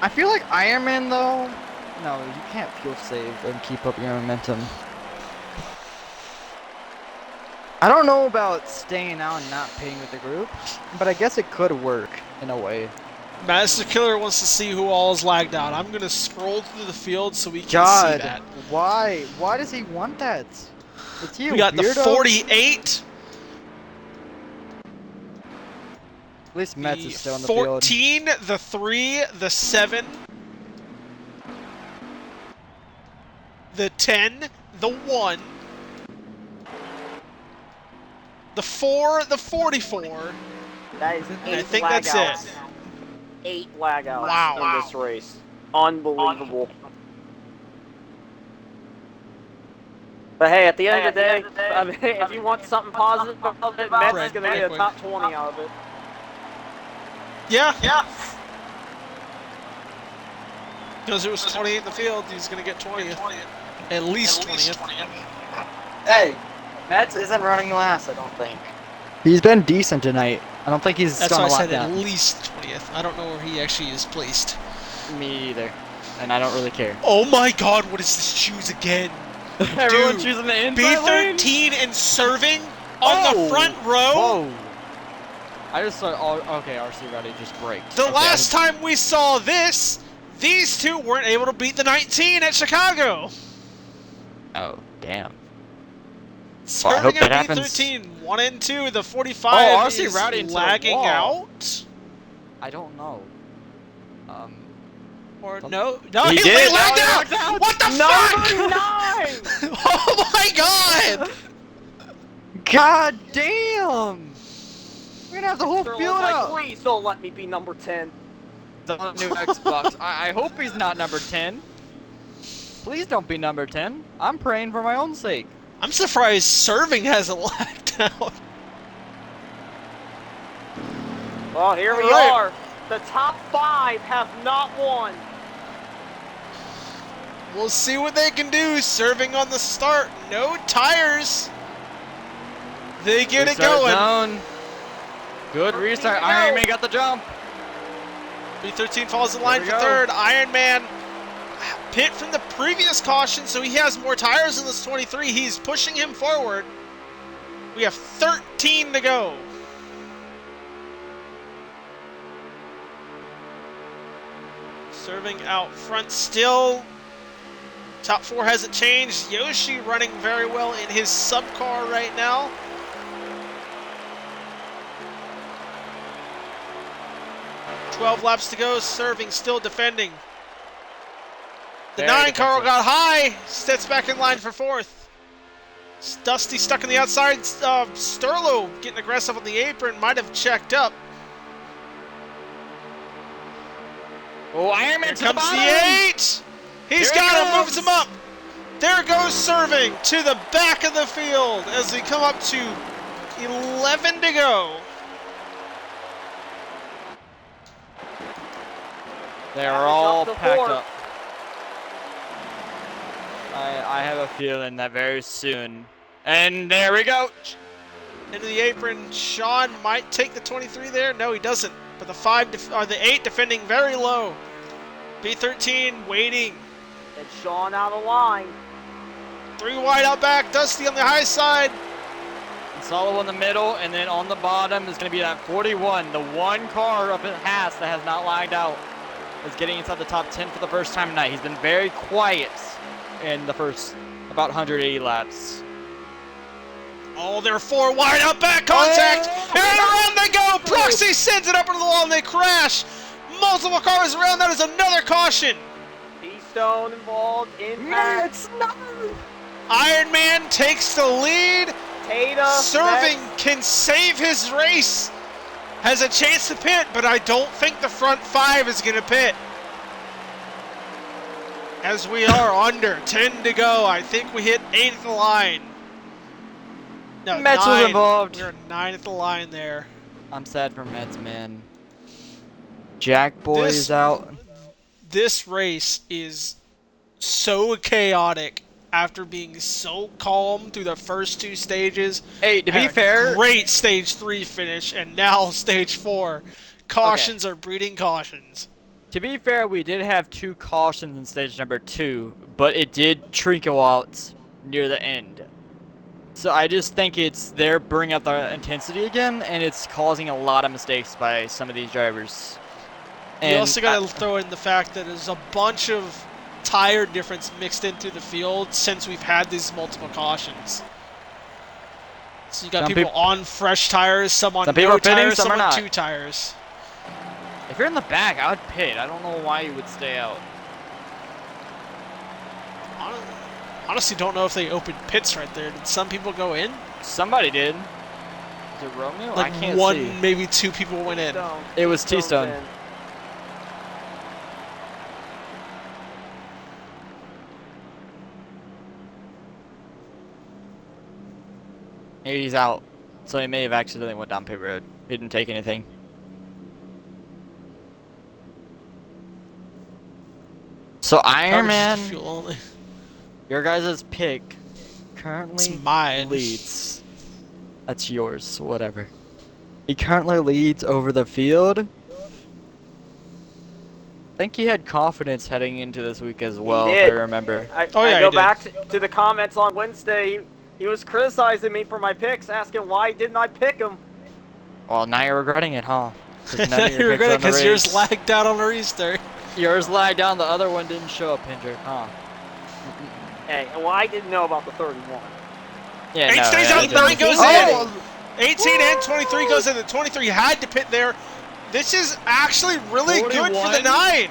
I feel like Ironman though. No, you can't fuel save and keep up your momentum. I don't know about staying out and not pitting with the group, but I guess it could work in a way. Master Killer wants to see who all is lagged out. I'm gonna scroll through the field so we can see God, that. why? Why does he want that? It's you, We got the weirdo. 48, At least Mets the is still on the field. 14, the 3, the 7, the 10, the 1, the 4, the 44. That is 8 I think lag that's outs. it. 8 lag outs Wow. in this race. Unbelievable. But hey, at the end of the day, I mean, if you want something positive of it, Mets is going to get a top 20 out of it. Yeah. Because it was 28 in the field, he's going to get 20th. At least 20th. Hey, Mets isn't running last, I don't think. He's been decent tonight. I don't think he's That's gone why I a lot said down. at least 20th. I don't know where he actually is placed. Me either. And I don't really care. Oh my god, what is this choose again? Everyone Dude, choosing the inside lane? B13 and serving on the Oh! front row? Whoa. I just saw. Oh, okay, RC Rowdy just braked. The Okay, last time we saw this, these two weren't able to beat the 19 at Chicago. Oh, damn. Serving hope at that happens. B13, 1 and 2, the 45 Oh, RC is Rowdy into the lagging wall. out. I don't know. Or Some- no, He he did. lagged No, he out. lagged out. What the Number fuck? 9! Oh my god! God damn! We're gonna have the whole They're field like, out. please don't let me be number 10. The new Xbox. I hope he's not number 10. Please don't be number 10. I'm praying for my own sake. I'm surprised serving hasn't lagged out. Well, here we Alright. are. The top 5 have not won. We'll see what they can do. Serving on the start. No tires. They get it Restart going. zone. Good restart. go. Iron Man got the jump. B13 falls in line There for we go. third. Iron Man pit from the previous caution, so he has more tires in this 23. He's pushing him forward. We have 13 to go. Serving out front still. Top 4 hasn't changed. Yoshi running very well in his sub car right now. "12 laps to go, serving, still defending. The Very 9 car defensive. got high, sits back in line for 4th. Dusty stuck on the outside. Sterlo getting aggressive on the apron, might have checked up. Oh, Iron Here Man to the comes bottom. the 8. He's Here he got him, moves goes. him up. There goes serving to the back of the field as we come up to 11 to go. They're Average all up to packed 4. up. I have a feeling that very soon. And there we go. Into the apron, Sean might take the 23 there. No, he doesn't. But the 8 defending very low. B13 waiting. And Sean out of line. 3 wide out back. Dusty on the high side. Solo in the middle, and then on the bottom is going to be that 41. The one car up at Haas that has not lagged out is getting inside the top 10 for the first time tonight. He's been very quiet in the first about 180 laps. Oh, they're 4 wide out back contact. Oh! And around they go. Proxy sends it up into the wall and they crash. Multiple cars around. That is another caution. Keystone involved. Impact. Iron Man takes the lead. Tata. Serving Metz. can save his race. Has a chance to pit, but I don't think the front 5 is going to pit. As we are under 10 to go. I think we hit 8 at the line. No, Metz was 9. involved. We're 9 at the line there. I'm sad for Mets, man. Jack Boy This- is out. This race is so chaotic after being so calm through the first 2 stages. Hey, to be Had a fair, great stage 3 finish, and now stage 4. Cautions are breeding cautions. we did have 2 cautions in stage number 2, but it did trickle out near the end. So I just think they're bringing up the intensity again, and it's causing a lot of mistakes by some of these drivers. You also got to throw in the fact that there's a bunch of tire difference mixed in through the field since we've had these multiple cautions. So you got Some people on fresh tires, some on some people no are pitting, tires, some some are on not. 2 tires. If you're in the back, I would pit. I don't know why you would stay out. Honestly, don't know if they opened pits right there. Did some people go in? Somebody did. Is it Romeo? Like I can't one, see. maybe 2 people went in. Keystone. It was Keystone's T-Stone. in. Maybe he's out. So he may have accidentally went down pit road. He didn't take anything. So Iron Probably Man, just fuel only. your guys' pick currently It's mine. leads. That's yours, whatever. He currently leads over the field. I think he had confidence heading into this week as well, if I did. remember. I Oh, yeah, go he did. back to the comments on Wednesday. He was criticizing me for my picks, asking why didn't I pick him. Well, now you're regretting it, huh? 'Cause none of You your regret it picks on the because yours race. lagged out on the restart. Yours lagged down, the other one didn't show up, Hendrick, huh? Hey, well, I didn't know about the 31. Yeah, 8 no, stays yeah, out, it 9 didn't. goes Oh! in. 18 and 23 goes in. The 23 had to pit there. This is actually really good for the 41. 9.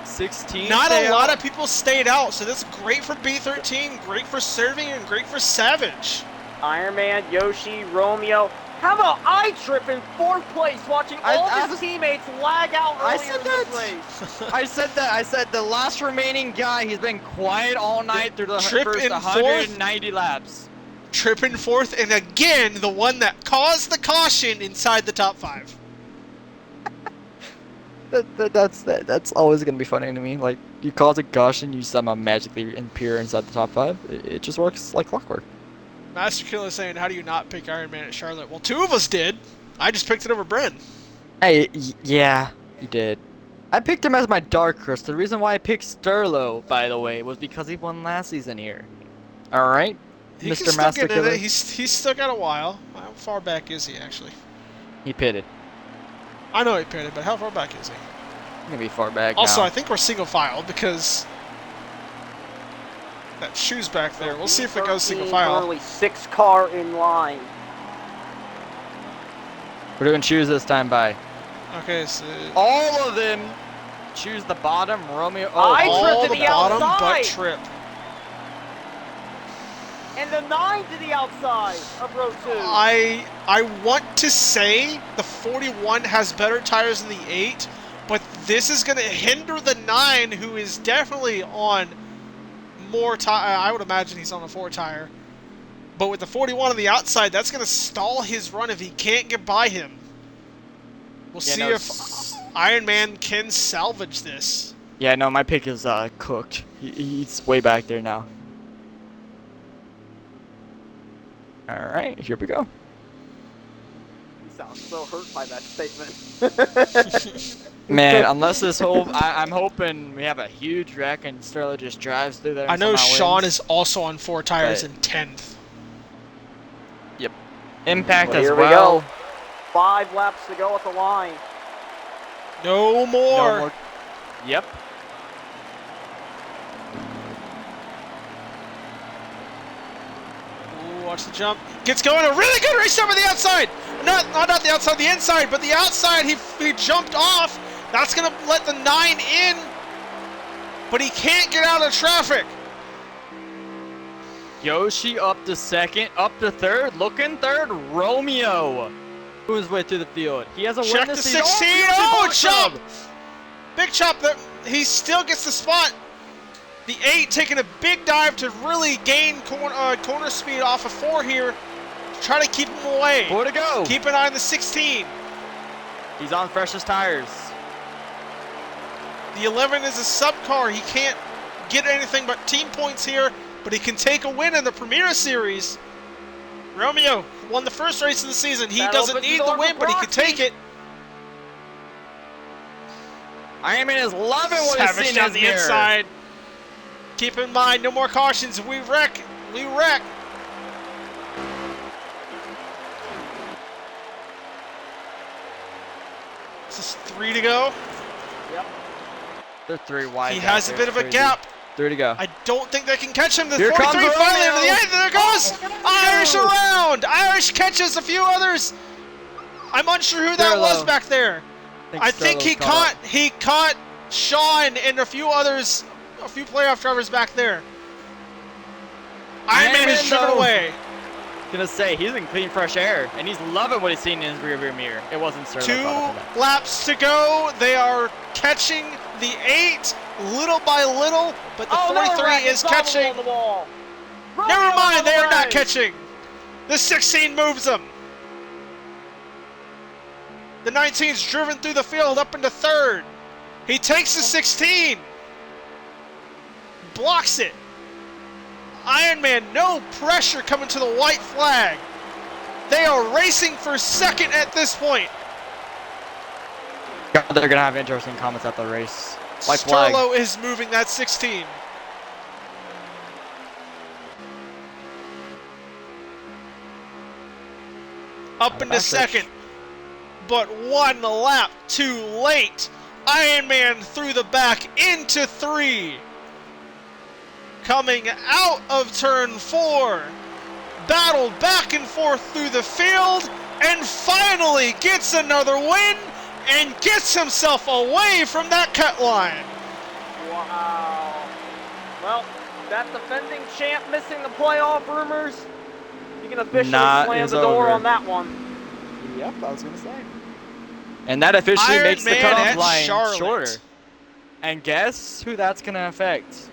16. Not stay a lot out. of people stayed out, so that's great for B13, great for Serving, and great for Savage. Iron Man, Yoshi, Romeo. How about I trip in 4th place watching all I his was- teammates lag out I earlier said in this that. race? I said that. I said the last remaining guy, he's been quiet all night through the Trip first in 190 laps. Tripping 4th, and again, the one that caused the caution inside the top 5. That's always gonna be funny to me. Like, you cause a gush and you somehow magically appear inside the top 5. It just works like clockwork. Master Killer is saying, how do you not pick Iron Man at Charlotte? Well, 2 of us did. I just picked it over Bren. Hey, yeah, you did. I picked him as my Dark Horse. The reason why I picked Sterlo, by the way, was because he won last season here. All right, He Mr. can still Master get in Killer. it. He's still got a while. How far back is he, actually? He pitted. I know he pitted, but how far back is he? Gonna be far back Also, now. I think we're single file because that shoe's back there. We'll see if it goes single file. Currently 6 car in line. We're doing choose this time by. Okay, so All of them choose the bottom. Romeo. I all tripped to the the bottom outside. butt trip. And the 9 to the outside of row 2. I want to say the 41 has better tires than the 8, but this is going to hinder the 9, who is definitely on more tire. I would imagine he's on a 4 tire. But with the 41 on the outside, that's going to stall his run if he can't get by him. We'll see if Iron Man can salvage this. Yeah, no, my pick is cooked. He's way back there now. All right, here we go. You sound so hurt by that statement. Man, unless this whole, I'm hoping we have a huge wreck and Sterlo just drives through there. I And know somehow Sean wins. is also on 4 tires But- in 10th. Impact Well, as here we well. go. 5 laps to go at the line. No more. No more. Yep. Ooh, watch the jump. Gets going. A really good race over the outside. Not the outside, the inside, but the outside. He jumped off. That's gonna let the 9 in, but he can't get out of traffic. Yoshi up to second, up to third, looking third. Romeo, who is way through the field. He has a Check win the this season. 16. Yoshi Oh, Box chop! Club. Big chop. He still gets the spot. The 8 taking a big dive to really gain corner speed off of 4 here to try to keep him away. 4 to go. Keep an eye on the 16. He's on freshest tires. The 11 is a sub car. He can't get anything but team points here, but he can take a win in the Premier Series. Romeo won the first race of the season. He That doesn't opens need the the door win, for but he can Brocky. take it. Iron Man is loving what he's Savage seeing down in the his mirror. inside. Keep in mind, no more cautions. We wreck. We wreck. This is 3 to go. They're 3 wide. He back has a there. bit of a Crazy. gap. 3 to go. I don't think they can catch him. The Here 43 comes finally into the Romeo. end. There it goes. Irish around. Irish catches a few others. I'm unsure who that was Sterlo. back there. I think he Sterlo's caught Sean and a few others, a few playoff drivers back there. Iron Man is Man, driven though. away. Gonna say he's in clean fresh air and he's loving what he's seen in his rearview mirror. It wasn't Sterlo. 2 laps to go. They are catching the 8 little by little, but the 43 is catching. On the wall. Never Romeo mind, on the they are not way. catching. The 16 moves them. The 19's driven through the field up into 3rd. He takes the 16. Blocks it. Iron Man, no pressure coming to the white flag. They are racing for 2nd at this point. God, they're gonna have interesting comments at the race. White flag. Sterlo is moving that 16. Up into Advantage. 2nd, but 1 lap too late. Iron Man through the back into 3. Coming out of turn 4. Battled back and forth through the field and finally gets another win and gets himself away from that cut line. Wow. Well, that defending champ missing the playoff rumors. You can officially Not slam is the door over. on that one. Yep, I was gonna say. And that officially Iron makes the Man cutoff at line Charlotte. shorter. And guess who that's gonna affect?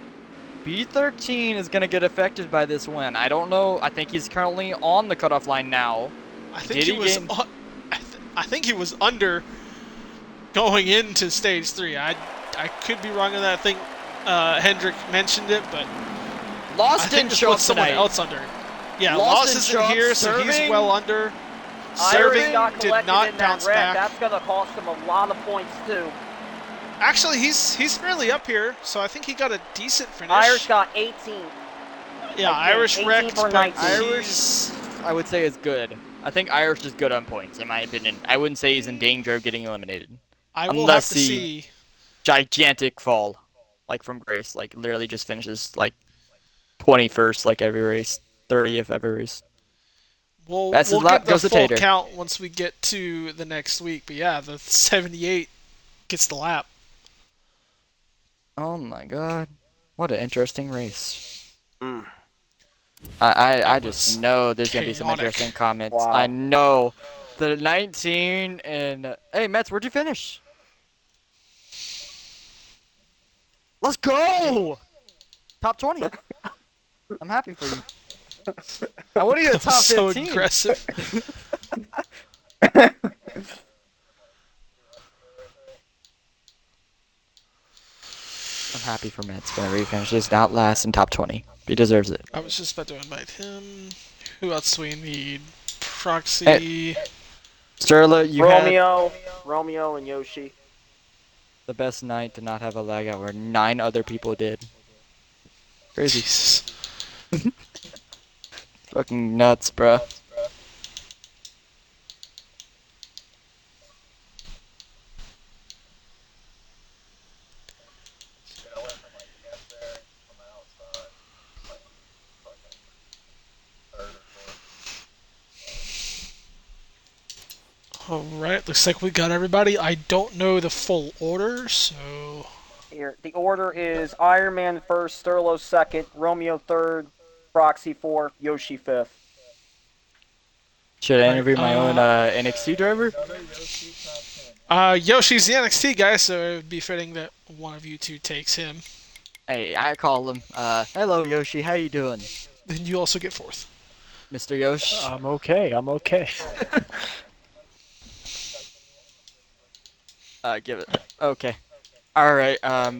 B13 is gonna get affected by this win. I don't know. I think he's currently on the cutoff line now. I think Did he he was. gain- I think he was under. going into stage 3. I could be wrong on that. I think Hendrick mentioned it, but I Lost think didn't this show up puts someone tonight. else under. Yeah, Lost Lost didn't isn't show up here, so he's serving. well under. Irish Serving got did collected not in bounce that back. wreck. That's gonna cost him a lot of points too. Actually, he's fairly up here, so I think he got a decent finish. Irish got 18. Yeah, Again, Irish 18 wrecked, for but 19. Irish. I would say is good. I think Irish is good on points, in my opinion. I wouldn't say he's in danger of getting eliminated. I will Unless have to see. Gigantic fall, like from Grace, like literally just finishes like 21st, like every race, 30th every race. We'll That's his get lap the goes to full Tater. count once we get to the next week. But yeah, the 78 gets the lap. Oh my god, what an interesting race. Mm. I That just was know there's gonna be some chaotic. interesting comments. Wow. I know the 19 and hey Mets, where'd you finish? Let's go! Top 20. I'm happy for you. I want to get a top So 15. aggressive. I'm happy for Mets whenever he finishes not last in top 20. He deserves it. I was just about to invite him. Who else do we need? Proxy. Sterla, you had Romeo and Yoshi. the best night to not have a lag out where 9 other people did. Crazy. Jesus. Fucking nuts, bruh. Alright, looks like we got everybody. I don't know the full order, so. Here, the order is Iron Man first, Sterlo second, Romeo third, Proxy fourth, Yoshi fifth. Should I Right, interview my own NXT driver? Yoshi's the NXT guy, so it would be fitting that one of you two takes him. Hey, I call him. Hello Yoshi, how you doing? Then you also get fourth. Mr. Yosh? I'm okay. I'm okay. Give it. Okay. Alright,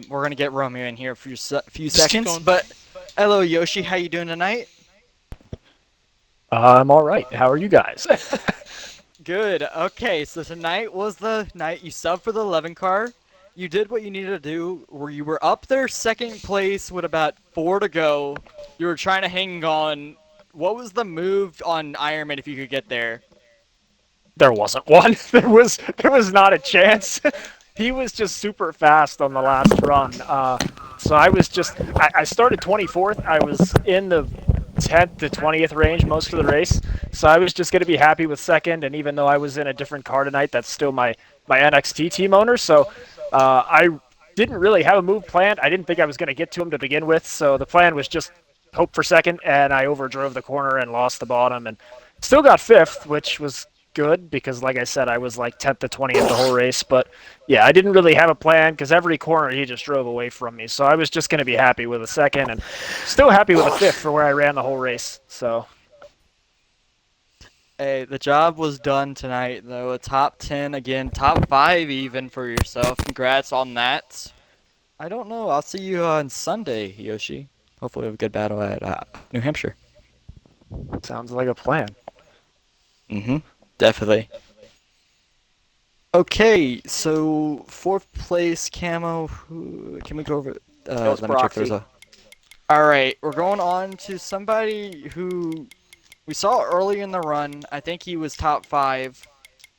we're gonna get Romeo in here for a few Just keep seconds, going. but hello Yoshi, how you doing tonight? I'm all right. How are you guys? Good. Okay, so tonight was the night you subbed for the 11 car. You did what you needed to do, where you were up there second place with about 4 to go. You were trying to hang on. What was the move on Ironman if you could get there? There wasn't one. There was not a chance. He was just super fast on the last run. So I started 24th. I was in the 10th to 20th range most of the race. So I was just going to be happy with second. And even though I was in a different car tonight, that's still my NXT team owner. So I didn't really have a move planned. I didn't think I was going to get to him to begin with. So the plan was just hope for second. And I overdrove the corner and lost the bottom and still got fifth, which was good because, like I said, I was like 10th to 20th the whole race. But yeah, I didn't really have a plan because every corner he just drove away from me. So I was just going to be happy with a second and still happy with a fifth for where I ran the whole race. So Hey, the job was done tonight, though. A top 10 again, top 5 even for yourself. Congrats on that. I don't know. I'll see you on Sunday, Yoshi. Hopefully, we have a good battle at New Hampshire. sounds like a plan. Definitely. Okay, so 4th place camo. Can we go over? was Let me check Proxy. those. All right, we're going on to somebody who we saw early in the run. I think he was top 5.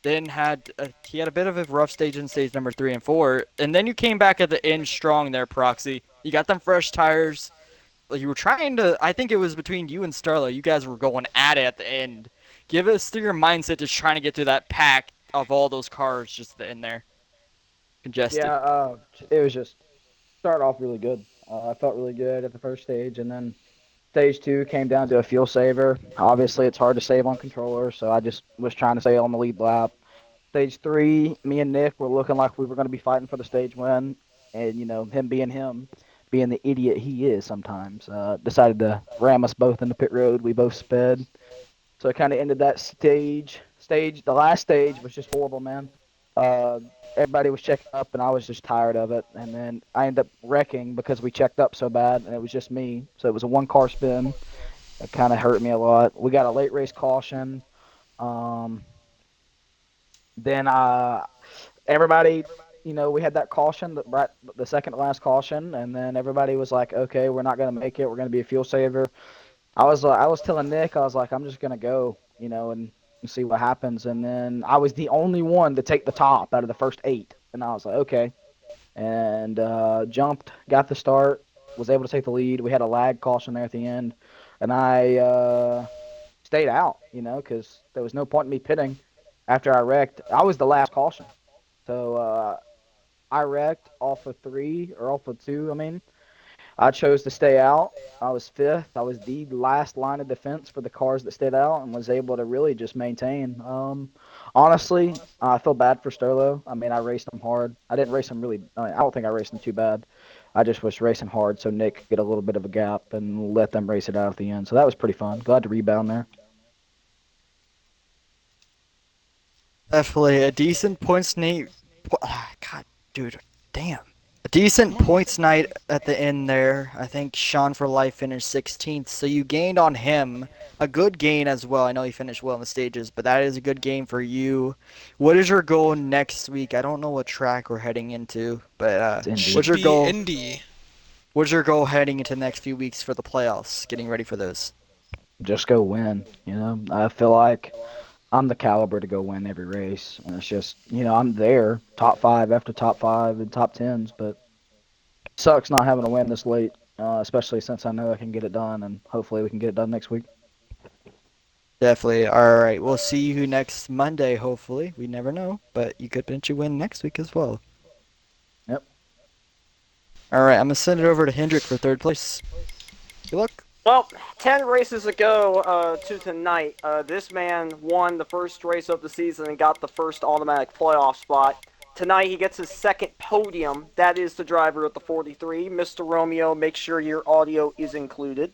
Then he had a bit of a rough stage in stage number 3 and 4, and then you came back at the end strong there, Proxy. You got them fresh tires. You were trying to. I think it was between you and Starla. You guys were going at it at the end. Give us through your mindset, just trying to get through that pack of all those cars just in there, congested. Yeah, it was just started off really good. I felt really good at the first stage, and then stage 2 came down to a fuel saver. Obviously, it's hard to save on controller, so I just was trying to stay on the lead lap. Stage 3, me and Nick were looking like we were going to be fighting for the stage win, and him, being the idiot he is sometimes, decided to ram us both in the pit road. We both sped, so it kind of ended that stage. The last stage was just horrible, man. everybody was checking up, and I was just tired of it. And then I ended up wrecking because we checked up so bad, and it was just me. So it was a one-car spin. It kind of hurt me a lot. We got a late race caution. Um, then everybody, we had that caution, right, the second to last caution, and then everybody was like, okay, we're not gonna make it. We're gonna be a fuel saver. I was telling Nick, I was like, I'm just gonna go, and see what happens. And then I was the only one to take the top out of the first 8, and I was like, okay. And jumped, got the start, was able to take the lead. We had a lag caution there at the end, and I stayed out, because there was no point in me pitting after I wrecked. I was the last caution, so I wrecked off of 3 or off of 2. I mean, I chose to stay out. I was 5th. I was the last line of defense for the cars that stayed out and was able to really just maintain. Honestly, I feel bad for Sterlo. I mean, I raced him hard. I didn't race him really. I don't think I raced him too bad. I just was racing hard so Nick could get a little bit of a gap and let them race it out at the end. So that was pretty fun. Glad to rebound there. Definitely a decent points night. God, dude, damn. A decent points night at the end there. I think Sean for Life finished 16th, so you gained on him. A good gain as well. I know he finished well in the stages, but that is a good gain for you. What is your goal next week? I don't know what track we're heading into, but It's Indy. what's Should your be goal? Indy. What's your goal heading into the next few weeks for the playoffs? Getting ready for those. Just go win. I feel like I'm the caliber to go win every race. And it's just, I'm there, top 5 after top 5 and top 10s, but sucks not having a win this late, especially since I know I can get it done, and hopefully we can get it done next week. Definitely. All right. We'll see you next Monday, hopefully. We never know, but you could potentially win next week as well. Yep. All right. I'm going to send it over to Hendrick for 3rd place. Good luck. Well, 10 races ago to tonight, this man won the first race of the season and got the first automatic playoff spot. Tonight he gets his 2nd podium. That is the driver of the 43. Mr. Romeo, make sure your audio is included.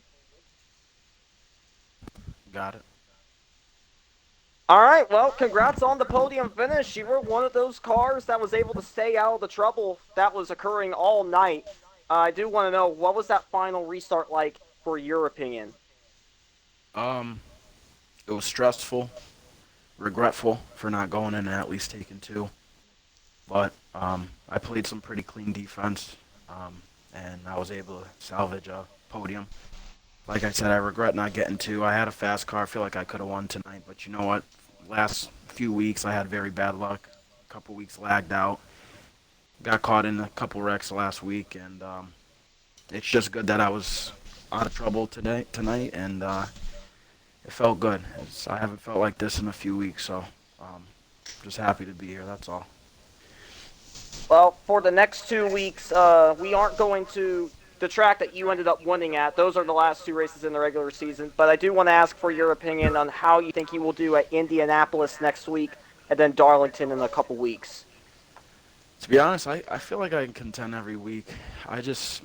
Got it. All right, well, congrats on the podium finish. You were one of those cars that was able to stay out of the trouble that was occurring all night. I do want to know, what was that final restart like for your opinion? It was stressful, regretful for not going in and at least taking 2. But I played some pretty clean defense, and I was able to salvage a podium. Like I said, I regret not getting 2. I had a fast car. I feel like I could have won tonight, but you know what? Last few weeks I had very bad luck. A couple weeks lagged out. Got caught in a couple wrecks last week, and it's just good that I was out of trouble tonight, and it felt good. I haven't felt like this in a few weeks, so just happy to be here. That's all. Well, for the next 2 weeks, we aren't going to the track that you ended up winning at. Those are the last 2 races in the regular season. But I do want to ask for your opinion on how you think you will do at Indianapolis next week and then Darlington in a couple weeks. To be honest, I feel like I can contend every week.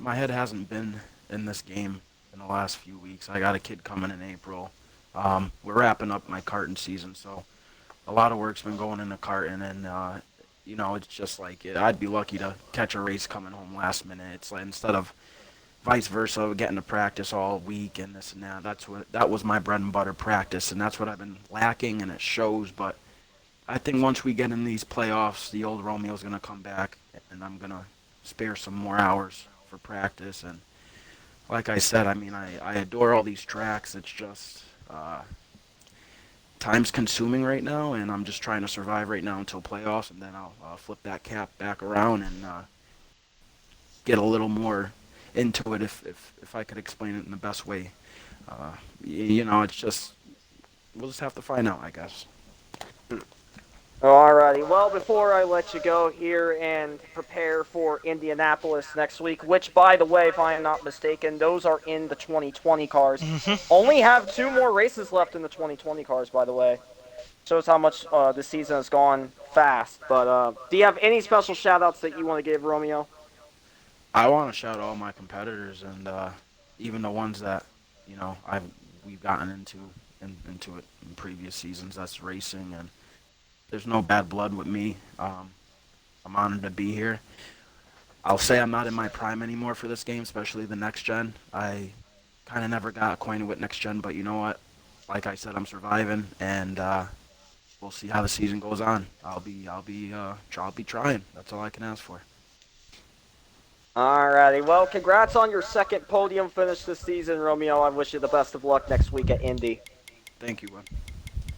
My head hasn't been in this game in the last few weeks. I got a kid coming in April. We're wrapping up my karting season, so a lot of work's been going into karting, and it's just like I'd be lucky to catch a race coming home last minute. It's like instead of vice versa, getting to practice all week and this and that. That was my bread and butter, practice, and that's what I've been lacking, and it shows. But I think once we get in these playoffs, the old Romeo's gonna come back, and I'm gonna spare some more hours for practice. And like I said, I mean, I adore all these tracks. It's just time's consuming right now, and I'm just trying to survive right now until playoffs, and then I'll flip that cap back around and get a little more into it if I could explain it in the best way. It's just we'll just have to find out, I guess. Alrighty, well, before I let you go here and prepare for Indianapolis next week, which, by the way, if I am not mistaken, those are in the 2020 cars. Only have 2 more races left in the 2020 cars, by the way. Shows how much the season has gone fast. But do you have any special shout-outs that you want to give, Romeo? I want to shout out all my competitors, and even the ones that we've gotten into it in previous seasons. That's racing, and there's no bad blood with me. I'm honored to be here. I'll say I'm not in my prime anymore for this game, especially the next gen. I kind of never got acquainted with next gen, but you know what? Like I said, I'm surviving, and we'll see how the season goes on. I'll be trying. That's all I can ask for. Alrighty, well, congrats on your second podium finish this season, Romeo. I wish you the best of luck next week at Indy. Thank you, bud.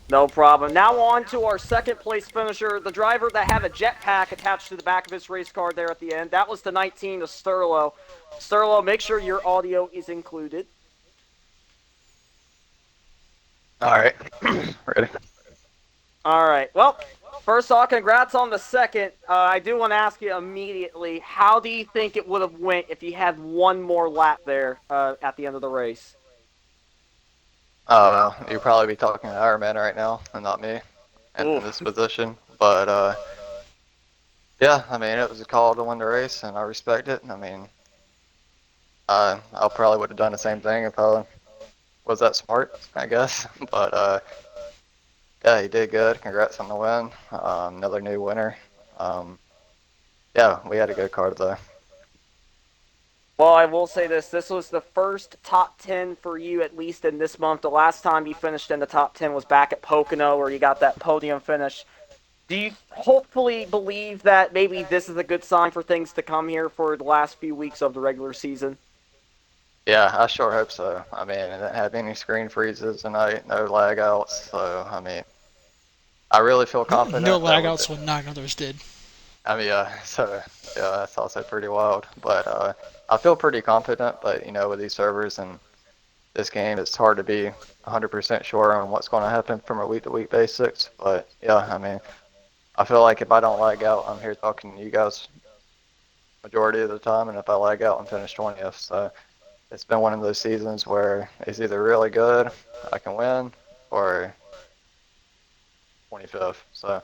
No problem. Now on to our second place finisher, the driver that had a jetpack attached to the back of his race car there at the end. That was the 19 of Sterlo. Sterlo, make sure your audio is included. All right, ready. All right. Well, first off, congrats on the second. I do want to ask you immediately, how do you think it would have went if you had one more lap there at the end of the race? Oh, well, you'd probably be talking to Iron Man right now and not me in this position. But, yeah, I mean, it was a call to win the race, and I respect it. I mean, I probably would have done the same thing if I was that smart, I guess. But, yeah, he did good. Congrats on the win. Another new winner. Yeah, we had a good car today. Well, I will say this. This was the first top 10 for you, at least in this month. The last time you finished in the top 10 was back at Pocono, where you got that podium finish. Do you hopefully believe that maybe this is a good sign for things to come here for the last few weeks of the regular season? Yeah, I sure hope so. I mean, I didn't have any screen freezes tonight, no lag outs. So, I mean, I really feel confident. No lag outs when 9 others did. I mean, so, yeah, that's also pretty wild. But I feel pretty confident, but, you know, with these servers and this game, it's hard to be 100% sure on what's going to happen from a week-to-week basis. But, yeah, I mean, I feel like if I don't lag out, I'm here talking to you guys majority of the time, and if I lag out, I'm finished 20th. So it's been one of those seasons where it's either really good, I can win, or 25th. So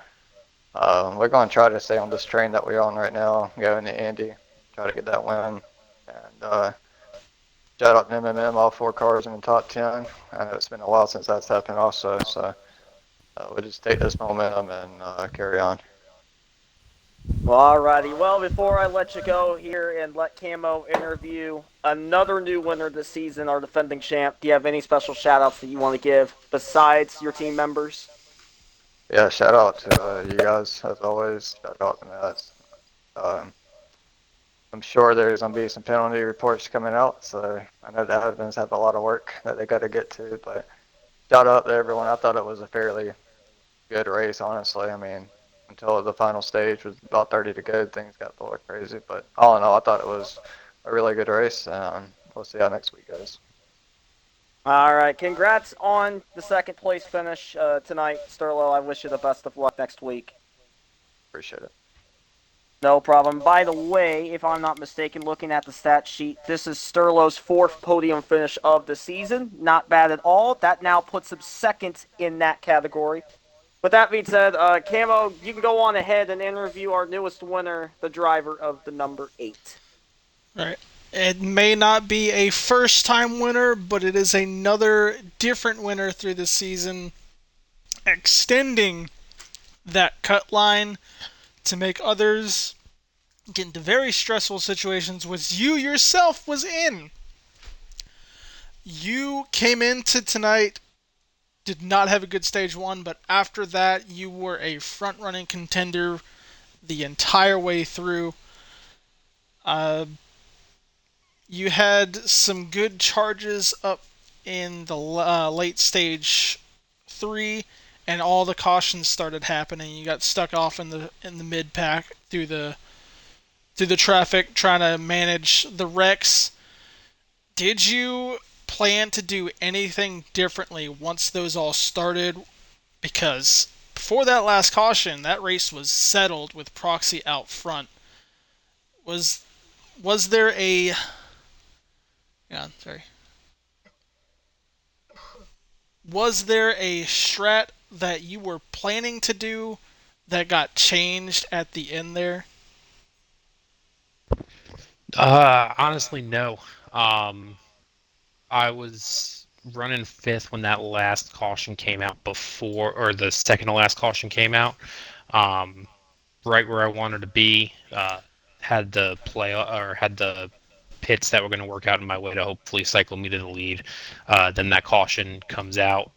we're going to try to stay on this train that we're on right now, go into Indy, try to get that win. And shout out to MMM, all 4 cars in the top 10. I know it's been a while since that's happened also, so we'll just take this momentum and carry on. Well, alrighty. Well, before I let you go here and let Camo interview another new winner this season, our defending champ, do you have any special shout-outs that you want to give besides your team members? Yeah, shout out to you guys, as always. Shout out to Matt. I'm sure there's going to be some penalty reports coming out, so I know the admins have a lot of work that they got to get to, but shout out to everyone. I thought it was a fairly good race, honestly. I mean, until the final stage was about 30 to go, things got a little crazy, but all in all, I thought it was a really good race, and we'll see how next week goes. All right. Congrats on the second place finish tonight, Sterlo. I wish you the best of luck next week. Appreciate it. No problem. By the way, if I'm not mistaken, looking at the stat sheet, this is Sterlo's 4th podium finish of the season. Not bad at all. That now puts him second in that category. With that being said, Camo, you can go on ahead and interview our newest winner, the driver of the number 8. All right. It may not be a first-time winner, but it is another different winner through the season, extending that cut line to make others get into very stressful situations, which you yourself was in. You came into tonight, did not have a good stage 1, but after that, you were a front-running contender the entire way through. You had some good charges up in the late stage 3, and all the cautions started happening. You got stuck off in the mid pack through the traffic trying to manage the wrecks. Did you plan to do anything differently once those all started? Because before that last caution, that race was settled with Proxy out front. Was there a... Yeah, sorry. Was there a strat that you were planning to do that got changed at the end there? Honestly, no. I was running 5th when that last caution came out or the second to last caution came out. right where I wanted to be. Had the pits that were going to work out in my way to hopefully cycle me to the lead. Then that caution comes out.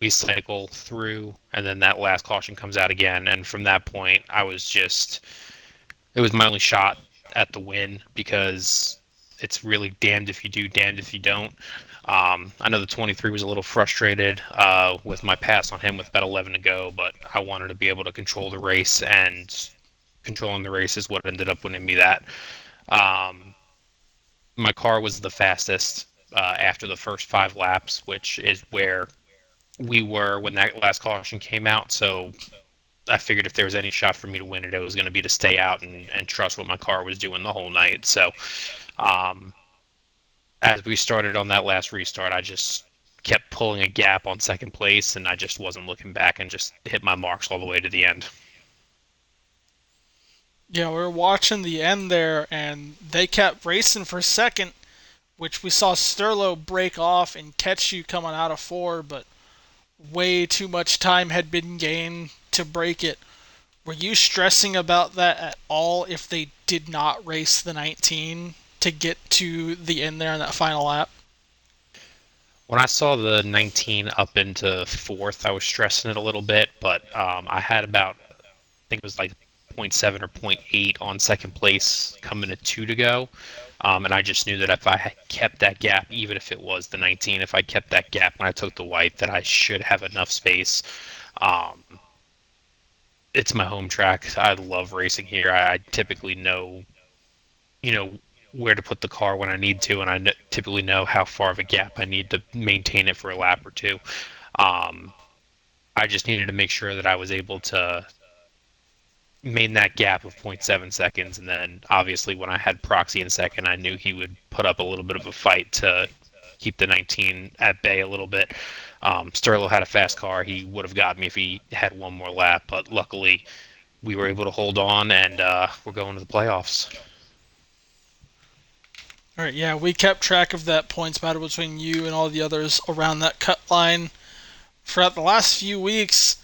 We cycle through, and then that last caution comes out again. And from that point, it was my only shot at the win because it's really damned if you do, damned if you don't. I know the 23 was a little frustrated with my pass on him with about 11 to go, but I wanted to be able to control the race, and controlling the race is what ended up winning me that. My car was the fastest after the first 5 laps, which is where we were when that last caution came out. So I figured if there was any shot for me to win it, it was going to be to stay out and trust what my car was doing the whole night. So as we started on that last restart, I just kept pulling a gap on second place, and I just wasn't looking back and just hit my marks all the way to the end. Yeah, we were watching the end there, and they kept racing for second, which we saw Sterlo break off and catch you coming out of 4, but way too much time had been gained to break it. Were you stressing about that at all if they did not race the 19 to get to the end there in that final lap? When I saw the 19 up into 4th, I was stressing it a little bit, but I had about, I think it was like 0.7 or 0.8 on second place coming to 2 to go. And I just knew that if I had kept that gap, even if it was the 19, if I kept that gap when I took the white, that I should have enough space. It's my home track. I love racing here. I typically know, where to put the car when I need to, and I typically know how far of a gap I need to maintain it for a lap or two. I just needed to make sure that I was able to maintain that gap of 0.7 seconds, and then obviously when I had Proxy in second, I knew he would put up a little bit of a fight to keep the 19 at bay a little bit. Sterlo had a fast car. He would have got me if he had one more lap, but luckily we were able to hold on, and we're going to the playoffs. All right, yeah, we kept track of that points battle between you and all the others around that cut line. Throughout the last few weeks,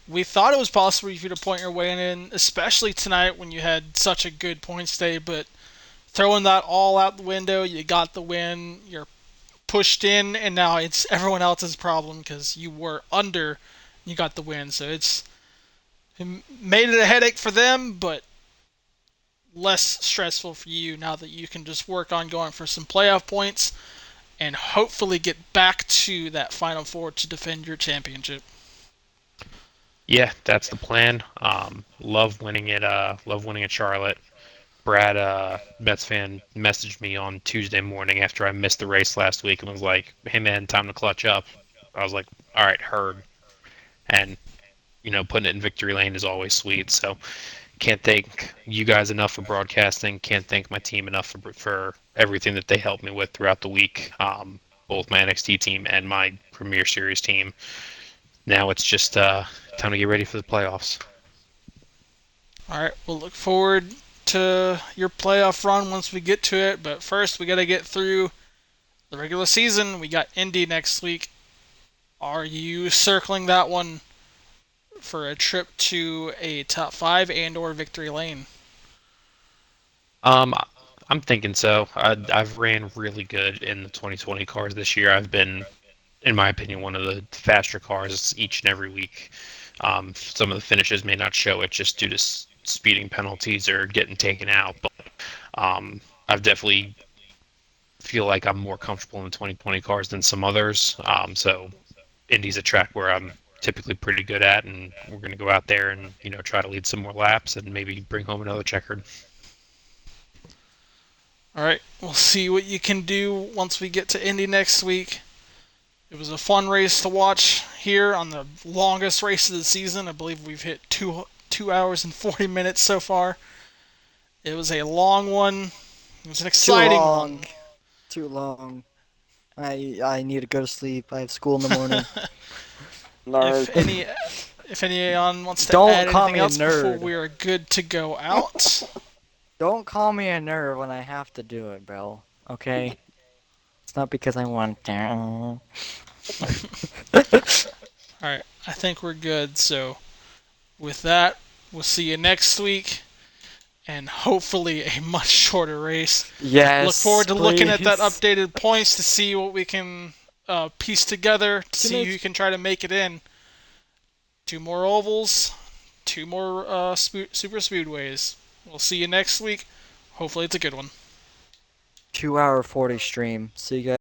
we thought it was possible for you to point your way in, especially tonight when you had such a good points day, but throwing that all out the window, you got the win, you're pushed in, and now it's everyone else's problem because you were under, you got the win. So it made it a headache for them, but less stressful for you now that you can just work on going for some playoff points and hopefully get back to that Final Four to defend your championship. Yeah, that's the plan. Love winning it. Love winning at Charlotte. Brad, Mets fan, messaged me on Tuesday morning after I missed the race last week and was like, "Hey man, time to clutch up." I was like, "All right, heard." And putting it in victory lane is always sweet. So can't thank you guys enough for broadcasting. Can't thank my team enough for everything that they helped me with throughout the week. Both my NXT team and my Premier Series team. Now it's just time to get ready for the playoffs. All right, we'll look forward to your playoff run once we get to it. But first, we got to get through the regular season. We got Indy next week. Are you circling that one for a trip to a top 5 and/or victory lane? I'm thinking so. I've ran really good in the 2020 cars this year. I've been, in my opinion, one of the faster cars each and every week. Some of the finishes may not show it just due to speeding penalties or getting taken out, but I've definitely feel like I'm more comfortable in the 2020 cars than some others. So Indy's a track where I'm typically pretty good at, and we're going to go out there and try to lead some more laps and maybe bring home another checkered. All right, we'll see what you can do once we get to Indy next week. It was a fun race to watch here on the longest race of the season. I believe we've hit 2 hours and 40 minutes so far. It was a long one. It was an exciting one. Too long. I need to go to sleep. I have school in the morning. If anyone wants to Don't add call anything me a else before nerd. we are good to go out. Don't call me a nerd when I have to do it, bro. Okay? It's not because I want to. Alright, I think we're good. So, with that, We'll see you next week, and hopefully a much shorter race. Yes. Look forward to looking at that please. updated points to see what we can piece together, to see who can try to make it in. 2 more ovals, 2 more super speedways. We'll see you next week. Hopefully it's a good one. 2 hour 40 stream. See you guys.